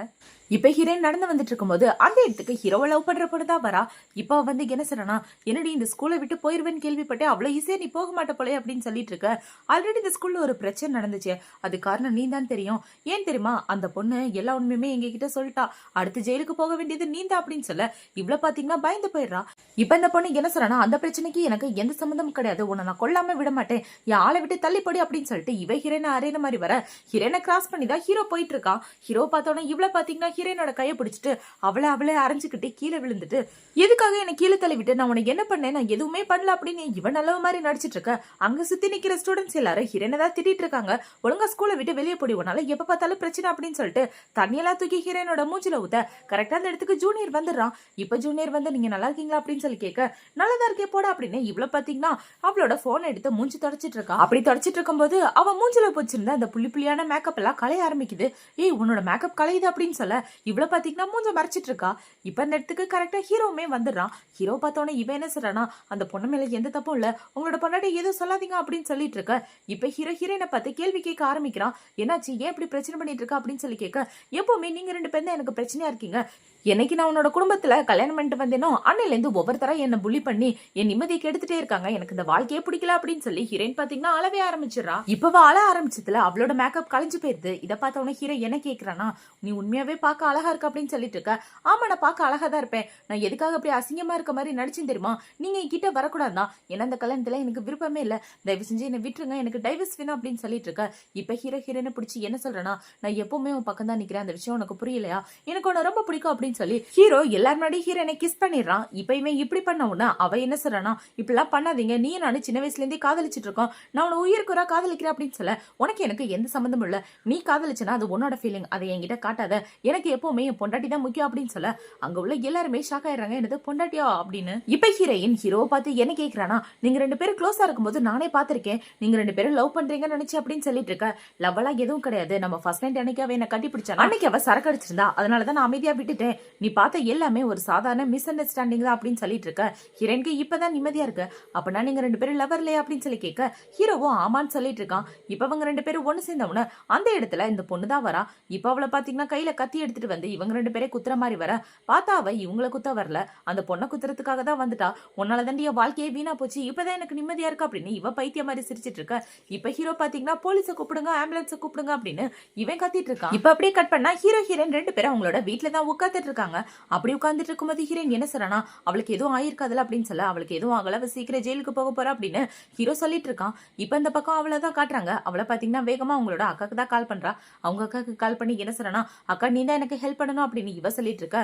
இப்ப ஹீரோயின் நடந்து வந்துட்டு இருக்கும்போது அந்த இடத்துக்கு ஹீரோவை லவ் பண்ற பொண்ணுதான் வரா. இப்ப வந்து என்ன சொல்றனா, என்னடி இந்த ஸ்கூலை விட்டு போயிருவேன்னு கேள்விப்பட்டேன், அவ்வளவு ஈஸியா நீ போக மாட்ட போலே அப்படின்னு சொல்லிட்டு இருக்க. ஆல்ரெடி இந்த ஸ்கூல்ல ஒரு பிரச்சனை நடந்துச்சு, அது காரணம் நீ தான் தெரியும், ஏன் தெரியுமா, அந்த பொண்ணு எல்லா உண்மையுமே எங்க கிட்ட சொல்லிட்டா, அடுத்து ஜெயிலுக்கு போக வேண்டியது நீ தான் அப்படின்னு சொல்ல இவ்வளவு பாத்தீங்கன்னா பயந்து போயிடுறா. இப்ப இந்த பொண்ணு என்ன சொல்றனா, அந்த பிரச்சனைக்கு எனக்கு எந்த சம்பந்தமும் கிடையாது, உன்னை நான் கொல்லாம விட மாட்டேன், என் ஆளை விட்டு தள்ளி போடி அப்படின்னு சொல்லிட்டு இவ ஹீரோனை அரையிற மாதிரி வர ஹீரோனை கிராஸ் பண்ணி தான் ஹீரோ போயிட்டு இருக்கான். ஹீரோ பார்த்தோன்னா இவ்வளவு பாத்தீங்கன்னா ஹீரோனோட கையை பிடிச்சிட்டு அவளே அரைஞ்சுக்கிட்டு கீழே விழுந்துட்டு, எதுக்காக என்ன கீழே தள்ளி விட்டு, நான் உனக்கு என்ன பண்ணேன், நான் எதுவுமே பண்ணல அப்படின்னு இவன் நல்ல மாதிரி நடிச்சிட்டு இருக்க. அங்க சுத்தி நிக்கிற ஸ்டூடெண்ட்ஸ் எல்லாரும் ஹீரோனை தான் திட்டிட்டு இருக்காங்க. ஒழுங்கா ஸ்கூலை விட்டு வெளியே போடி, உனால எப்ப பார்த்தாலும் பிரச்சனை அப்படின்னு சொல்லிட்டு தண்ணியெல்லாம் தூக்கி ஹீரோனோட மூஞ்சில ஊத்த கரெக்டா அந்த இடத்துக்கு ஜூனியர் வந்துடுறான். இப்ப ஜூனியர் வந்து நீங்க நல்லா இருக்கீங்களா அப்படின்னு சொல்லி கேட்க, நல்லதா இருக்கே போட அப்படின்னு இவ்வளவு பாத்தீங்கன்னா அவளோட போன் எடுத்து மூஞ்சி தொடச்சிட்டு இருக்கா. அப்படி தொடச்சிட்டு இருக்கும்போது அவ மூஞ்சில போச்சிருந்த அந்த புள்ளியான மேக்கப் எல்லாம் கலைய ஆரம்பிக்குது. ஏய் உன்னோட மேக்கப் கலையுது அப்படின்னு சொல்ல இவ்வளவு பாத்தீங்கன்னா மூஞ்ச மறைச்சிட்டு இருக்கா. இப்ப இந்த இடத்துக்கு கரெக்டா ஹீரோவுமே வந்துடுறான். ஹீரோ பார்த்தோன்னே இவன் என்ன சொல்றானா, அந்த பொண்ணு மேல எந்த தப்பும் இல்ல, உங்களோட பொண்ணாடி எதுவும் சொல்லாதீங்க அப்படின்னு சொல்லி சொல்லிட்டு இருக்க. இப்ப ஹீரோயினை பார்த்து கேள்வி கேட்க ஆரம்பிக்கிறான். என்னாச்சு, ஏன் இப்படி பிரச்சனை பண்ணிட்டு இருக்க அப்படின்னு சொல்லி கேட்க, எப்பவுமே நீங்க 2 பேரும் தான் எனக்கு பிரச்சனையா இருக்கீங்க. என்னைக்கு நான் உன்னோட குடும்பத்துல கல்யாணம் பண்ணிட்டு வந்தேனோ அன்னையில இருந்து ஒவ்வொருத்தரா என்ன புள்ளி பண்ணி என் நிம்மதியை கெடுத்துட்டே இருக்காங்க. எனக்கு இந்த வாழ்க்கையே பிடிக்கல அப்படின்னு சொல்லி ஹீரோயின் பாத்தீங்கன்னா அழவே ஆரம்பிச்சிடறா. இப்ப அழ ஆரம்பிச்சதுல அவளோட மேக்கப் கலைஞ்சு போயிருது. இதை பார்த்த உடனே ஹீரோ என்ன கேக்குறானா, நீ உண்மையாவே பார்க்க அழகா இருக்க அப்படின்னு சொல்லிட்டு இருக்க. ஆமா, நான் பார்க்க அழகா தான் இருப்பேன். நான் எதுக்காக அப்படி அசிங்கமா இருக்க மாதிரி நடிச்சுன்னு தெரியுமா? நீங்க என்கிட்ட வரக்கூடாதுதான். ஏன்னா இந்த கல்யாணத்துல எனக்கு விருப்பமே இல்ல. தயவு செஞ்சு என்ன விட்டுருங்க, எனக்கு டைவர்ஸ் வேணும் அப்படின்னு சொல்லிட்டு இருக்க. இப்ப ஹீரோயினை பிடிச்சி என்ன சொல்றேன்னா, நான் எப்பவுமே உன் பக்கம் தான் நிக்கிறேன். அந்த விஷயம் உனக்கு புரியலையா? எனக்கு உன்னை ரொம்ப பிடிக்கும் அப்படின்னு சொல்லி ஹீரோ எல்லாரும் முன்னாடி ஹீரோனை கிஸ் பண்ணிடுறான். இப்ப இவன் இப்படி பண்ண உடனே அவ என்ன சொல்றானா, இப்படிலாம் பண்ணாதீங்க, நீ நானும் சின்ன வயசுல இருந்தே காதலிச்சிட்டு இருக்கோம். நான் உன உயிருக்குறா காதலிக்கிறேன் அப்படின்னு சொல்ல, உனக்கு எனக்கு எந்த சம்பந்தமும் இல்ல. நீ காதலிச்சனா அது உன்னோட ஃபீலிங், அதை என்கிட்ட காட்டாத. எனக்கு எப்பவுமே என் பொண்டாட்டி தான் முக்கியம் அப்படின்னு சொல்ல, அங்க உள்ள எல்லாருமே ஷாக் ஆயிடுறாங்க. என்னது பொண்டாட்டியா அப்படின்னு. இப்ப ஹீரோவை பார்த்து என்ன கேக்குறானா, நீங்க 2 பேரும் க்ளோஸா இருக்கும்போது நானே பாத்திருக்கேன். நீங்க 2 பேரும் லவ் பண்றீங்கன்னு நினைச்சு அப்படின்னு சொல்லிட்டு இருக்க. லவ் எல்லாம் எதுவும் கிடையாது. நம்ம ஃபர்ஸ்ட் நைட் அன்னைக்கு அவ என்ன கட்டி பிடிச்சா, அன்னைக்கு அவ சரக்கு அடிச்சிருந்தா, அதனாலதான் நான் அமைதியா விட்டுட்டேன். நீ பார்த்த எல்லாமே ஒரு சாதாரண மிஸ் அண்டர்ஸ்டாண்டிங் தான் அப்படின்னு சொல்லிட்டு இருக்க. ஹீரோயினுக்கு இப்பதான் நிம்மதியா இருக்கு. அப்பனா நீங்க 2 பேரும் லவர் இல்லையா அப்படின்னு சொல்லி கேட்க, ஹீரோவும் ஆமான்னு சொல்லிட்டு இருக்கான். இப்ப அவங்க 2 பேரும் ஒண்ணு சேர்ந்தவன அந்த இடத்துல இந்த பொண்ணு தான் வரா. இப்ப அவளை பாத்தீங்கன்னா கையில கத்தி எடுத்துட்டு வந்து இவங்க 2 பேரே குத்துற மாதிரி வர, பார்த்தா அவ இவங்களை குத்த வரல, அந்த பொண்ணை குத்துறதுக்காக தான் வந்துட்டா. உன்னால தாண்டி என் வாழ்க்கையே வீணா போச்சு, இப்பதான் எனக்கு நிம்மதியா இருக்கு அப்படின்னு இவ பைத்திய மாதிரி சிரிச்சிட்டு இருக்க. இப்ப ஹீரோ பாத்தீங்கன்னா போலீஸை கூப்பிடுங்க, ஆம்புலன்ஸை கூப்பிடுங்க அப்படின்னு இவன் கத்திட்டு இருக்கான். இப்ப அப்படியே கட் பண்ணா ஹீரோயின் 2 பேரும் அவங்களோட வீட்டுல தான் உட்காந்துட்டு இருக்காங்க. அப்படி உட்காந்துட்டு இருக்கும்போது ஹீரோயின் என்ன சொல்றானா, அவளுக்கு எதுவும் ஆயிருக்காதுல அப்படின்னு சொல்ல, அவளுக்கு எதுவும் ஆகல, அவ சீக்கிரம் ஜெயிலுக்கு போக போறா அப்படின்னு ஹீரோ சொல்லிட்டு இருக்கான். இப்ப இந்த பக்கம் அவளை தான் காட்டுறாங்க. அவளை பாத்தீங்கன்னா வேகமா அவங்களோட அக்காக்கு தான் கால் பண்றா. அவங்க அக்காக்கு கால் பண்ணி என்ன சொல்றானா, அக்கா நீ தான் எனக்கு ஹெல்ப் பண்ணணும் அப்படின்னு இவ சொல்லிட்டு இருக்க.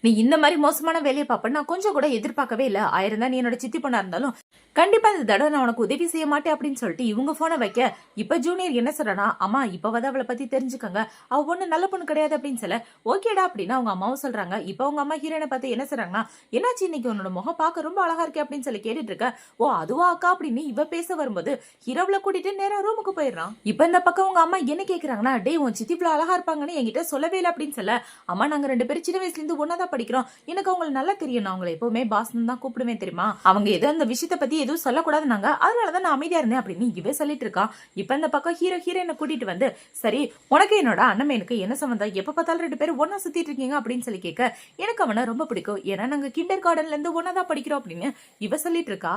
நீ இந்த மாதிரி மோசமான வேலையை பாப்ப நான் கொஞ்சம் கூட எதிர்பார்க்கவே இல்ல. ஆயிரம் தான் நீ என்னோட சித்தி பொண்ணா இருந்தாலும் கண்டிப்பா இந்த தடவை நான் உனக்கு உதவி செய்ய மாட்டேன் அப்படின்னு சொல்லிட்டு இவங்க போனை வைக்க, இப்ப ஜூனியர் என்ன சொல்றானா, அம்மா இப்பவாத அவளை பத்தி தெரிஞ்சுக்கங்க, அவ ஒண்ணு நல்ல பொண்ணு கிடையாது அப்படின்னு சொல்ல, ஓகேடா அப்படின்னு அவங்க அம்மாவும் சொல்றாங்க. இப்ப அவங்க அம்மா ஹீரோனை பார்த்து என்ன சொல்றாங்கன்னா, என்னாச்சு இன்னைக்கு உன்னோட முகம் பார்க்க ரொம்ப அழகா இருக்கு அப்படின்னு சொல்லி கேட்டுட்டு இருக்க. ஓ அதுவா அக்கா அப்படின்னு இவ பேச வரும்போது ஹீரோவில கூட்டிட்டு நேரா ரூமுக்கு போயிடுறான். இப்ப இந்த பக்கம் உங்க அம்மா என்ன கேக்குறாங்கன்னா, டே உன் சித்தி இவ்வளவு அழகா இருப்பாங்கன்னு என்கிட்ட சொல்லவே இல்லை அப்படின்னு சொல்ல, அம்மா நாங்க 2 பேரும் சின்ன வயசுல இருந்து ஒன்னாதான் படிக்கிறோம், எனக்கு அவங்களுக்கு நல்லா தெரியும், நான் அவங்களை எப்பவுமே பாஸ்ன்னு தான் கூப்பிடுவேன் தெரியுமா, அவங்க ஏதோ அந்த விஷயத்த பத்தி எதுவும் சொல்லக்கூடாது நாங்க, அதனாலதான் நான் அமைதியா இருந்தேன் அப்படின்னு இவ சொல்லிட்டு இருக்கான். இப்ப இந்த பக்கம் ஹீரோயினை கூட்டிட்டு வந்து, சரி உனக்கு என்னோட அண்ணனுக்கு என்ன சம்பந்தம், எப்ப பார்த்தாலும் 2 பேரும் ஒன்னா சுத்திட்டு இருக்கீங்க அப்படின்னு சொல்லி கேட்க, எனக்கு அவனை ரொம்ப பிடிக்கும், ஏன்னா நாங்க கிண்டர் கார்டன்ல இருந்து ஒன்னாதான் படிக்கிறோம் அப்படின்னு இவ சொல்லிட்டு இருக்கா.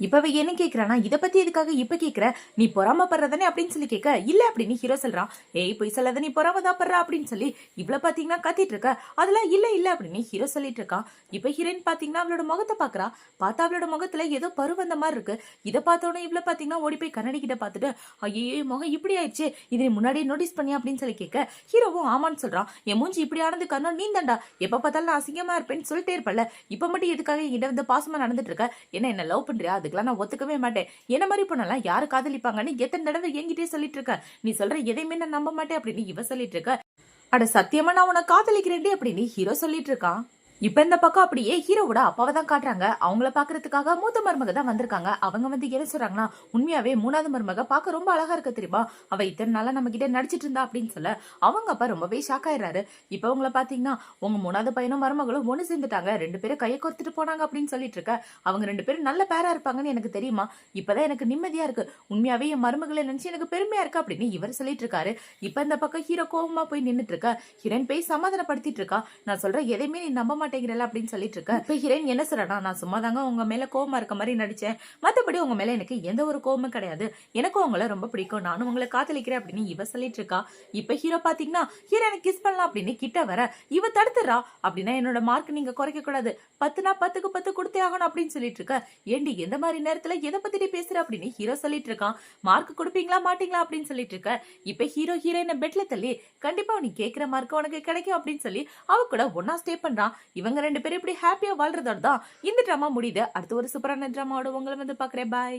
இப்ப என்ன கேக்குறானா, இத பத்தி எதுக்காக இப்ப கேக்குற, நீ பொறாமப்படுறதானே அப்படின்னு சொல்லி கேட்க, இல்ல அப்படின்னு ஹீரோ சொல்றான். ஏய் போய் சொல்லாத, நீ பொறாமதான் படுற அப்படின்னு சொல்லி இவ்வளவு பாத்தீங்கன்னா கத்திட்டு இருக்க. அதெல்லாம் இல்ல இல்ல அப்படின்னு ஹீரோ சொல்லிட்டு இருக்கான். இப்ப ஹீரோயின் பாத்தீங்கன்னா அவளோட முகத்தை பாக்குறா. பார்த்தா அவளோட முகத்துல ஏதோ பரு வந்த மாதிரி இருக்கு. இதை பார்த்தோன்னே இவ்வளவு பாத்தீங்கன்னா ஓடி போய் கண்ணாடி கிட்ட பாத்துட்டு, ஐயே முகம் இப்படி ஆயிடுச்சு, இதை முன்னாடியே நோட்டீஸ் பண்ணி அப்படின்னு சொல்லி கேட்க, ஹீரோவும் ஆமான்னு சொல்றான். என் மூஞ்சி இப்படி ஆனது காரணம் நீ தாண்டா, எப்ப பார்த்தாலும் நான் அசிங்கமா இருப்பேன்னு சொல்லிட்டே இருப்பல, இப்ப மட்டும் எதுக்காக என்கிட்ட வந்து பாசமா நடந்துட்டு இருக்க, என்ன லவ் பண்றியா, அதுக்கெல்லாம் நான் ஒத்துக்கவே மாட்டேன், என்ன மாதிரி பண்ணலாம் யாரு காதலிப்பாங்கன்னு எத்தனை தடவை என்கிட்டே சொல்லிட்டு இருக்க, நீ சொல்ற எதையுமே நான் நம்ப மாட்டேன் அப்படின்னு இவ சொல்லிட்டு இருக்க. அட சத்தியமா நான் உன்னை காதலிக்கிறேன் அப்படின்னு ஹீரோ சொல்லிட்டு இருக்கான். இப்ப இந்த பக்கம் அப்படியே ஹீரோவோட அப்பாவை தான் காட்டுறாங்க. அவங்கள பாக்குறதுக்காக மூத்த மருமக தான் வந்திருக்காங்க. அவங்க வந்து என்ன சொல்றாங்கன்னா, உண்மையாவே 3வது மருமக பார்க்க ரொம்ப அழகா இருக்க தெரியுமா, அவ இத்தனை நாளா நம்ம கிட்ட நடிச்சிட்டு இருந்தா அப்படின்னு சொல்ல, அவங்க அப்பா ரொம்பவே ஷாக் ஆயிடுறாரு. இப்ப அவங்கள பாத்தீங்கன்னா உங்க 3வது பையனும் மருமகளும் ஒண்ணு சேர்ந்துட்டாங்க, 2 பேரும் கையை கோர்த்துட்டு போனாங்க அப்படின்னு சொல்லிட்டு இருக்க. அவங்க 2 பேரும் நல்ல பேரா இருப்பாங்கன்னு எனக்கு தெரியுமா, இப்பதான் எனக்கு நிம்மதியா இருக்கு, உண்மையாவே என் மருமகளை நினைச்சு எனக்கு பெருமையா இருக்கு அப்படின்னு இவர் சொல்லிட்டு இருக்காரு. இப்ப இந்த பக்கம் ஹீரோ கோவமா போய் நின்னுட்டு இருக்க. ஹீரோயின் போய் சமாதானப்படுத்திட்டு இருக்கா. நான் சொல்ற எதையுமே நீ நம்ப மாட்டேங்கிறல அப்படின்னு சொல்லிட்டு இருக்க. இப்ப ஹீரோயின் என்ன சொல்றா, நான் சும்மா தாங்க உங்க மேல கோவமா இருக்க மாதிரி நடிச்சேன், மத்தபடி உங்க மேல எனக்கு எந்த ஒரு கோவமும் கிடையாது, எனக்கும் உங்களை ரொம்ப பிடிக்கும், நானும் உங்களை காதலிக்கிறேன் அப்படின்னு இவ சொல்லிட்டு இருக்கா. இப்ப ஹீரோ பாத்தீங்கன்னா ஹீரோனை கிஸ் பண்ணலாம் அப்படின்னு கிட்ட வர, இவ தடுத்துறா. அப்படின்னா என்னோட மார்க் நீங்க குறைக்க கூடாது, 10னா 10க்கு 10 கொடுத்தே ஆகணும் அப்படின்னு சொல்லிட்டு இருக்க. ஏண்டி எந்த மாதிரி நேரத்துல எதை பத்தி பேசுற அப்படின்னு ஹீரோ சொல்லிட்டு இருக்கான். மார்க் கொடுப்பீங்களா மாட்டீங்களா அப்படின்னு சொல்லிட்டு இருக்க. இப்ப ஹீரோயினை பெட்ல தள்ளி, கண்டிப்பா நீ கேட்கிற மார்க் உனக்கு கிடைக்கும் அப்படின்னு சொல்லி அவ கூட ஒன்னா ஸ்டே பண்றான். இவங்க 2 பேரும் இப்படி ஹாப்பியா வாழ்றதோட தான் இந்த டிராமா முடியுது. அடுத்து ஒரு சூப்பரான டிராமாவோட உங்களை வந்து பாக்குறேன். பாய்.